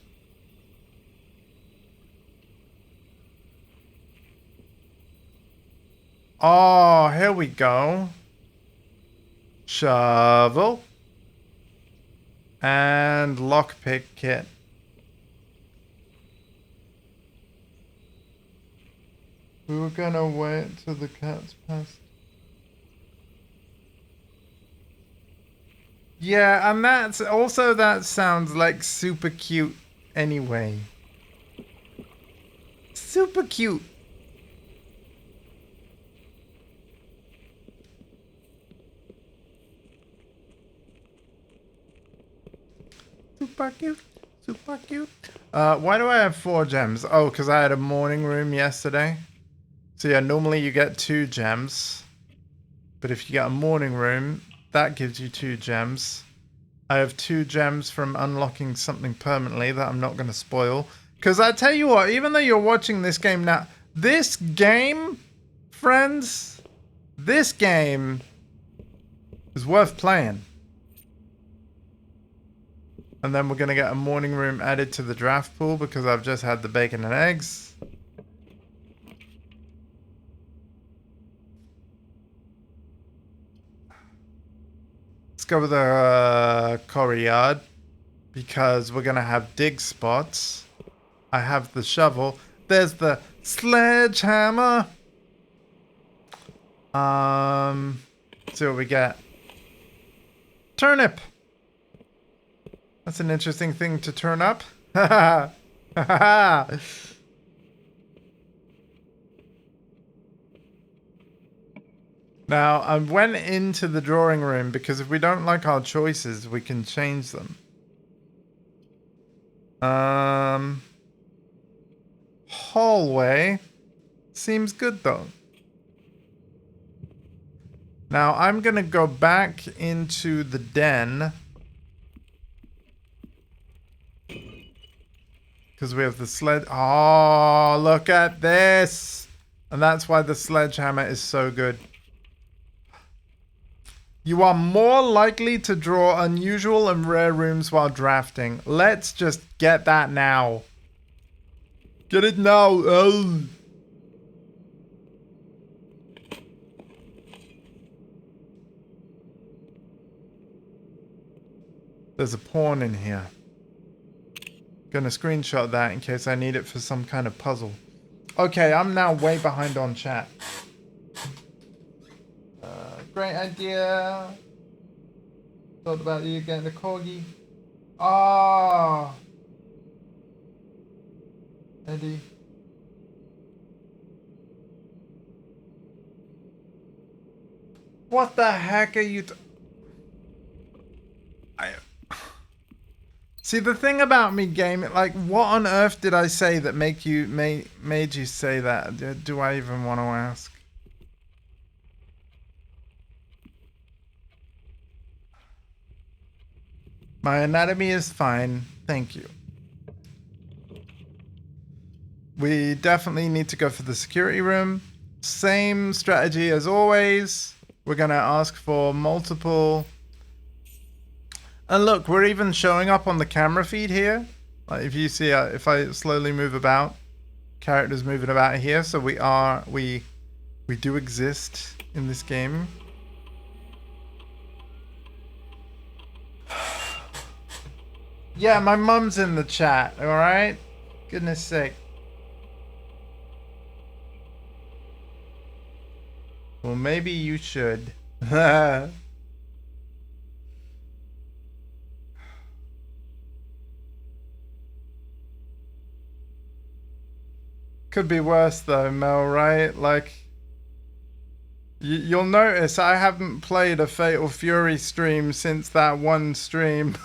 Oh, here we go. Shovel. And lockpick kit. We were gonna wait till the cat's passed. Yeah, and that sounds like super cute anyway. Super cute. Super cute. Super cute. Why do I have 4 gems? Oh, because I had a morning room yesterday. So yeah, normally you get 2 gems. But if you get a morning room, that gives you 2 gems. I have 2 gems from unlocking something permanently that I'm not going to spoil. Because I tell you what, even though you're watching this game now, this game, friends, this game is worth playing. And then we're going to get a morning room added to the draft pool because I've just had the bacon and eggs. Let's go with a courtyard because we're going to have dig spots. I have the shovel. There's the sledgehammer. See what we get. Turnip. That's an interesting thing to turn up. Now, I went into the drawing room because if we don't like our choices, we can change them. Hallway seems good though. Now I'm gonna go back into the den because we have the sled. Oh, look at this! And that's why the sledgehammer is so good. You are more likely to draw unusual and rare rooms while drafting. Let's just get that now. Get it now. Oh. There's a pawn in here. Gonna screenshot that in case I need it for some kind of puzzle. Okay, I'm now way behind on chat. Great idea. Thought about you getting a corgi. Ah, Eddie. What the heck are you? See, the thing about me, game, like, what on earth did I say that made you say that? Do I even want to ask? My anatomy is fine, thank you. We definitely need to go for the security room. Same strategy as always. We're gonna ask for multiple. And look, we're even showing up on the camera feed here. Like if you see, if I slowly move about, characters moving about here. So we do exist in this game. Yeah, my mum's in the chat. All right, goodness sake. Well, maybe you should. Could be worse though, Mel, right? Like, you'll notice I haven't played a Fatal Fury stream since that one stream.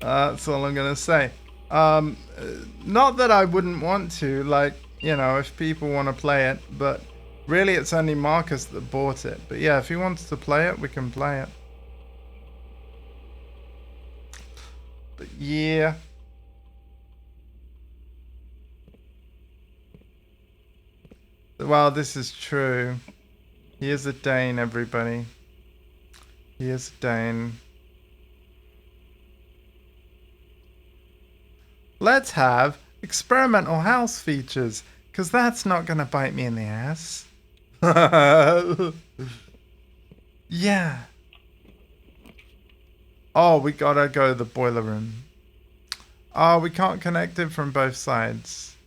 That's all I'm gonna say. Not that I wouldn't want to, like, you know, if people want to play it, but really it's only Marcus that bought it. But yeah, if he wants to play it, we can play it. But yeah. Well, this is true. He is a Dane, everybody. He is a Dane. Let's have experimental house features, because that's not going to bite me in the ass. Yeah. Oh, we gotta go to the boiler room. Oh, we can't connect it from both sides.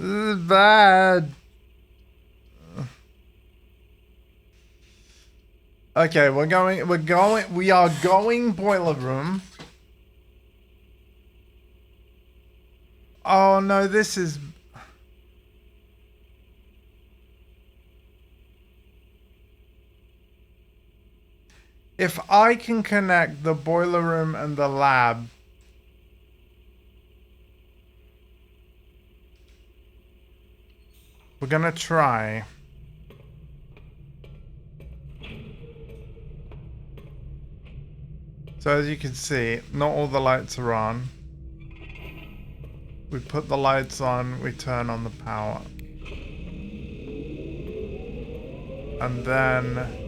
This is bad. Okay, we are going boiler room. Oh no, this is... If I can connect the boiler room and the lab, we're gonna try. So as you can see, not all the lights are on. We put the lights on, we turn on the power. And then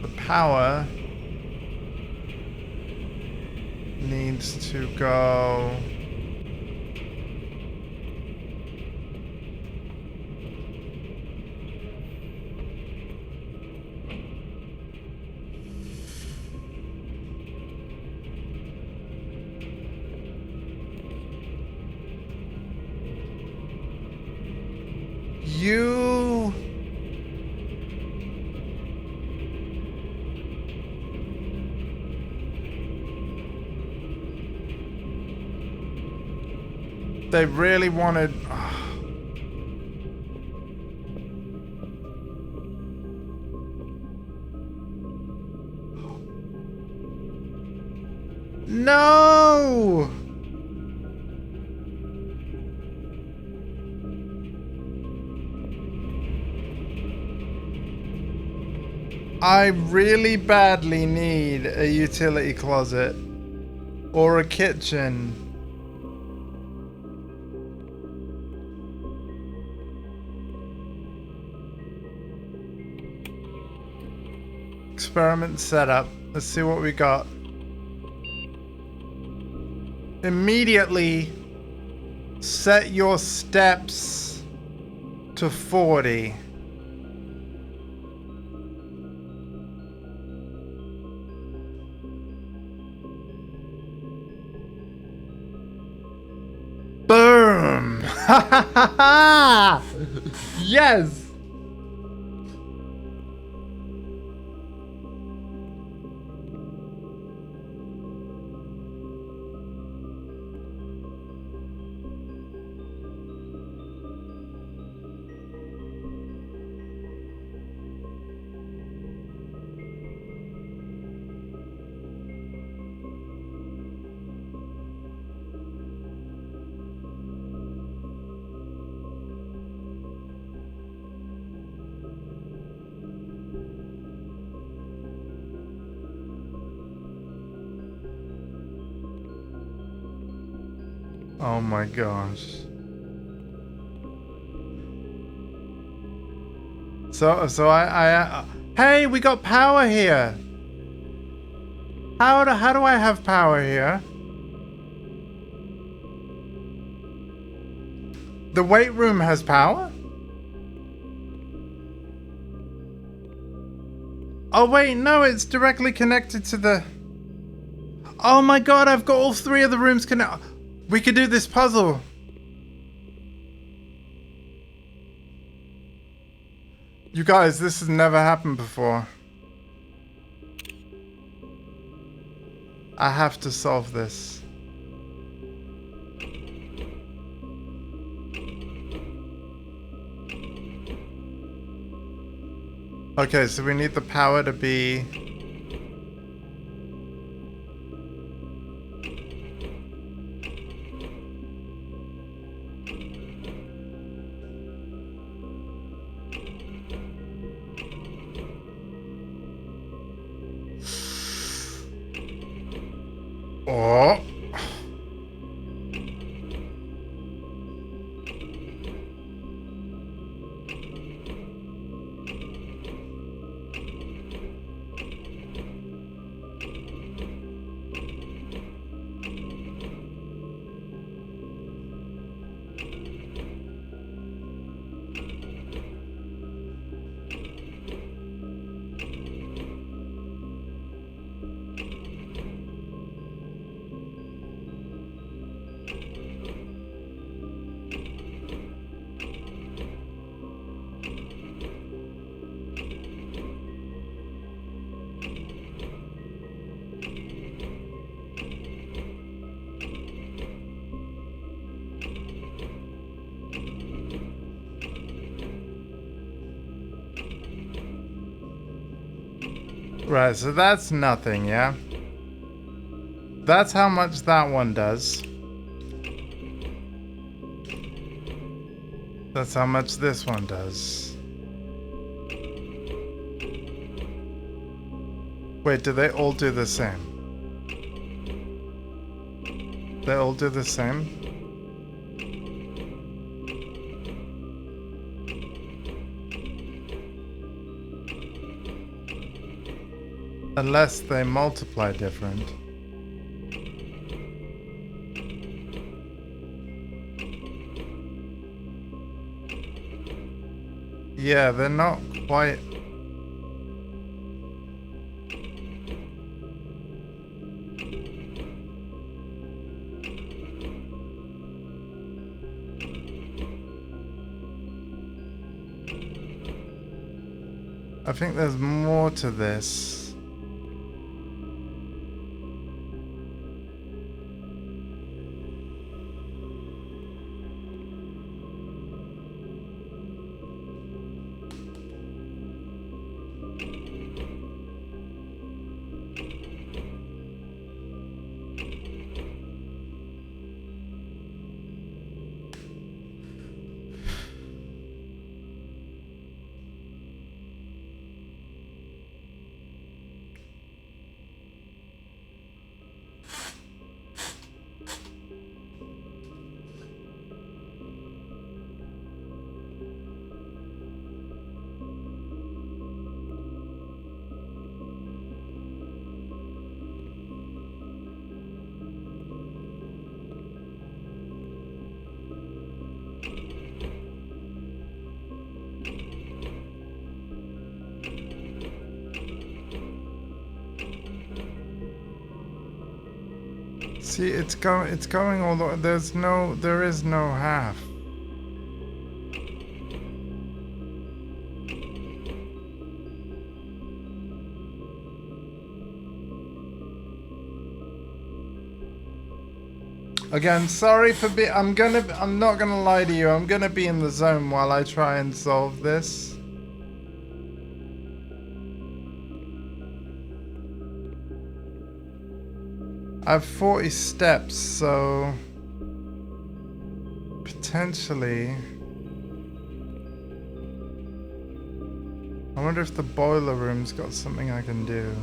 the power needs to go. You They really wanted. No! I really badly need a utility closet or a kitchen. Experiment setup. Let's see what we got. Immediately set your steps to 40. Boom! Yes! Oh my gosh. So I hey, we got power here. How do I have power here? The weight room has power? Oh wait, no, it's directly connected to the... Oh my god, I've got all three of the rooms connected. We could do this puzzle. You guys, this has never happened before. I have to solve this. Okay, so we need the power to be... Oh. Right, so that's nothing, yeah? That's how much that one does. That's how much this one does. Wait, do they all do the same? They all do the same? Unless they multiply different. Yeah, they're not quite... I think there's more to this. See, it's going all the way. There is no half. Again, sorry for I'm not gonna lie to you. I'm gonna be in the zone while I try and solve this. I have 40 steps, so potentially. I wonder if the boiler room's got something I can do.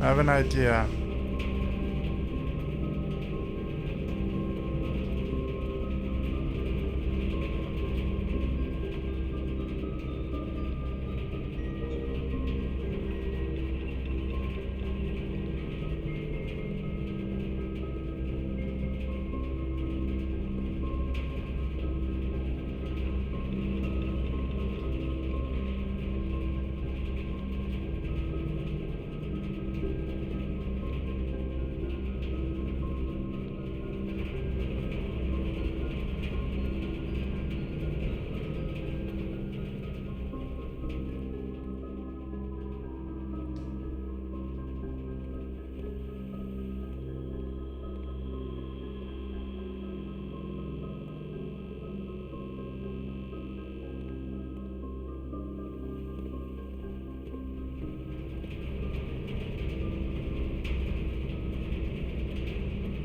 I have an idea.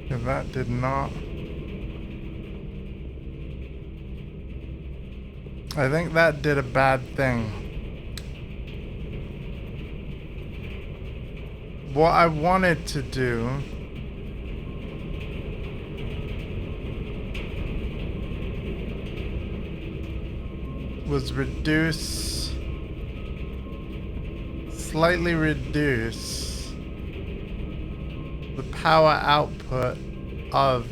Yeah, that did not. I think that did a bad thing. What I wanted to do was slightly reduce the power output of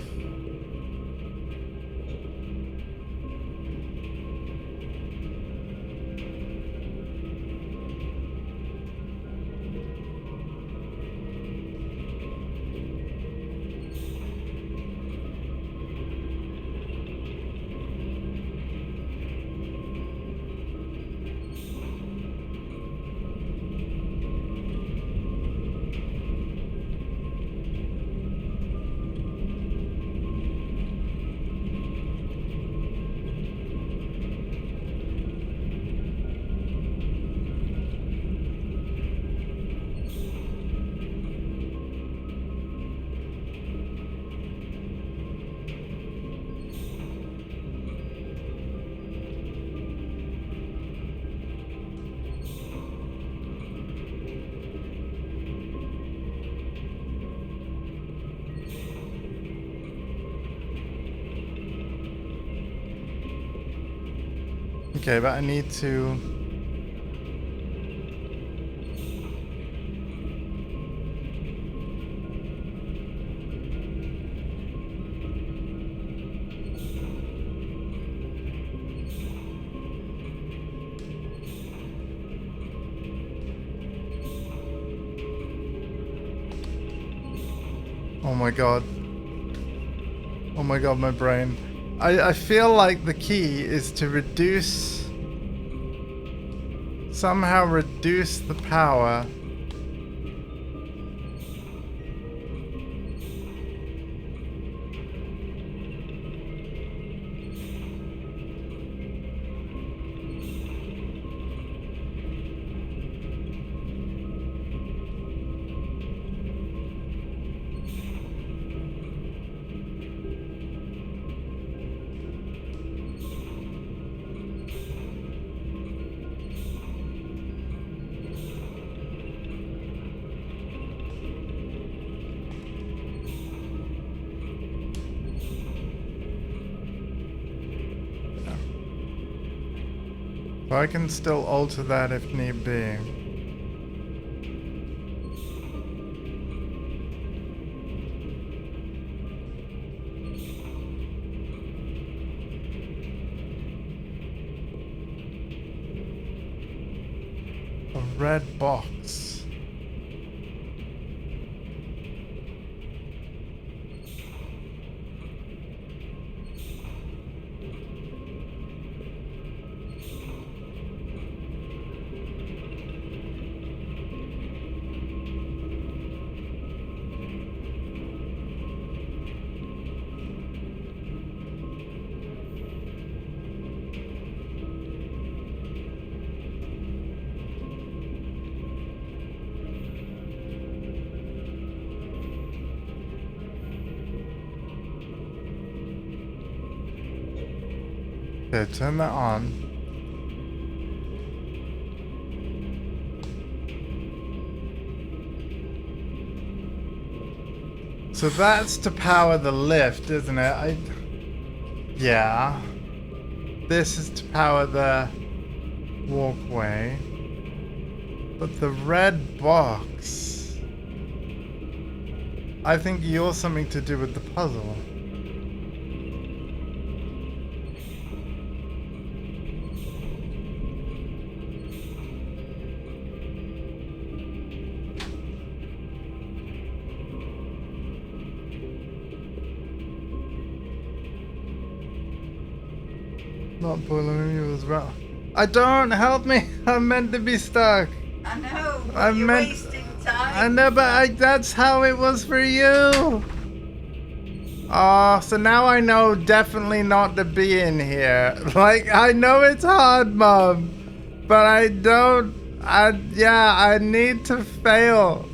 Okay, but I need to... Oh my god. Oh my god, my brain. I feel like the key is to reduce... Somehow reduce the power. So I can still alter that if need be. A red box. Okay, turn that on. So that's to power the lift, isn't it? Yeah. This is to power the walkway. But the red box... I think you're something to do with the puzzle. Not boiling you as well. I don't help me. I'm meant to be stuck. I know, but I'm you're meant- wasting I time. know, but that's how it was for you. Oh, so now I know definitely not to be in here. Like, I know it's hard, Mom, but I need to fail.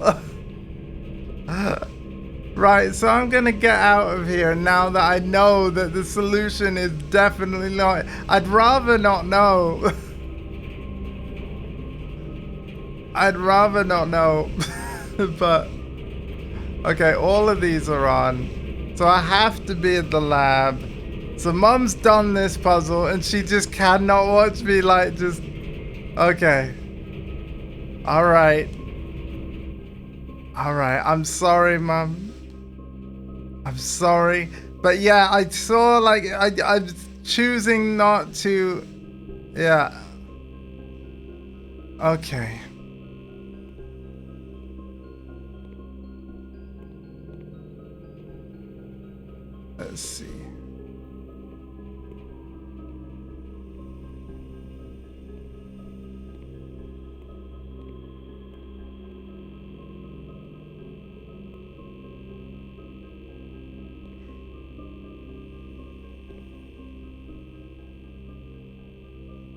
Right, so I'm gonna get out of here now that I know that the solution is definitely not. I'd rather not know. I'd rather not know. But, okay, all of these are on. So I have to be at the lab. So Mum's done this puzzle and she just cannot watch me like just... Okay. Alright. Alright, I'm sorry, Mum. I'm sorry. But yeah, I saw like, I'm choosing not to... Yeah. Okay. Let's see.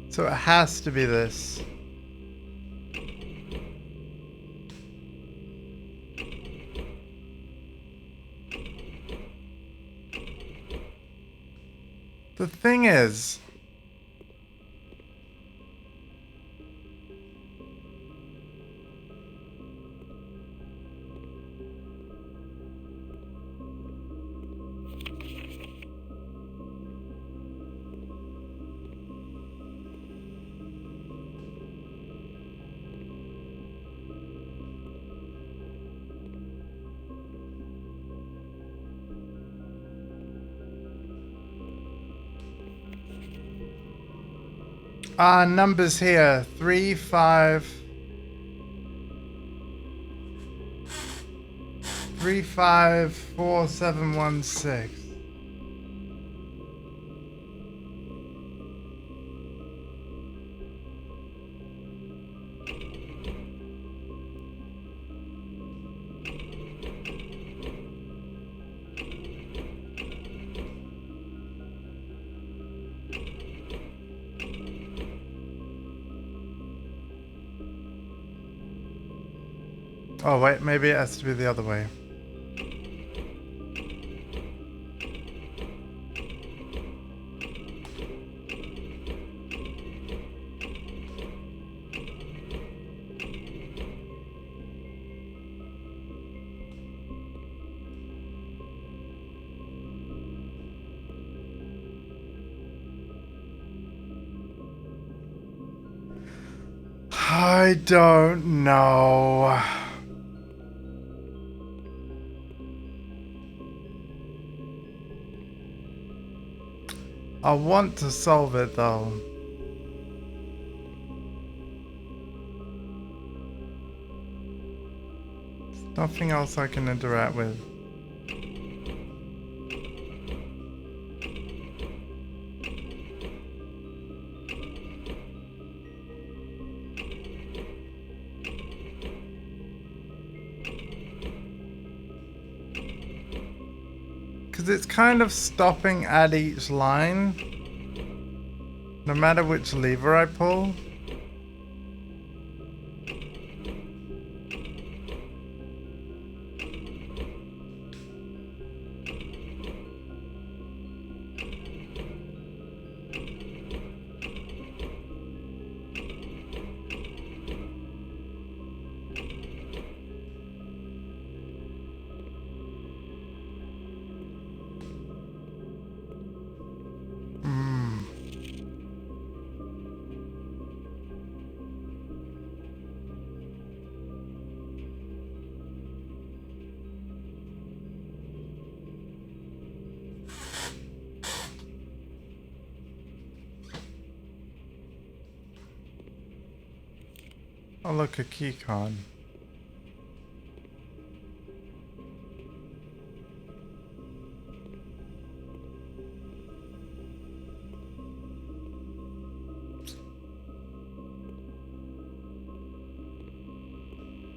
So it has to be this. The thing is, Numbers here. 3, 5. 3, 5, 4, 7, 1, 6. Oh wait, maybe it has to be the other way. I don't know. I want to solve it though. There's nothing else I can interact with. Because it's kind of stopping at each line, no matter which lever I pull. Oh look, a key card.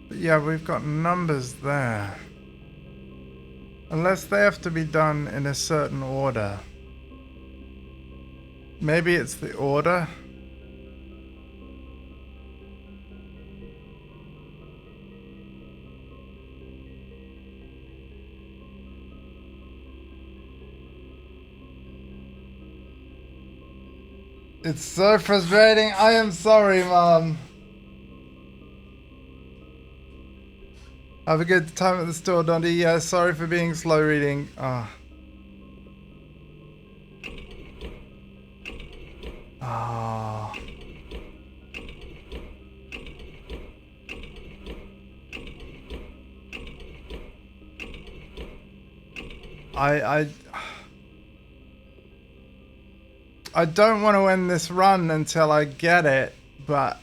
But yeah, we've got numbers there. Unless they have to be done in a certain order. Maybe it's the order? It's so frustrating. I am sorry, Mom. Have a good time at the store, Dundee. Yeah, sorry for being slow reading. Ah. Ah. I don't want to end this run until I get it, but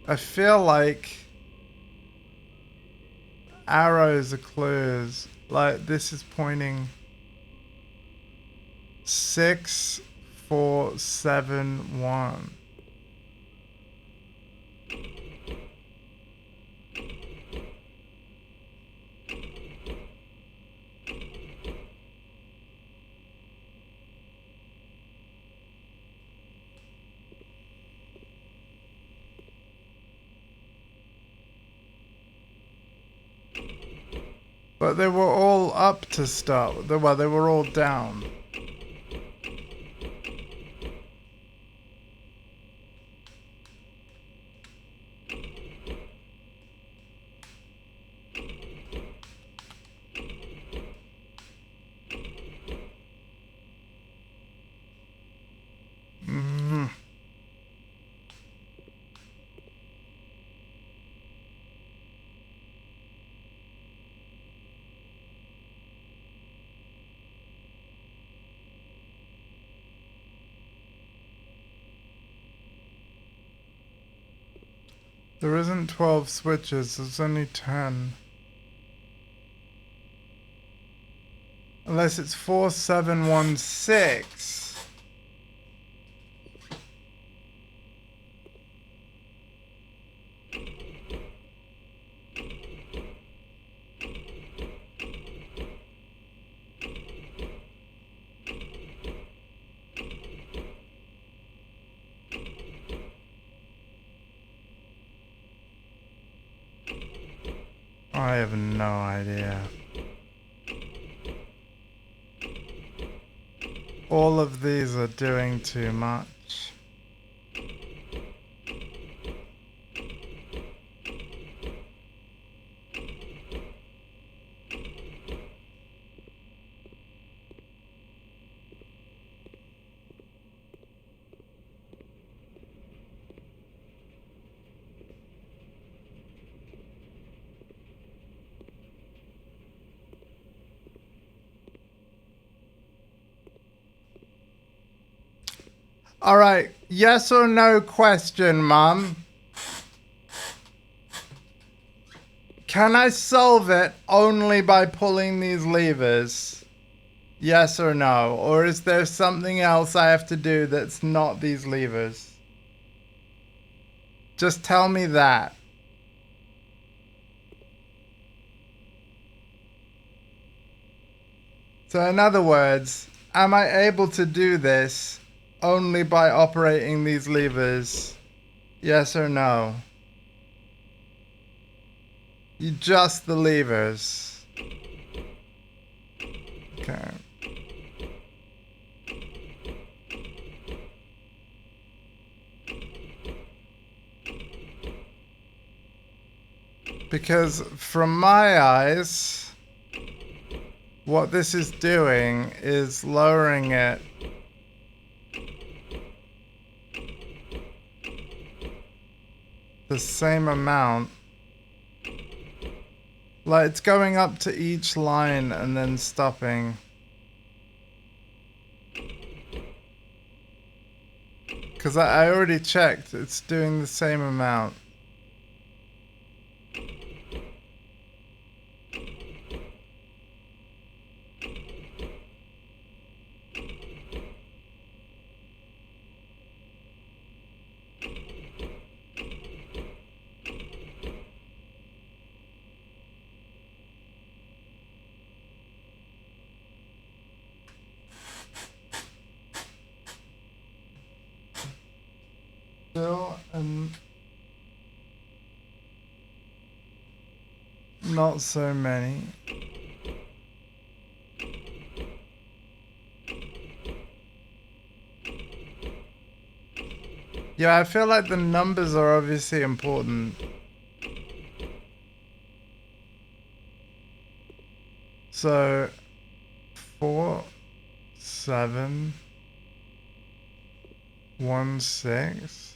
I feel like arrows are clues. Like this is pointing 6, 4, 7, 1. But they were all up to start. Well, they were all down. There isn't 12 switches, there's only 10. Unless it's 4716. I have no idea. All of these are doing too much. Alright, yes or no question, Mum. Can I solve it only by pulling these levers? Yes or no? Or is there something else I have to do that's not these levers? Just tell me that. So in other words, am I able to do this only by operating these levers? Yes or no? Just the levers. Okay. Because from my eyes, what this is doing is lowering it the same amount. Like it's going up to each line and then stopping. Because I already checked, it's doing the same amount. Still, and not so many. Yeah, I feel like the numbers are obviously important. So, 4, 7, 1, 6.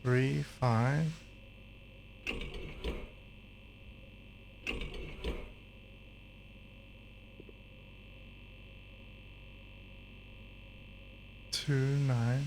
Three, 5. Two, 9.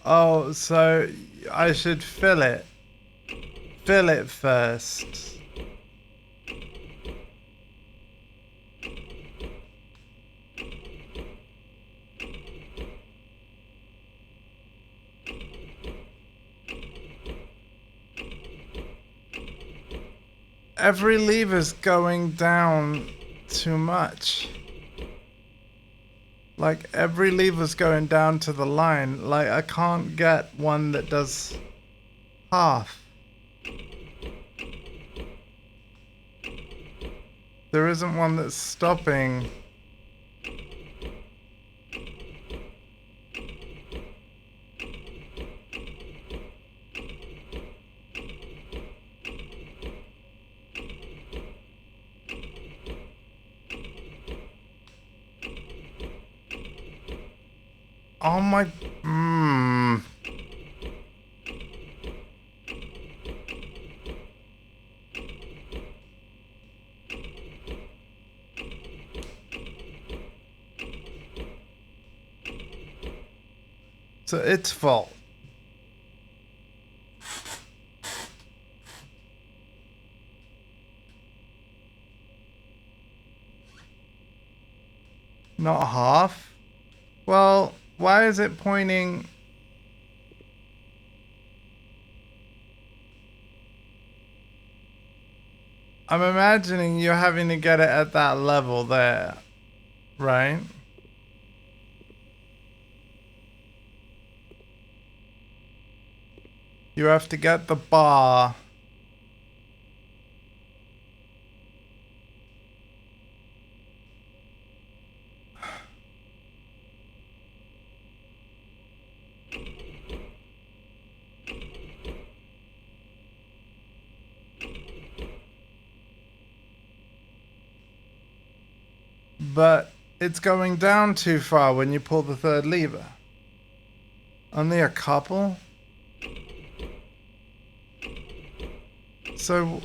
Oh, so I should fill it. Fill it first. Every lever's going down too much. Like, every lever's going down to the line. Like, I can't get one that does half. There isn't one that's stopping. Oh my... So it's fault. Not half? Well, why is it pointing... I'm imagining you're having to get it at that level there, right? You have to get the bar. But it's going down too far when you pull the third lever. Only a couple? So...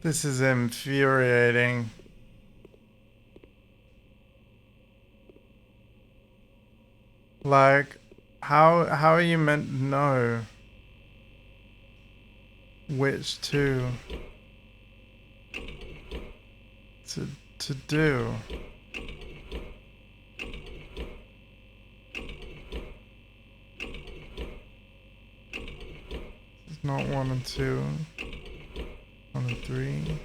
This is infuriating. Like, how are you meant to know which to do? It's not 1 and 2. 1 and 3.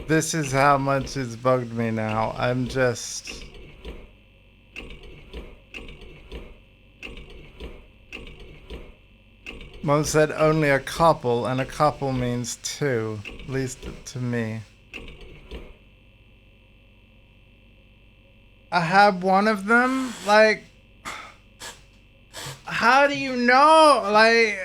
This is how much it's bugged me now. I'm just... Mom said only a couple, and a couple means 2. At least to me. I have one of them. Like, how do you know? Like,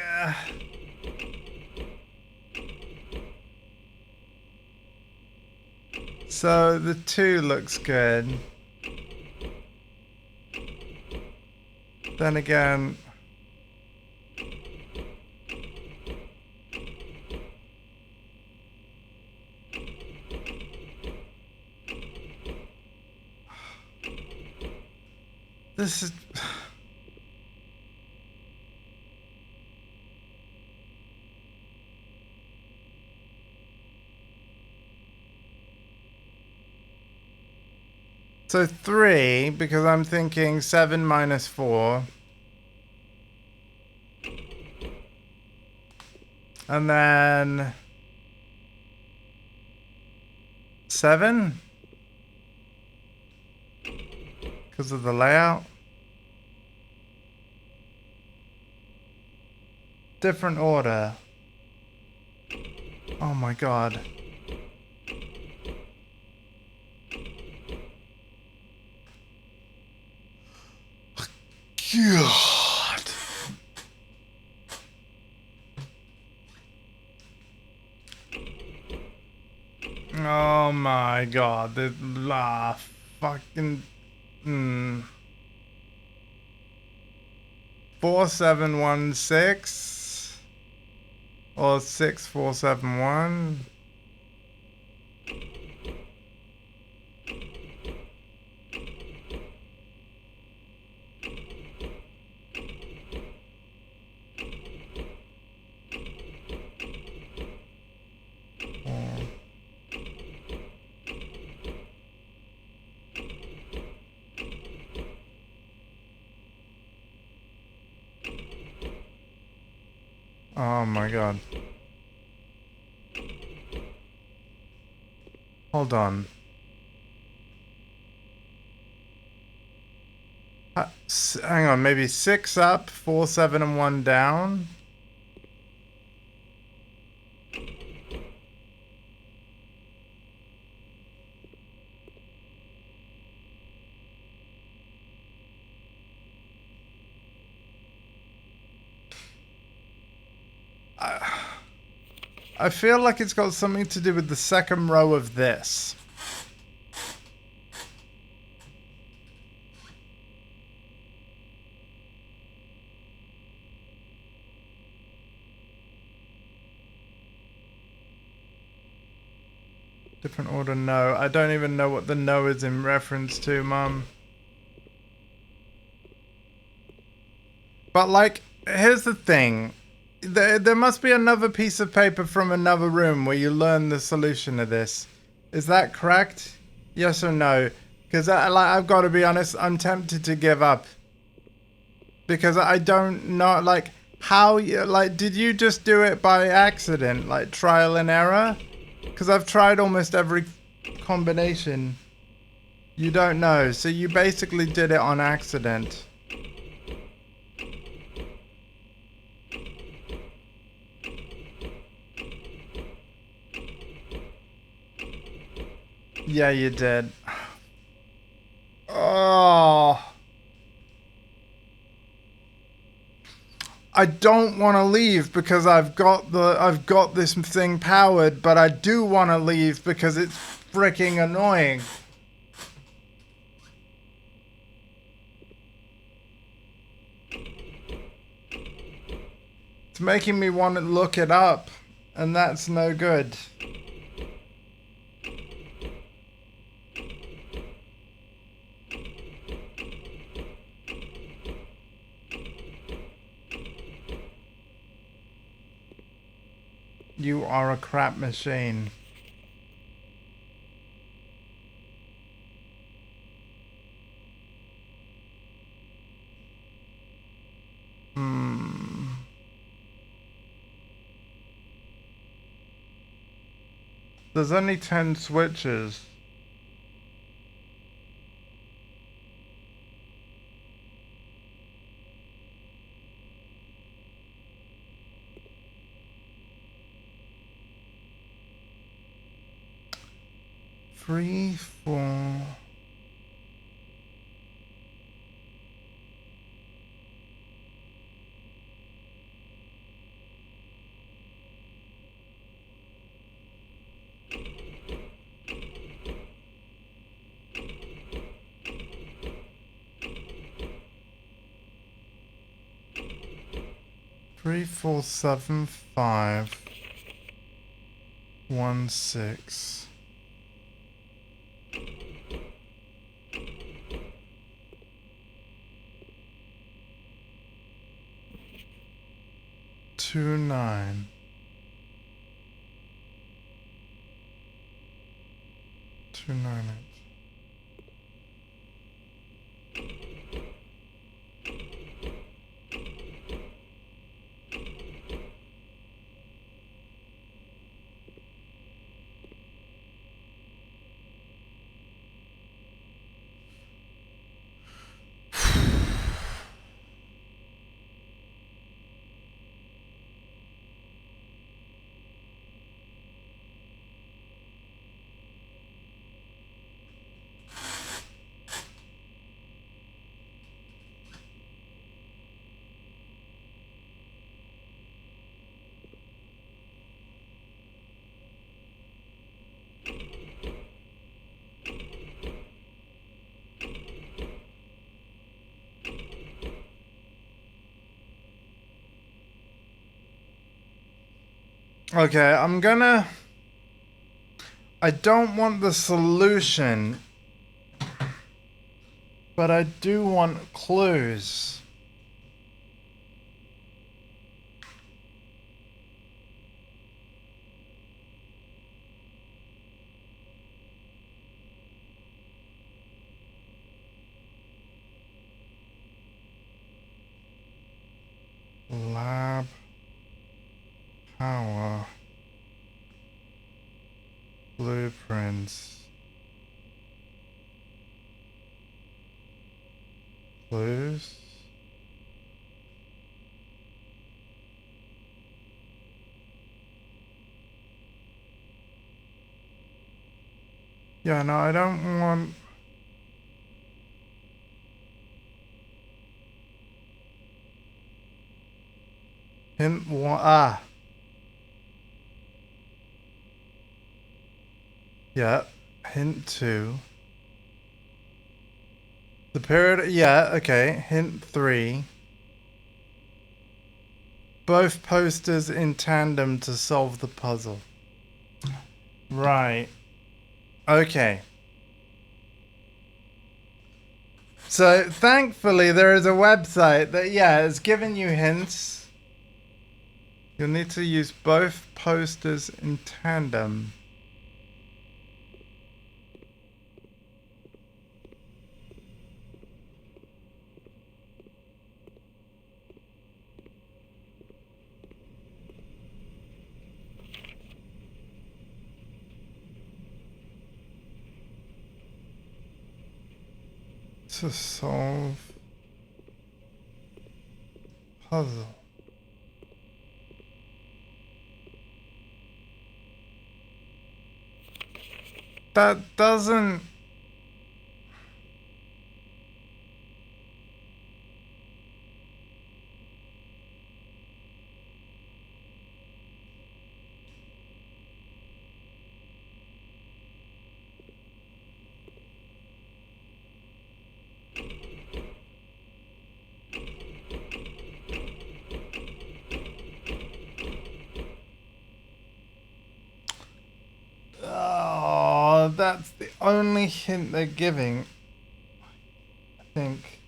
so the 2 looks good. Then again, this is. So 3, because I'm thinking 7 minus 4. And then 7? Because of the layout. Different order. Oh my god. God. Oh my god. This fucking 4716 or 6471. Oh my god. Hold on. Hang on, maybe 6 up, 4, 7, and 1 down. I feel like it's got something to do with the second row of this. Different order, no. I don't even know what the no is in reference to, Mum. But, like, here's the thing. There must be another piece of paper from another room where you learn the solution to this. Is that correct? Yes or no? Because I've got to be honest, I'm tempted to give up. Because I don't know, like, how you, like, did you just do it by accident? Like, trial and error? Because I've tried almost every combination. You don't know, so you basically did it on accident. Yeah, you did. Oh. I don't want to leave because I've got this thing powered, but I do want to leave because it's freaking annoying. It's making me want to look it up, and that's no good. You are a crap machine. There's only 10 switches. Three, 4. 347516. Two nine. Two nine eight. Okay, I don't want the solution, but I do want clues. Lab power blueprints. Clues. Yeah, no, I don't want. Hint one. Ah. Yeah. Hint two. The period. Yeah, okay. Hint three. Both posters in tandem to solve the puzzle. Right. Okay. So thankfully there is a website that, yeah, has given you hints. You'll need to use both posters in tandem. To solve puzzle. That doesn't. Oh, that's the only hint they're giving. I think.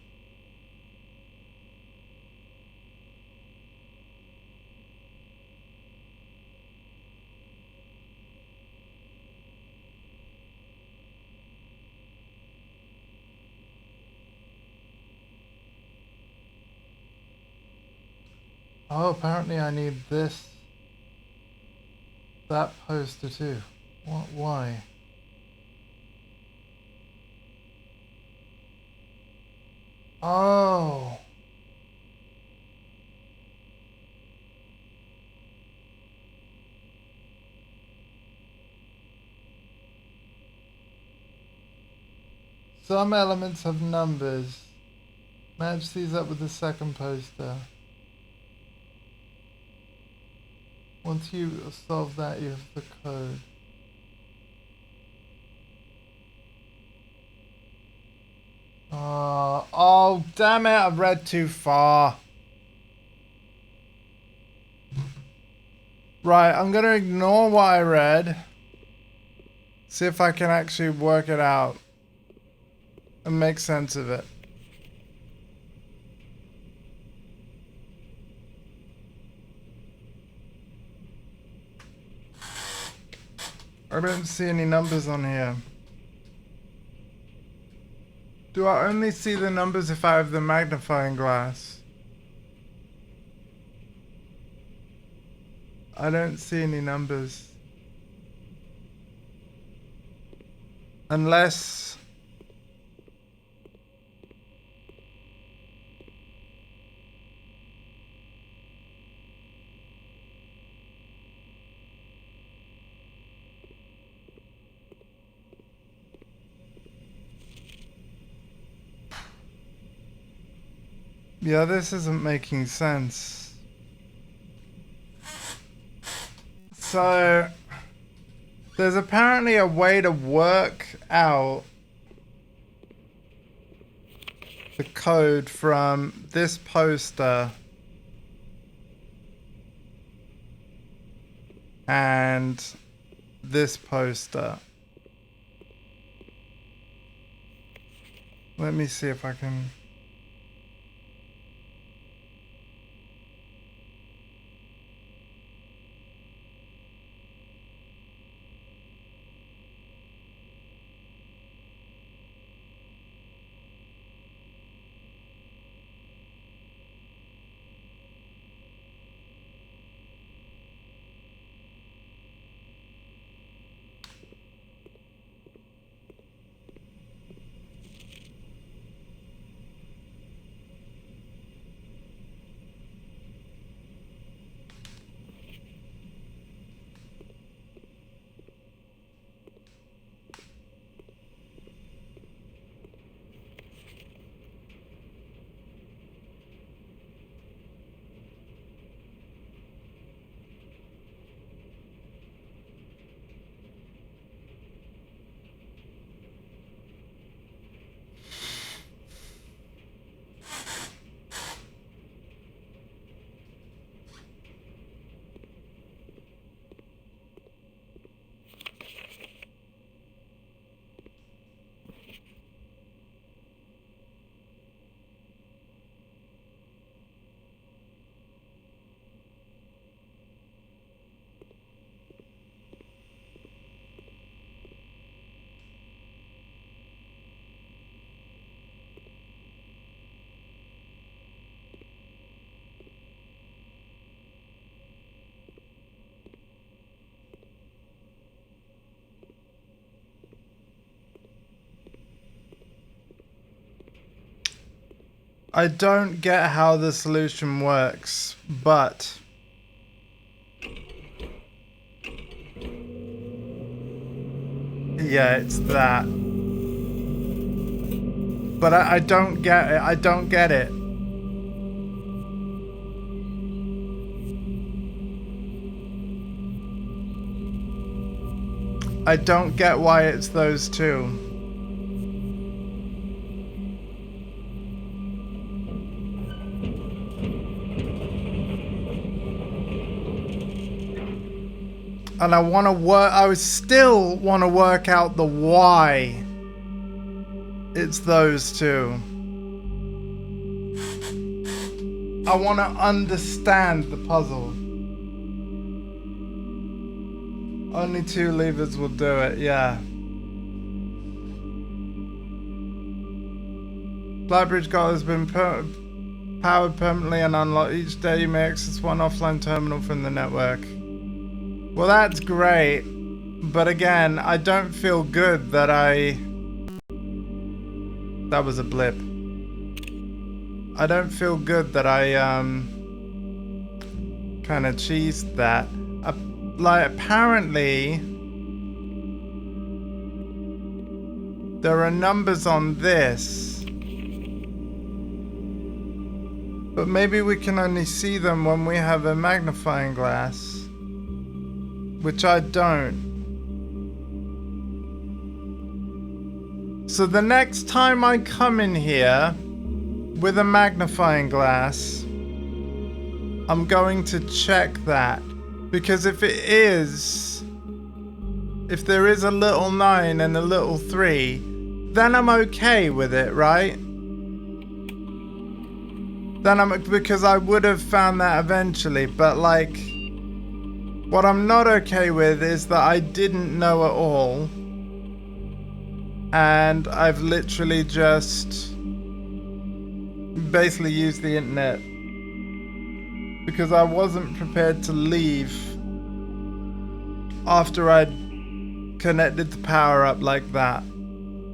Oh, apparently I need this. That poster too. What? Why? Oh. Some elements have numbers. Match these up with the second poster. Once you solve that, you have the code. Oh, damn it, I've read too far. Right, I'm gonna ignore what I read. See if I can actually work it out and make sense of it. I don't see any numbers on here. Do I only see the numbers if I have the magnifying glass? I don't see any numbers. Unless... Yeah, this isn't making sense. So, there's apparently a way to work out the code from this poster and this poster. Let me see if I can... I don't get how the solution works, but... Yeah, it's that. But I don't get it. I don't get it. I don't get why it's those two. And I want to work, I still want to work out the why it's those two. I want to understand the puzzle. Only two levers will do it, yeah. Flybridge God has been powered permanently and unlocked. Each day you may access one offline terminal from the network. Well, that's great, but again, I don't feel good that that was a blip. I don't feel good that I kind of cheesed that. Like, apparently there are numbers on this, but maybe we can only see them when we have a magnifying glass. Which I don't. So the next time I come in here with a magnifying glass, I'm going to check that. Because if there is a little 9 and a little 3, then I'm okay with it, right? Because I would have found that eventually, but like, what I'm not okay with is that I didn't know at all, and I've literally just basically used the internet because I wasn't prepared to leave after I'd connected the power up like that.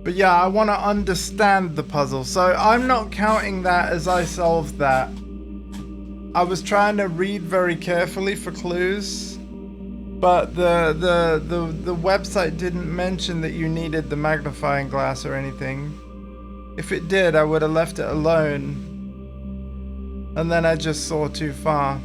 But yeah, I want to understand the puzzle, so I'm not counting that as I solved that. I was trying to read very carefully for clues, but the website didn't mention that you needed the magnifying glass or anything. If it did, I would have left it alone, and then I just saw too far.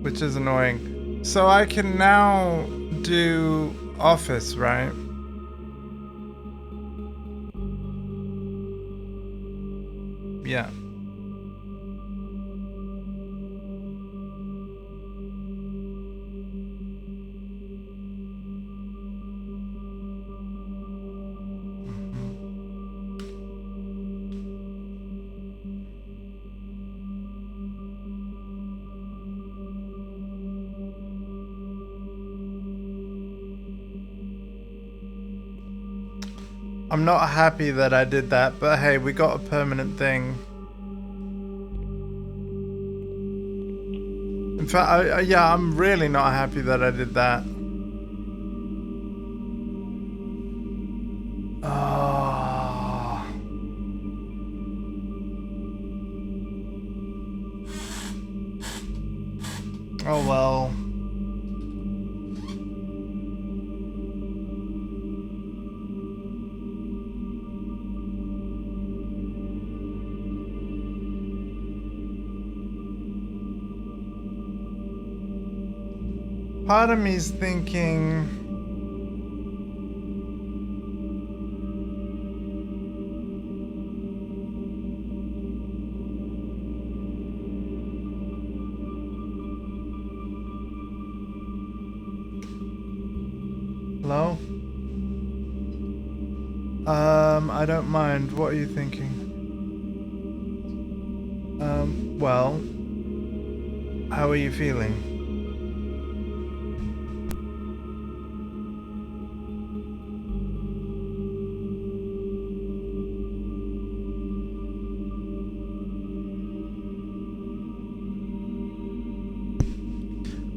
Which is annoying. So I can now do office, right? Yeah. I'm not happy that I did that, but hey, we got a permanent thing. In fact, I'm really not happy that I did that. Oh. Oh well. Part of me's thinking, hello? I don't mind. What are you thinking? Well, how are you feeling?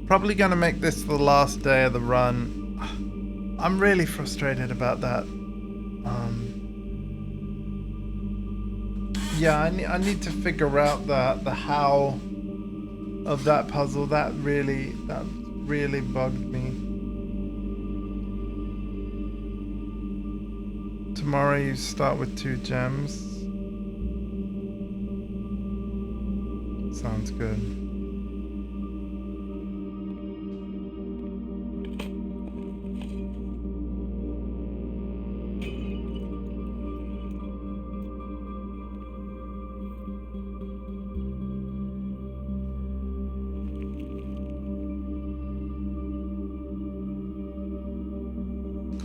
Probably gonna make this the last day of the run. I'm really frustrated about that. Yeah, I need to figure out the how of that puzzle. That really bugged me. Tomorrow you start with 2 gems. Sounds good.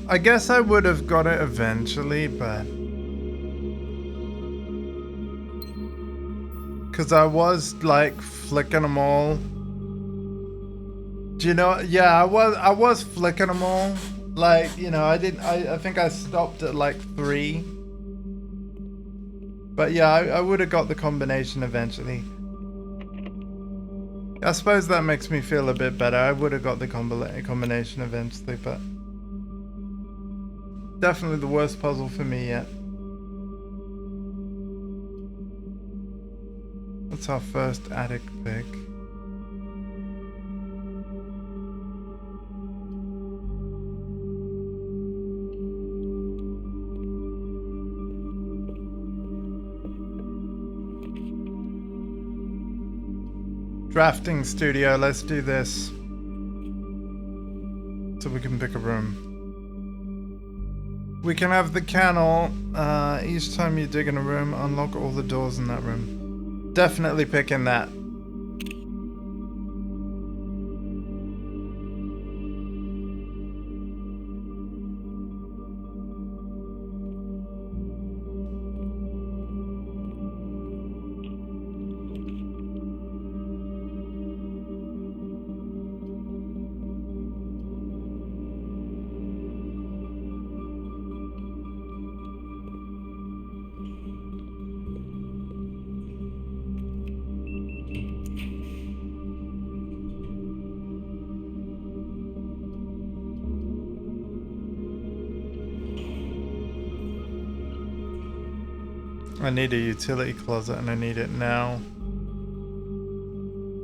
I guess I would have got it eventually, but because I was like flicking them all. Do you know? Yeah, I was flicking them all. Like, you know, I think I stopped at like 3. But yeah, I would have got the combination eventually. I suppose that makes me feel a bit better. I would have got the combination eventually, but definitely the worst puzzle for me yet. That's our first attic pick. Drafting studio, let's do this. So we can pick a room. We can have the kennel. Each time you dig in a room, unlock all the doors in that room. Definitely picking that. I need a utility closet and I need it now.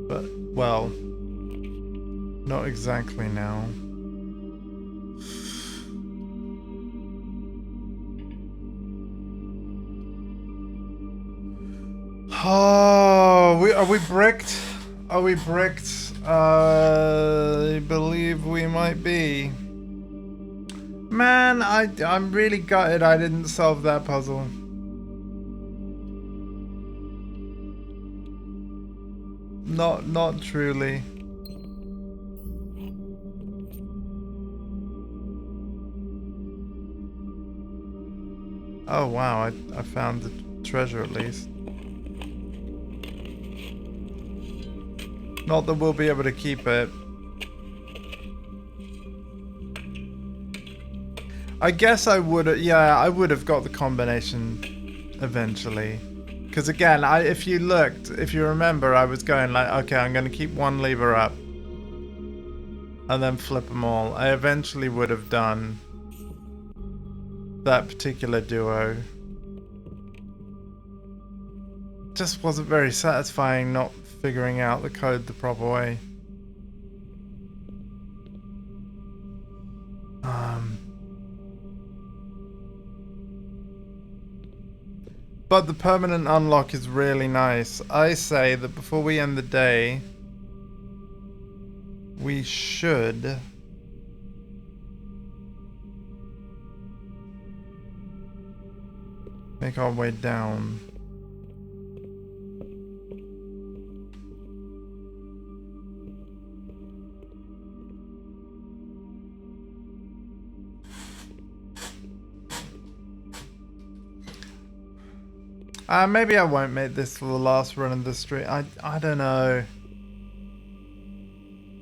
But, well, not exactly now. Oh, are we bricked? Are we bricked? I believe we might be. Man, I'm really gutted I didn't solve that puzzle. Not truly. Oh wow, I found the treasure at least. Not that we'll be able to keep it. I guess I would, yeah, I would have got the combination eventually. Because again, if you remember, I was going like, okay, I'm going to keep one lever up. And then flip them all. I eventually would have done that particular duo. Just wasn't very satisfying not figuring out the code the proper way. But the permanent unlock is really nice. I say that before we end the day, we should make our way down. Maybe I won't make this for the last run of the stream. I don't know.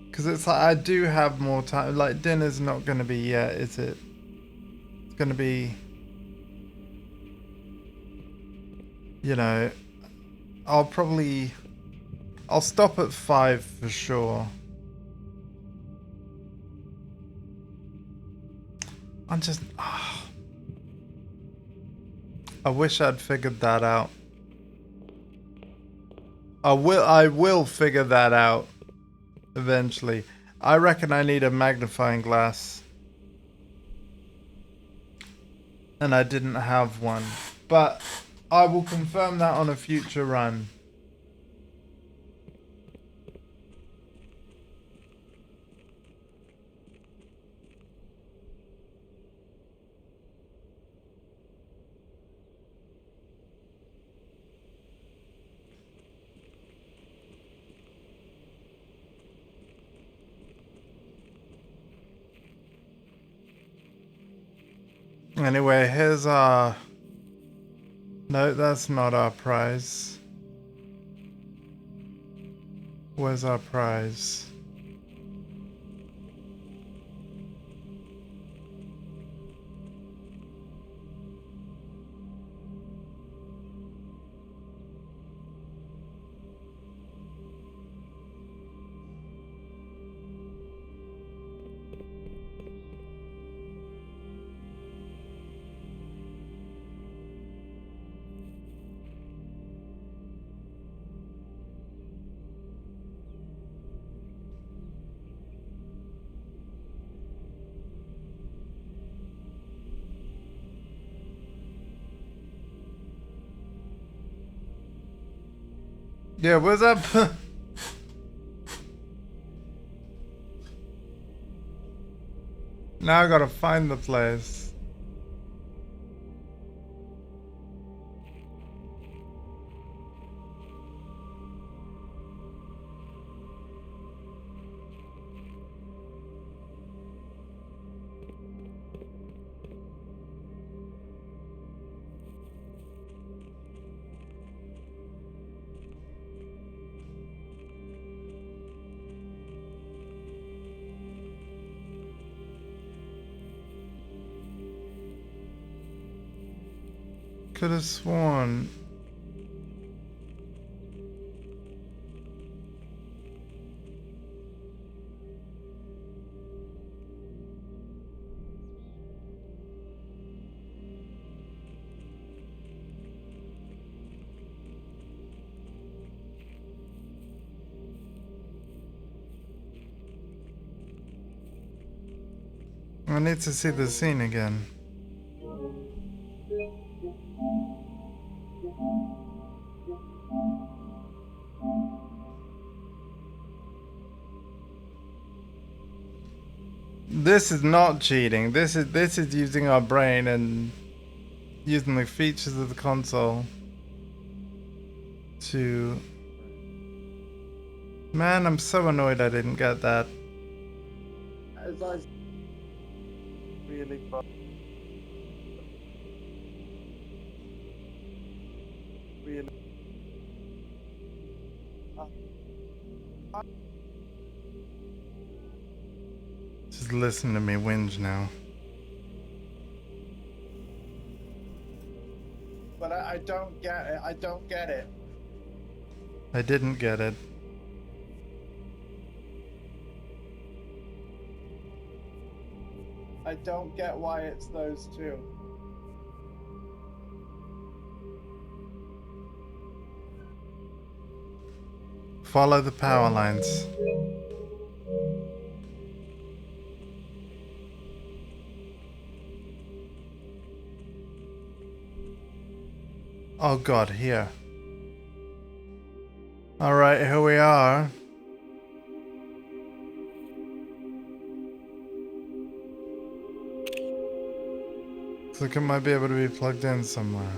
Because it's like, I do have more time. Like, dinner's not going to be yet, is it? It's going to be... You know... I'll stop at 5 for sure. I'm just... I wish I'd figured that out. I will figure that out eventually. I reckon I need a magnifying glass. And I didn't have one. But I will confirm that on a future run. Anyway, here's our... No, that's not our prize. Where's our prize? Yeah, what's up? Now I gotta find the place. Could have sworn. I need to see the scene again. This is not cheating. This is using our brain and using the features of the console to... Man, I'm so annoyed I didn't get that. As I really fun. Really. Just listen to me whinge now. But I don't get it. I don't get it. I didn't get it. I don't get why it's those two. Follow the power lines. Oh god, here. Alright, here we are. Looks like it might be able to be plugged in somewhere.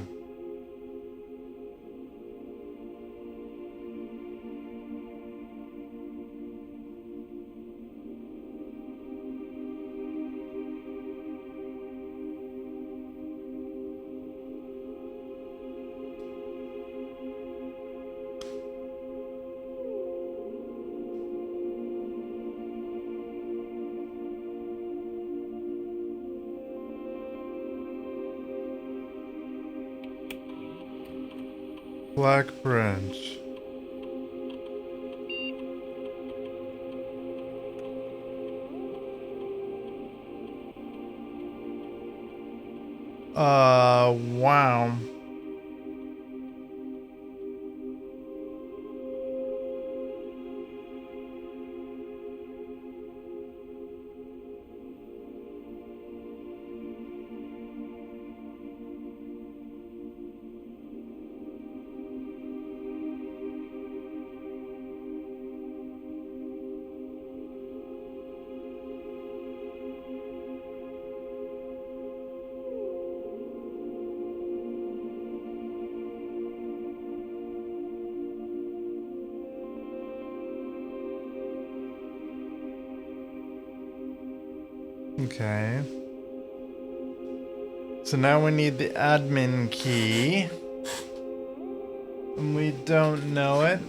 Black branch. Wow. Okay. So now we need the admin key. And we don't know it.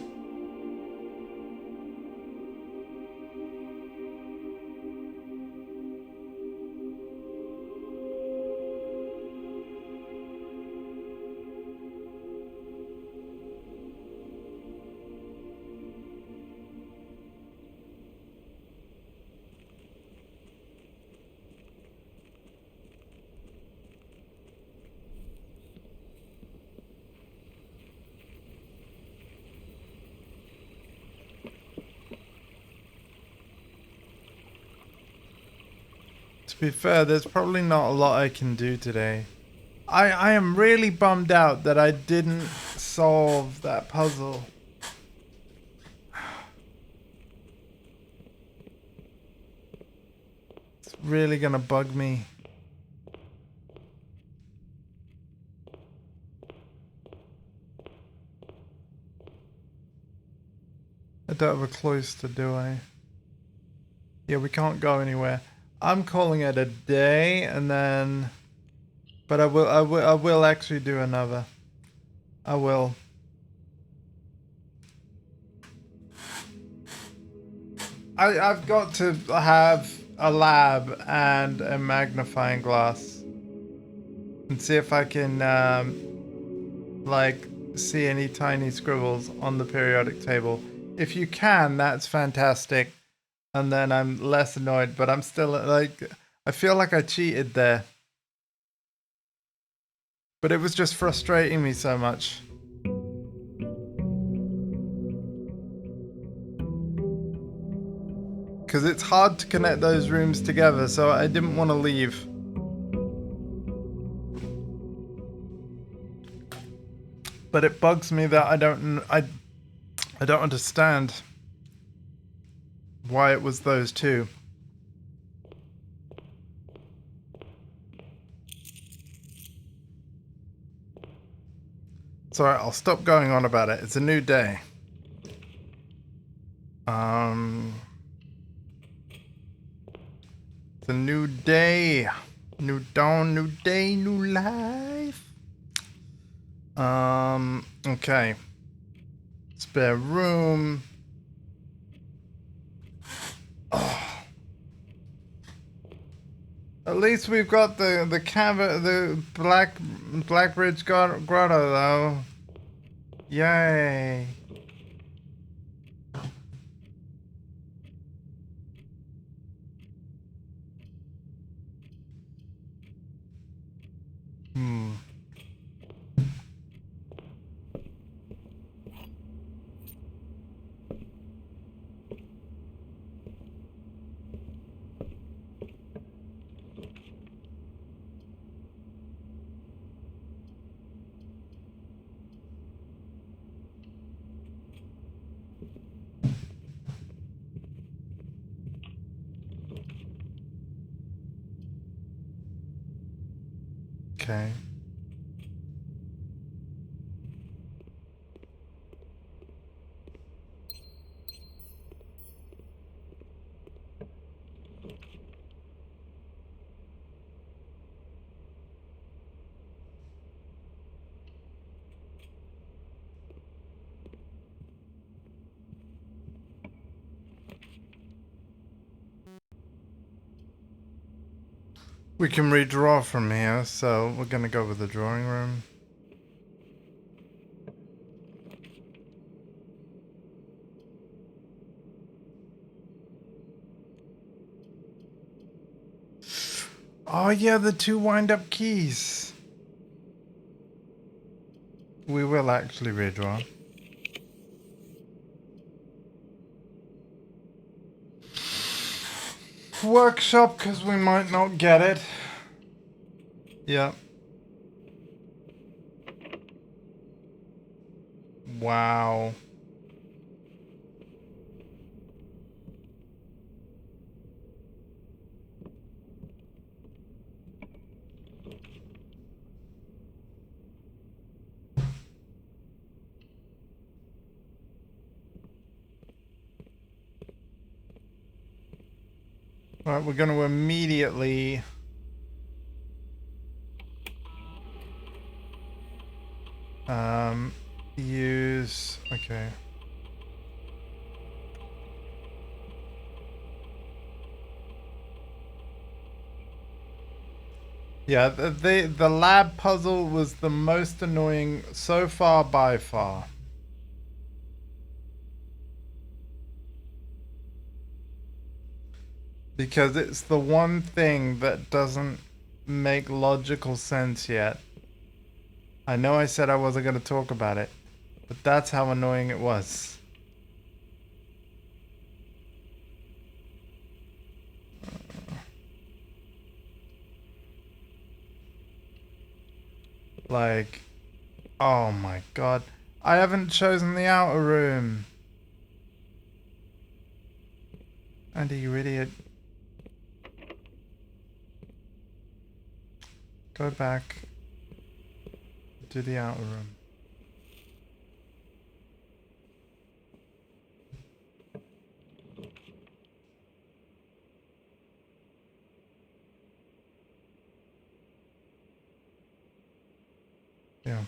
To be fair, there's probably not a lot I can do today. I am really bummed out that I didn't solve that puzzle. It's really gonna bug me. I don't have a cloister, do I? Yeah, we can't go anywhere. I'm calling it a day, and then, but I will actually do another. I will. I've got to have a lab and a magnifying glass and see if I can like see any tiny scribbles on the periodic table. If you can, that's fantastic. And then I'm less annoyed, but I'm still like, I feel like I cheated there. But it was just frustrating me so much. Because it's hard to connect those rooms together, so I didn't want to leave. But it bugs me that I don't understand why it was those two. It's alright, I'll stop going on about it. It's a new day. It's a new day. New dawn, new day, new life. Okay. Spare room. Oh. At least we've got the Blackbridge Grotto though. Yay. Okay. We can redraw from here, so we're gonna go with the drawing room. Oh yeah, the two wind-up keys. We will actually redraw. Workshop, because we might not get it. Yep. Wow. All right, we're going to immediately use, okay. Yeah, the lab puzzle was the most annoying so far by far. Because it's the one thing that doesn't make logical sense yet. I know I said I wasn't going to talk about it, but that's how annoying it was. Like, oh my god. I haven't chosen the outer room. Andy, you idiot. Go back to the outer room. Yeah.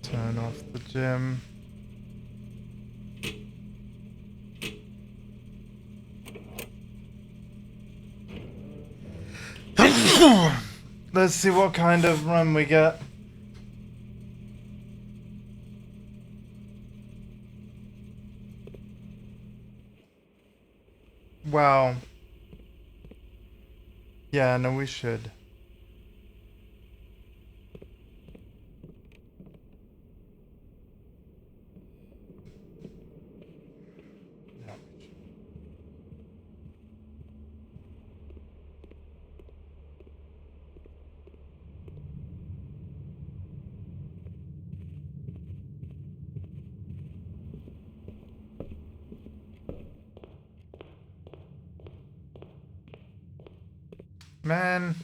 Turn off the gym. Let's see what kind of run we get. Wow. Yeah, no, we should. Yeah, we should. Man.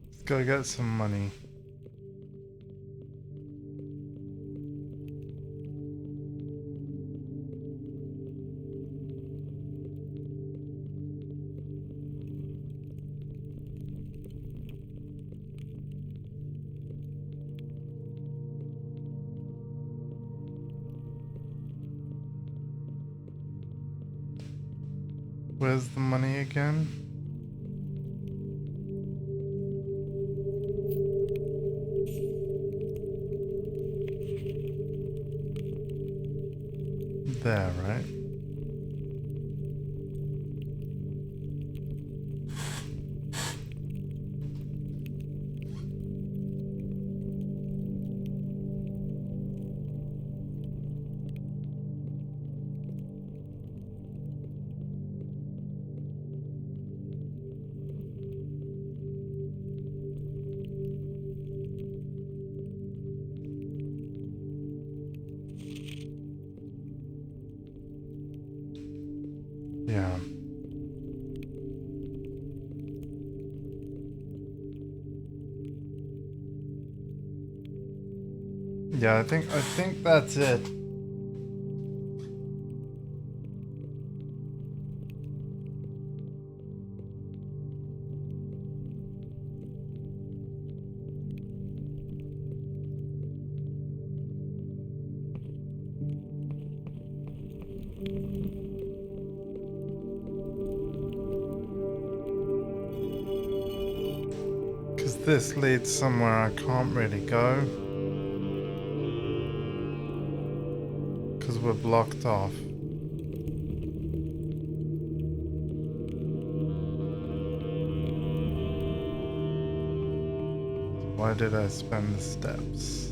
Let's go get some money. Where's the money again? There, right? Yeah. Yeah, I think that's it. Cause this leads somewhere I can't really go. Cause we're blocked off. Why did I spend the steps?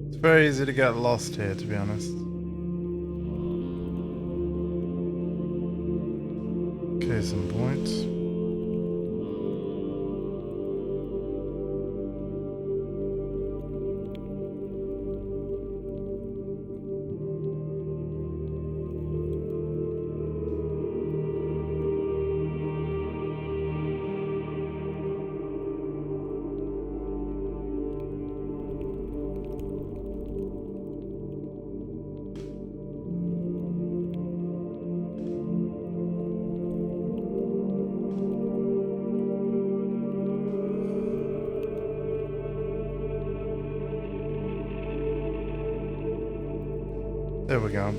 It's very easy to get lost here, to be honest. Case in point. There we go.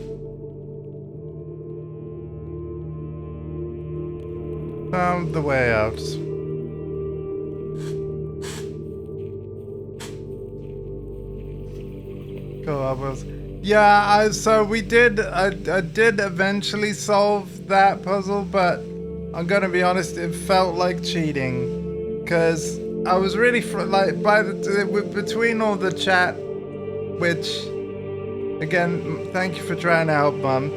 Found the way out. Go up, Wills. Yeah, so we did. I did eventually solve that puzzle, but I'm gonna be honest, it felt like cheating, because I was really like between all the chat, which again, thank you for trying to help, Mum.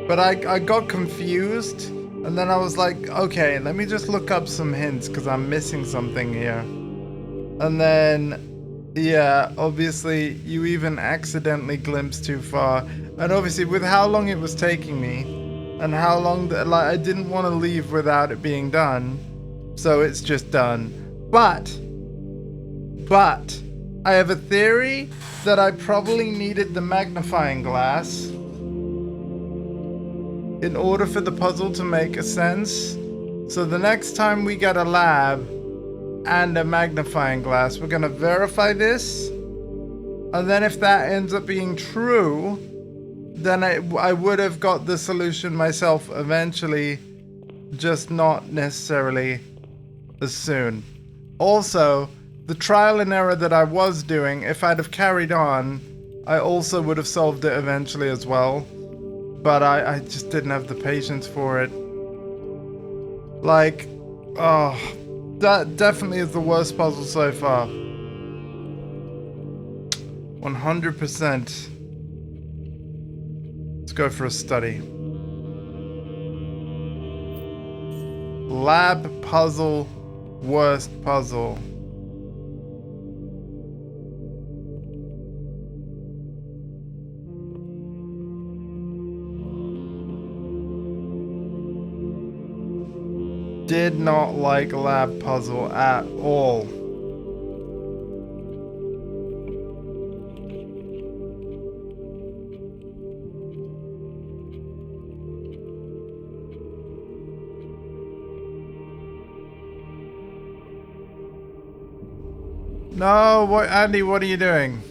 But I got confused, and then I was like, okay, let me just look up some hints because I'm missing something here. And then. Yeah, obviously you even accidentally glimpsed too far, and obviously with how long it was taking me, and how long that like I didn't want to leave without it being done, so it's just done. But But I have a theory that I probably needed the magnifying glass in order for the puzzle to make sense. So the next time we get a lab and a magnifying glass, we're gonna verify this. And then if that ends up being true, then I would have got the solution myself eventually, just not necessarily as soon. Also, the trial and error that I was doing, if I'd have carried on, I also would have solved it eventually as well. But I just didn't have the patience for it. Like, oh, that definitely is the worst puzzle so far. 100%. Let's go for a study. Lab puzzle, worst puzzle. Did not like lab puzzle at all. No, what, Andy, what are you doing?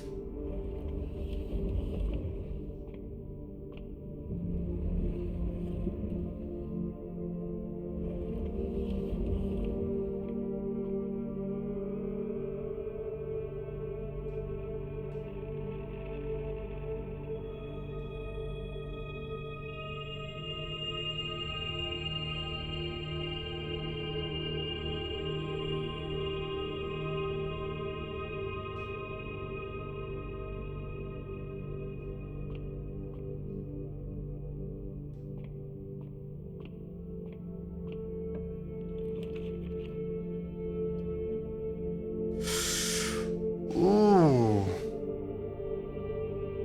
Ooh.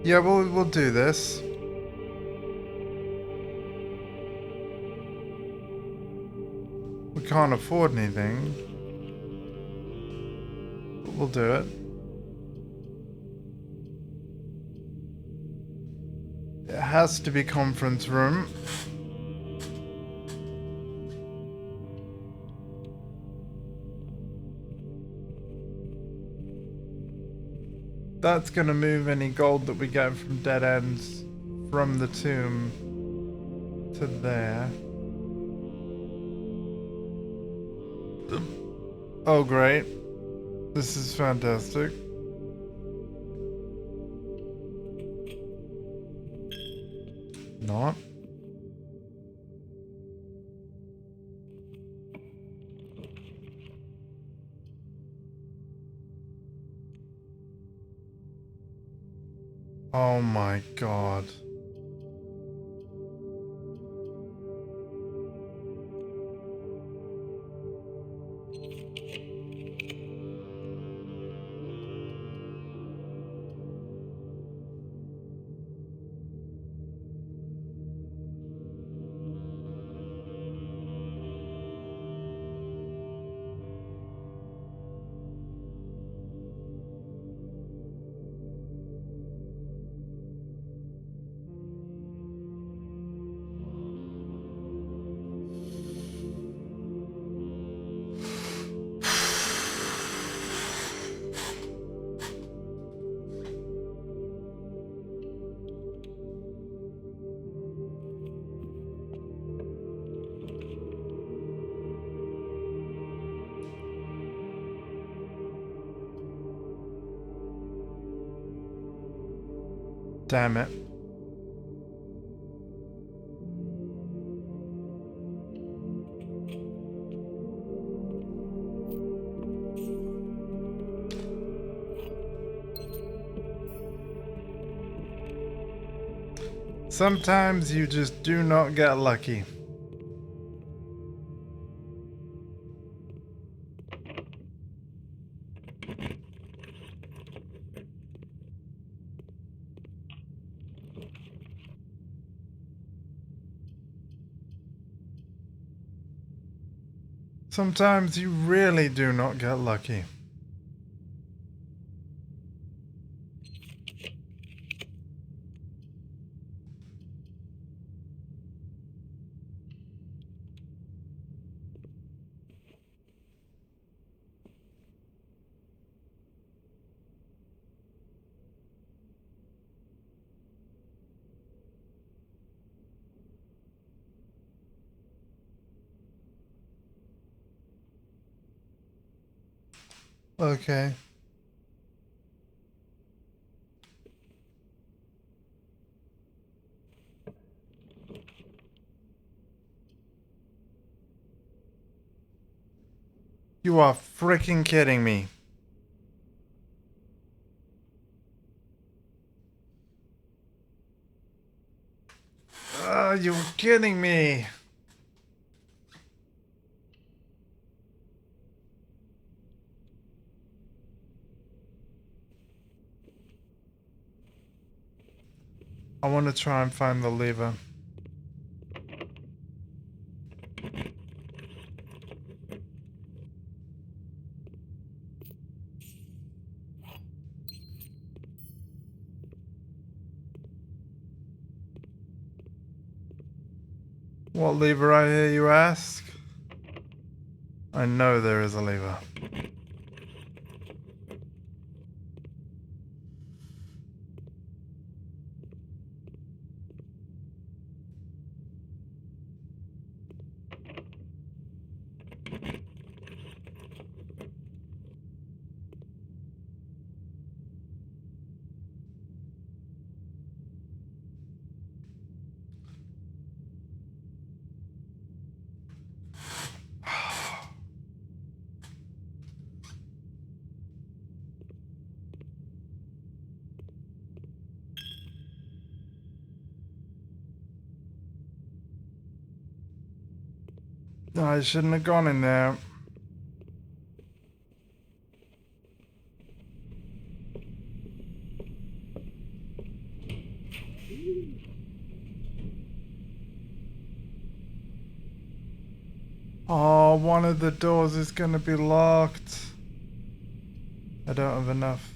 Yeah, we'll do this. We can't afford anything, but we'll do it. It has to be conference room. That's gonna move any gold that we get from dead ends from the tomb to there. Oh great. This is fantastic. Not. Oh my god. Damn it. Sometimes you just do not get lucky. Sometimes you really do not get lucky. Okay. You are freaking kidding me. You're kidding me. I want to try and find the lever. What lever, I hear you ask? I know there is a lever. I shouldn't have gone in there. Oh, one of the doors is gonna be locked. I don't have enough.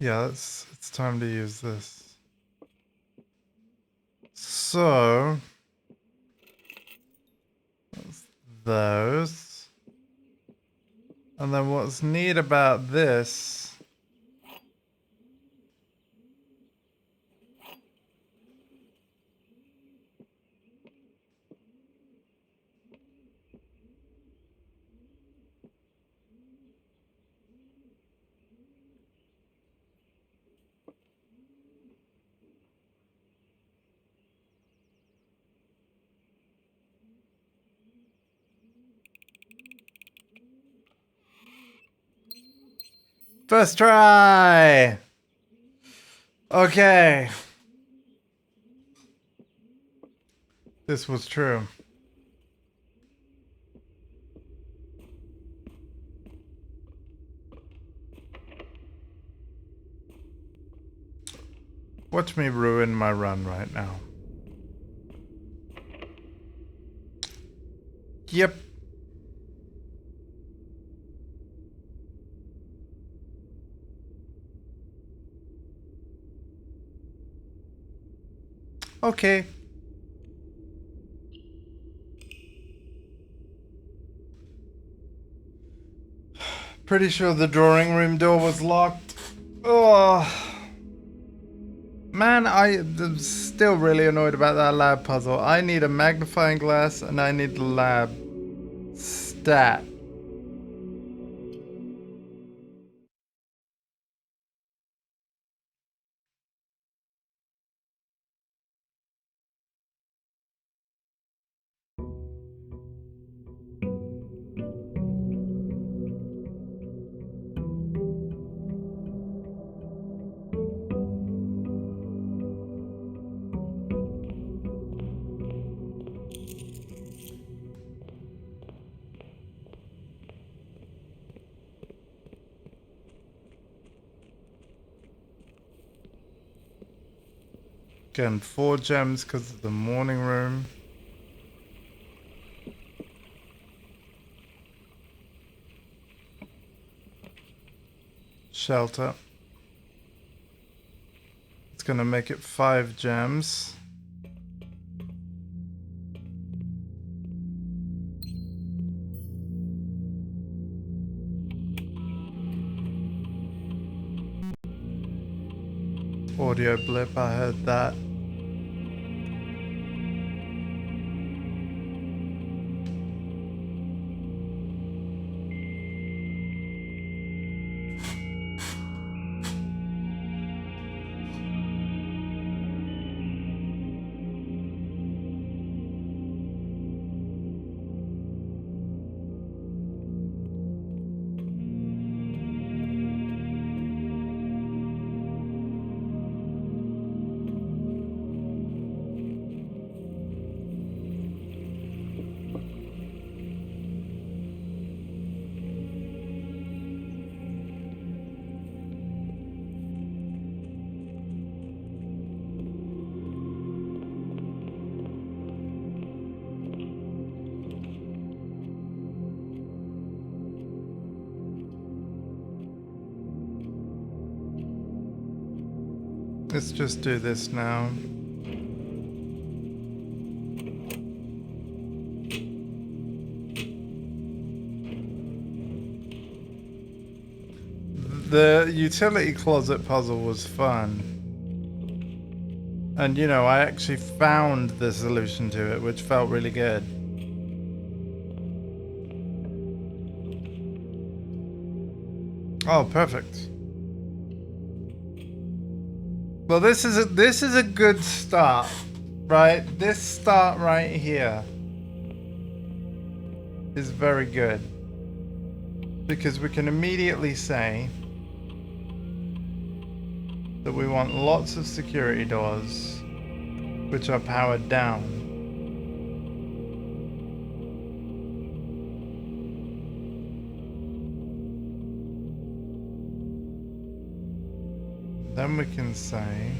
Yeah, it's time to use this. So, those. And then what's neat about this first try. Okay. This was true. Watch me ruin my run right now. Yep. Okay. Pretty sure the drawing room door was locked. Oh. Man, I'm still really annoyed about that lab puzzle. I need a magnifying glass and I need the lab stat. Again, 4 gems because of the morning room. Shelter. gonna make it 5 gems. Audio blip, I heard that. Let's just do this now. The utility closet puzzle was fun. And you know, I actually found the solution to it, which felt really good. Oh, perfect. Well, this is a good start, right? This start right here is very good because we can immediately say that we want lots of security doors which are powered down. Then we can say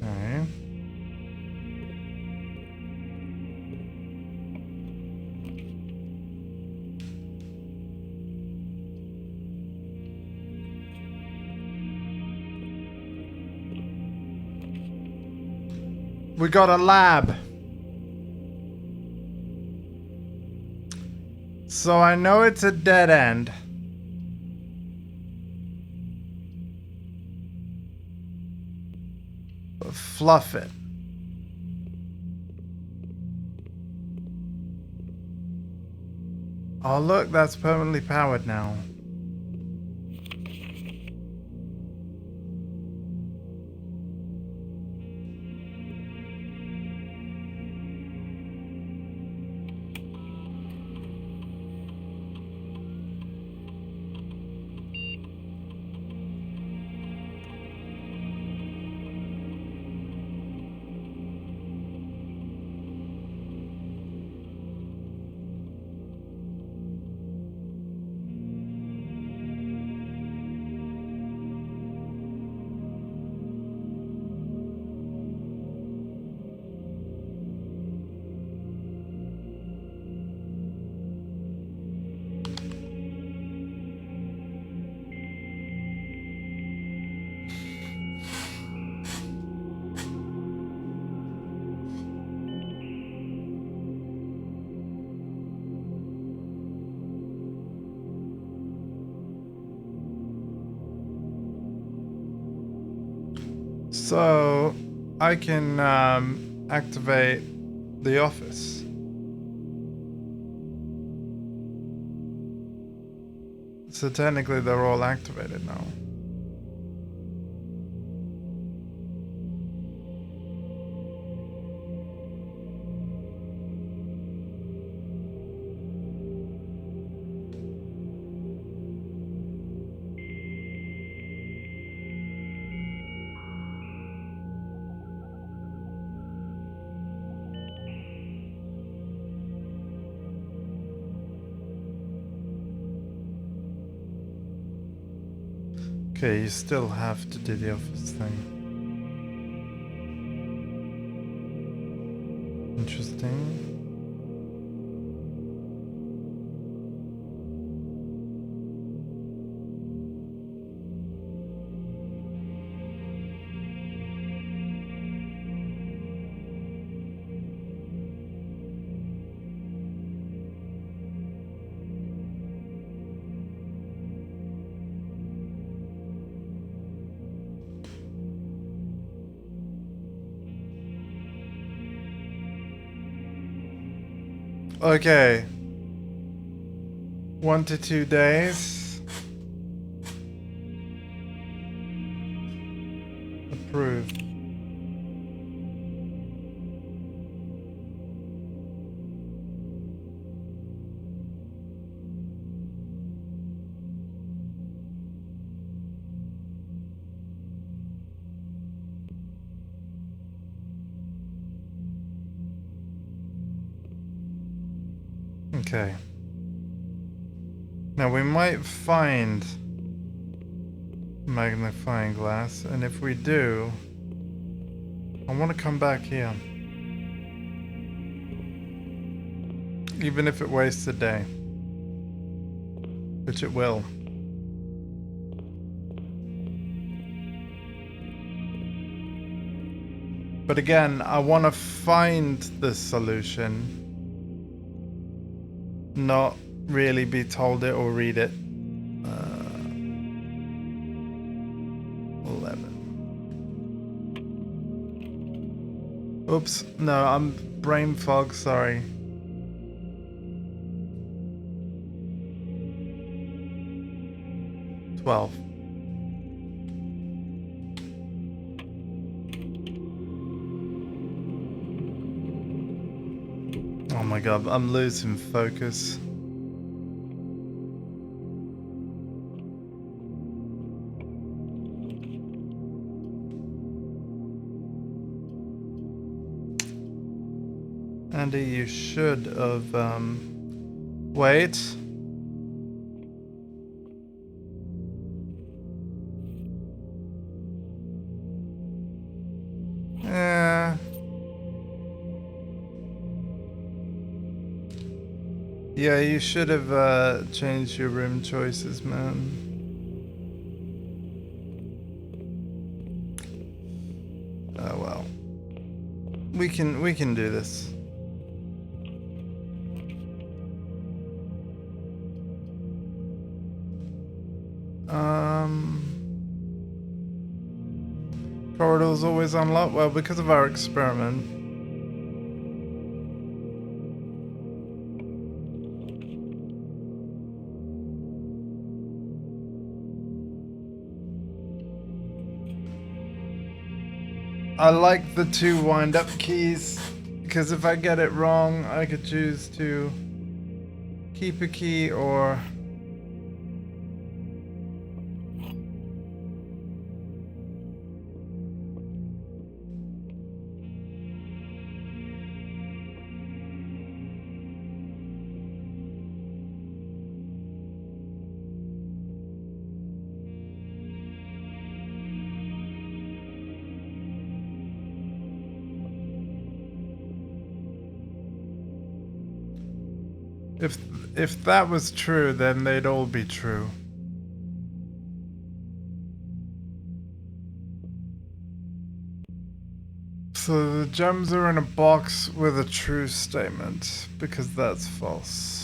okay. We got a lab. So I know it's a dead end. But fluff it. Oh look, that's permanently powered now. So I can activate the office. So technically they're all activated now. Okay, you still have to do the office thing. Interesting. Okay. 1 to 2 days. Approved. Okay. Now we might find magnifying glass, and if we do, I want to come back here. Even if it wastes a day. Which it will. But again, I want to find the solution. Not really be told it or read it. 11. Oops, no, I'm brain fog, sorry. $12. Oh my god, I'm losing focus. Andy, you should have, wait. Yeah, you should have, changed your room choices, man. Oh well. We can do this. Corridor's always unlocked. Well, because of our experiment. I like the 2 wind-up keys, because if I get it wrong, I could choose to keep a key or... If that was true, then they'd all be true. So the gems are in a box with a true statement, because that's false.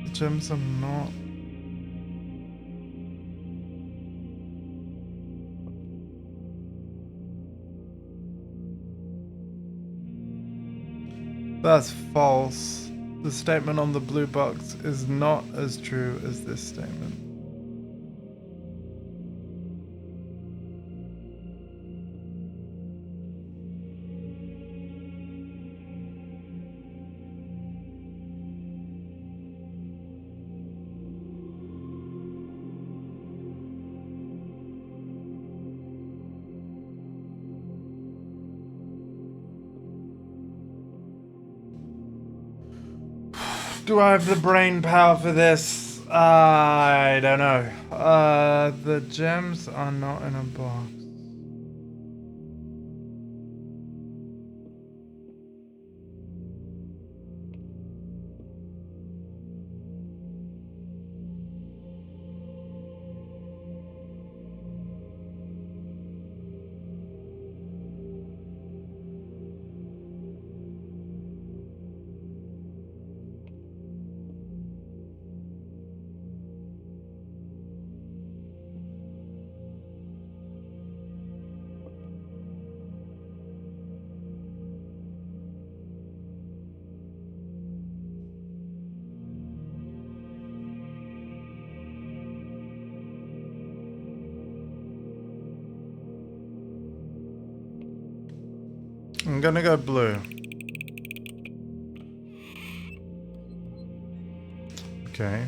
The gems are not. That's false. The statement on the blue box is not as true as this statement. Do I have the brain power for this? I don't know. The gems are not in a box. I'm gonna go blue. Okay.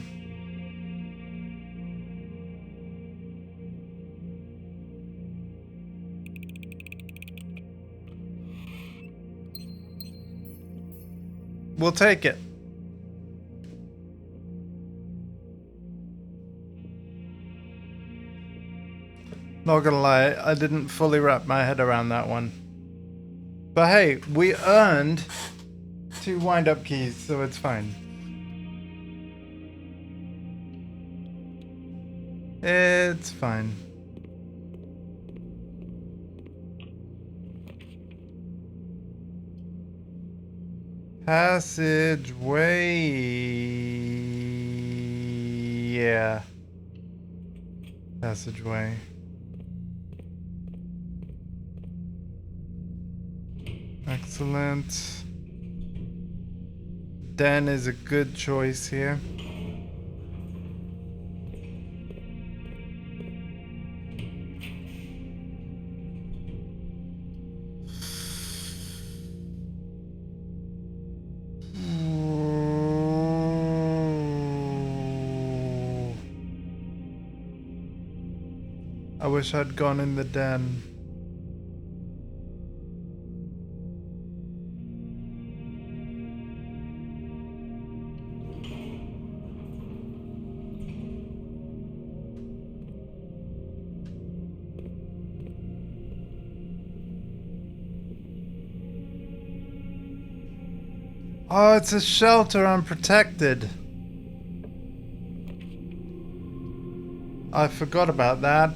We'll take it. Not gonna lie, I didn't fully wrap my head around that one. But hey, we earned 2 wind-up keys, so it's fine. It's fine. Passageway. Yeah. Passageway. Excellent. Den is a good choice here. I wish I'd gone in the den. Oh, it's a shelter. I'm protected. I forgot about that.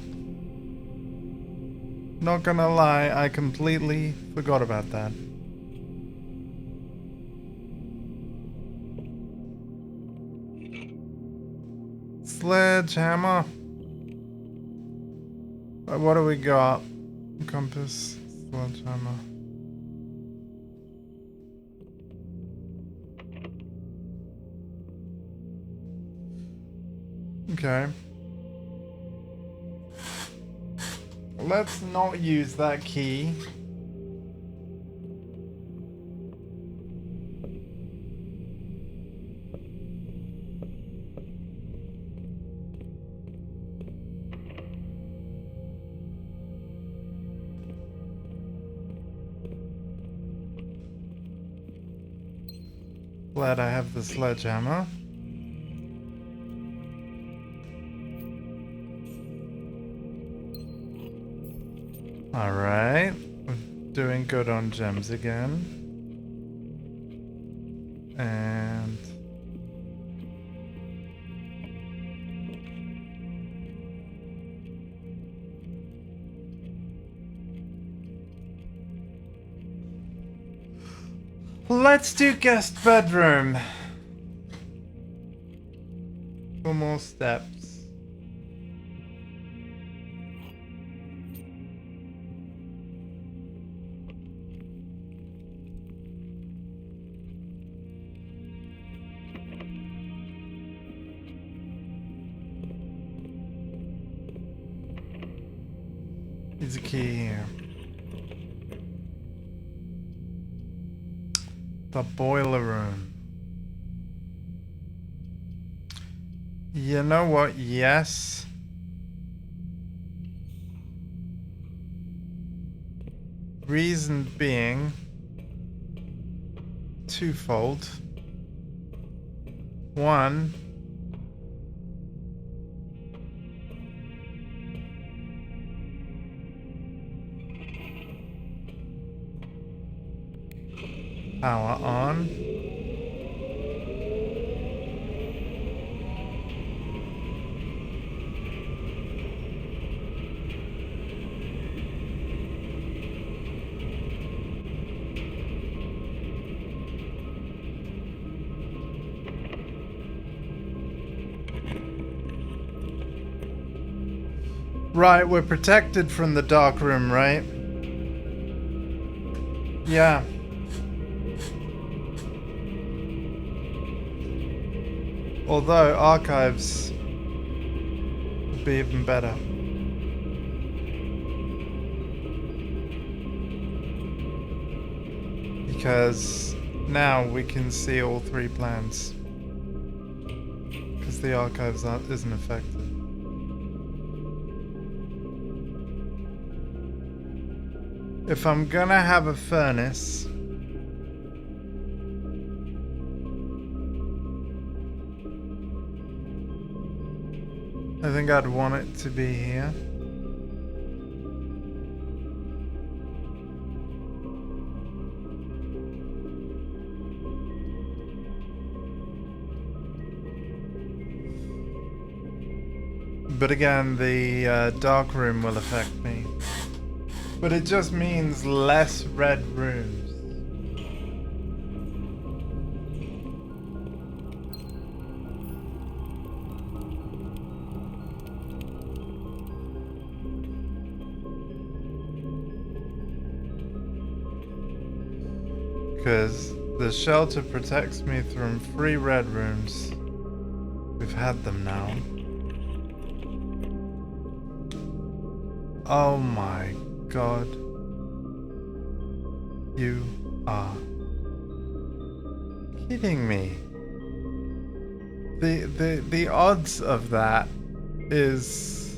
Not gonna lie, I completely forgot about that. Sledgehammer. What do we got? Compass, sledgehammer. Okay. Let's not use that key. Glad I have the sledgehammer. Alright, we're doing good on gems again. And... let's do guest bedroom. 4 more steps. There's a key here. The boiler room. You know what? Yes. Reason being twofold. One. Power on. Right, we're protected from the dark room, right? Yeah. Although archives would be even better. Because now we can see all three plans. Because the archives isn't affected. If I'm gonna have a furnace, I think I'd want it to be here. But again, the dark room will affect me. But it just means less red rooms. Because the shelter protects me from 3 red rooms. We've had them now. Oh my god. You are kidding me. The odds of that is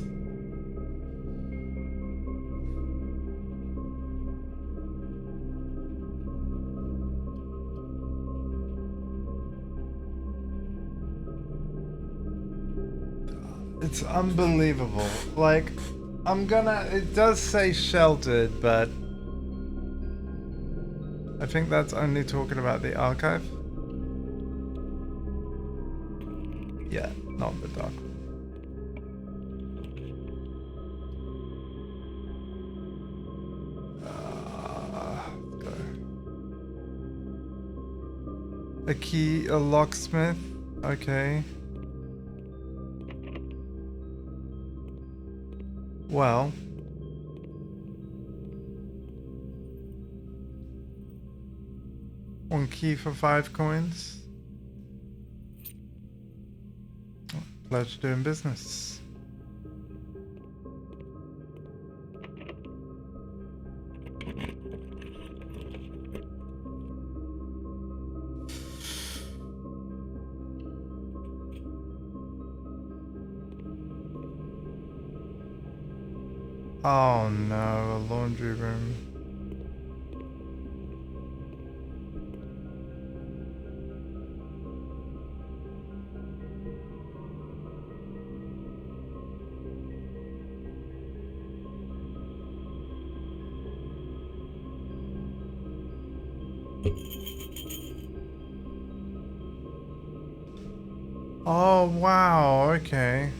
it's unbelievable. Like, it does say sheltered, but I think that's only talking about the archive. Yeah, not the dark room. Let's go. A key, a locksmith. Okay. Well. One key for 5 coins. Pleasure doing business. Oh no, a laundry room. Oh wow, okay.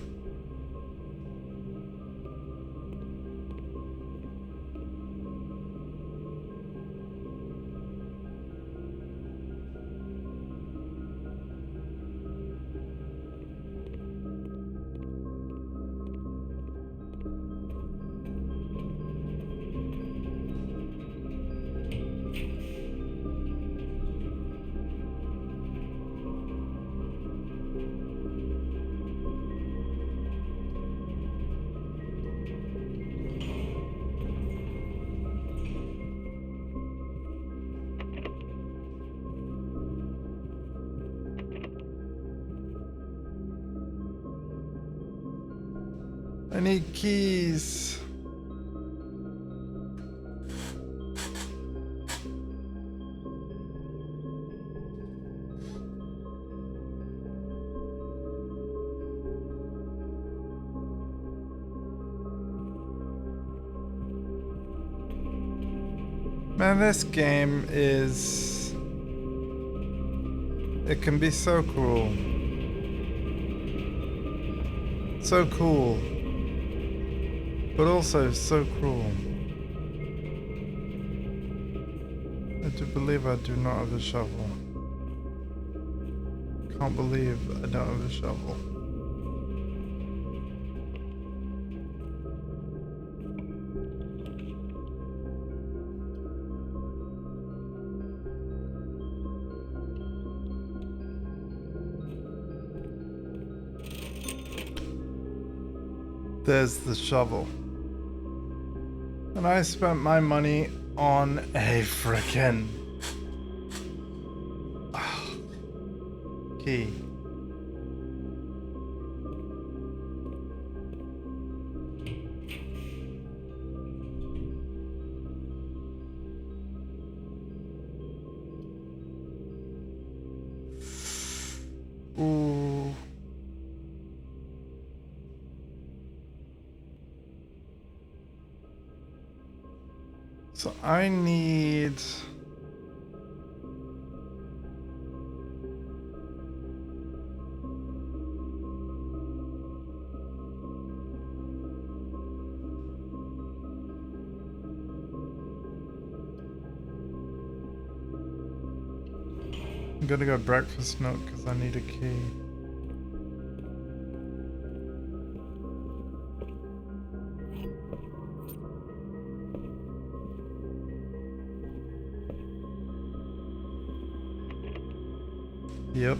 I need keys. Man, this game is... It can be so cruel. So cool. But also so cruel. I do believe I do not have a shovel. Can't believe I don't have a shovel. There's the shovel. And I spent my money on a frickin' key. Ooh. So I need... I'm gonna go breakfast nook because I need a key. Yep.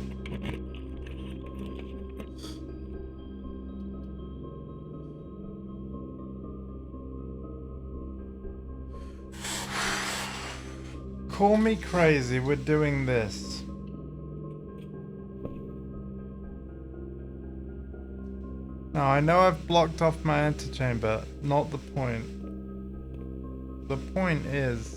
Call me crazy, we're doing this. Now I know I've blocked off my antechamber, not the point. The point is...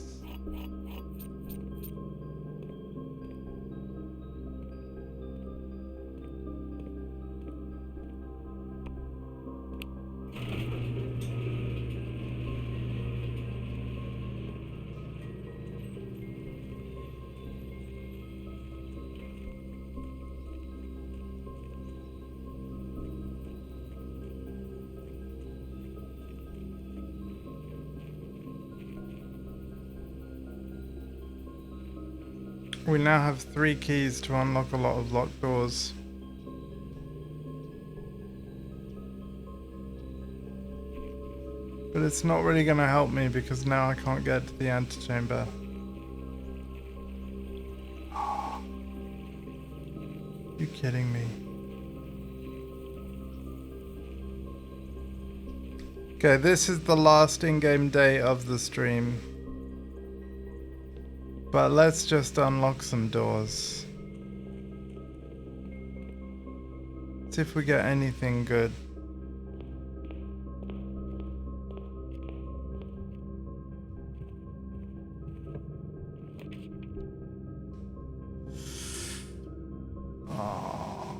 We now have 3 keys to unlock a lot of locked doors. But it's not really gonna help me because now I can't get to the antechamber. You kidding me? Okay, this is the last in-game day of the stream. But let's just unlock some doors. See if we get anything good. Oh.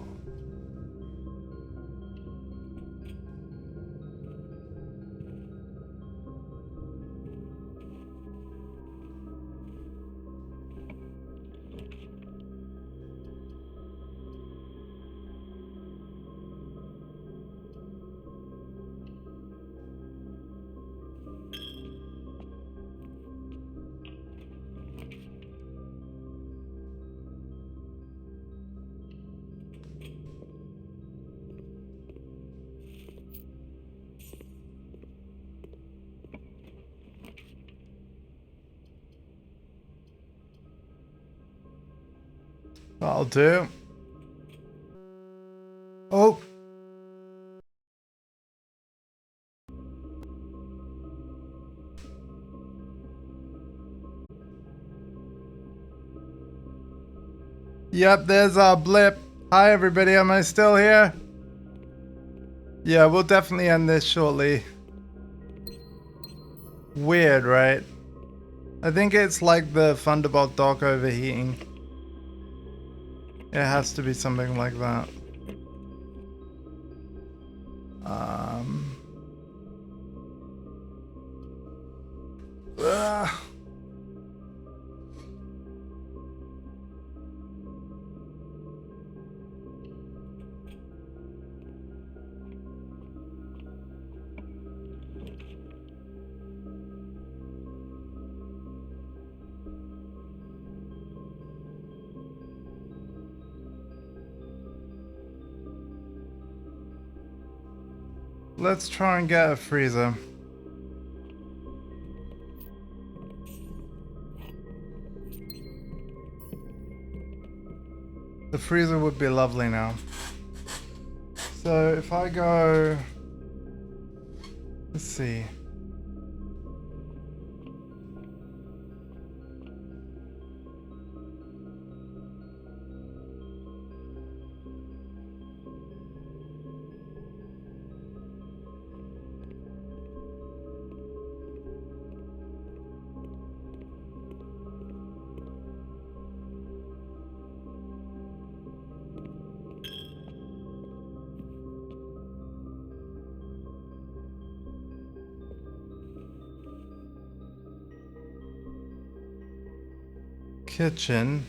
That'll do. Oh. Yep, there's our blip. Hi everybody, am I still here? Yeah, we'll definitely end this shortly. Weird, right? I think it's like the Thunderbolt dock overheating. It has to be something like that. let's try and get a freezer. The freezer would be lovely now. So if I go, let's see. Kitchen.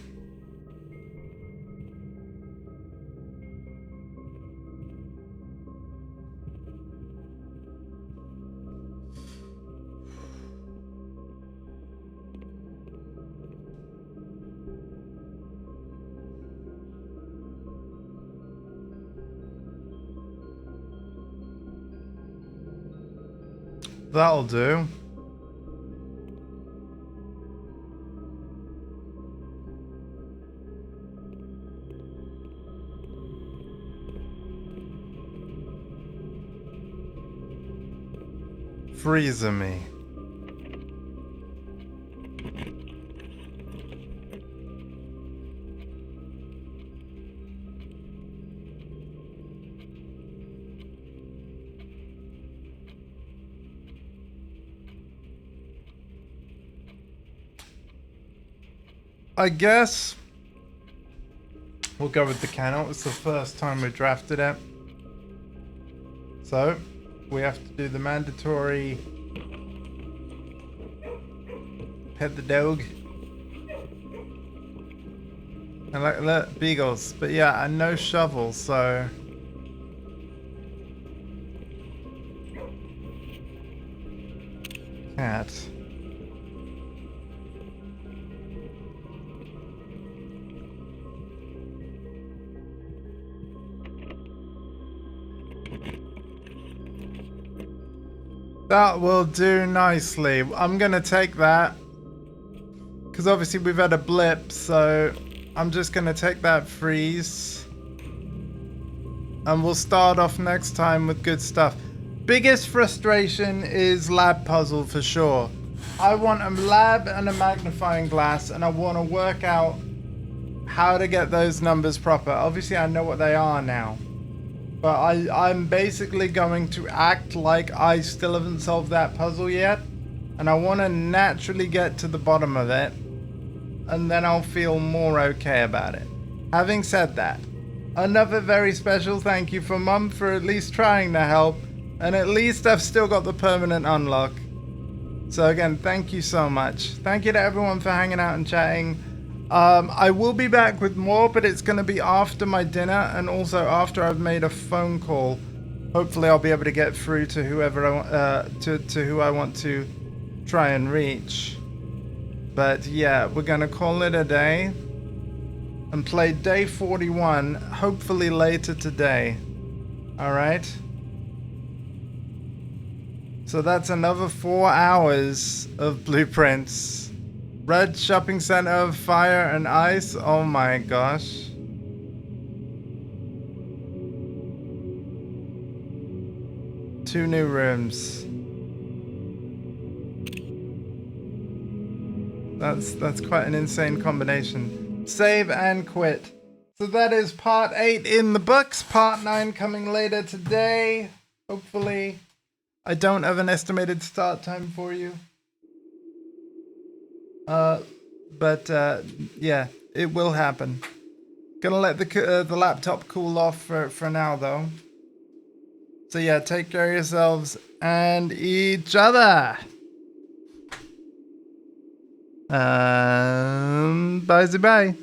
That'll do. Freezer me. I guess we'll go with the Cano. It's the first time we drafted it. So we have to do the mandatory pet the dog. I like that, beagles. But yeah, and no shovel, so cat. That will do nicely. I'm gonna take that because obviously we've had a blip, so I'm just gonna take that freeze and we'll start off next time with good stuff. Biggest frustration is lab puzzle for sure. I want a lab and a magnifying glass, and I want to work out how to get those numbers proper. Obviously I know what they are now, but I'm basically going to act like I still haven't solved that puzzle yet, and I want to naturally get to the bottom of it, and then I'll feel more okay about it. Having said that, another very special thank you for Mum for at least trying to help, and at least I've still got the permanent unlock. So again, thank you so much. Thank you to everyone for hanging out and chatting. I will be back with more, but it's going to be after my dinner and also after I've made a phone call. Hopefully I'll be able to get through to whoever to who I want to try and reach. But yeah, we're going to call it a day and play day 41, hopefully later today. All right? So that's another 4 hours of blueprints. Red shopping center, fire and ice. Oh my gosh. Two new rooms. That's quite an insane combination. Save and quit. So that is part 8 in the books. Part 9 coming later today. Hopefully. I don't have an estimated start time for you. Yeah, it will happen. Gonna let the laptop cool off for now though. So yeah, take care of yourselves and each other. Bye.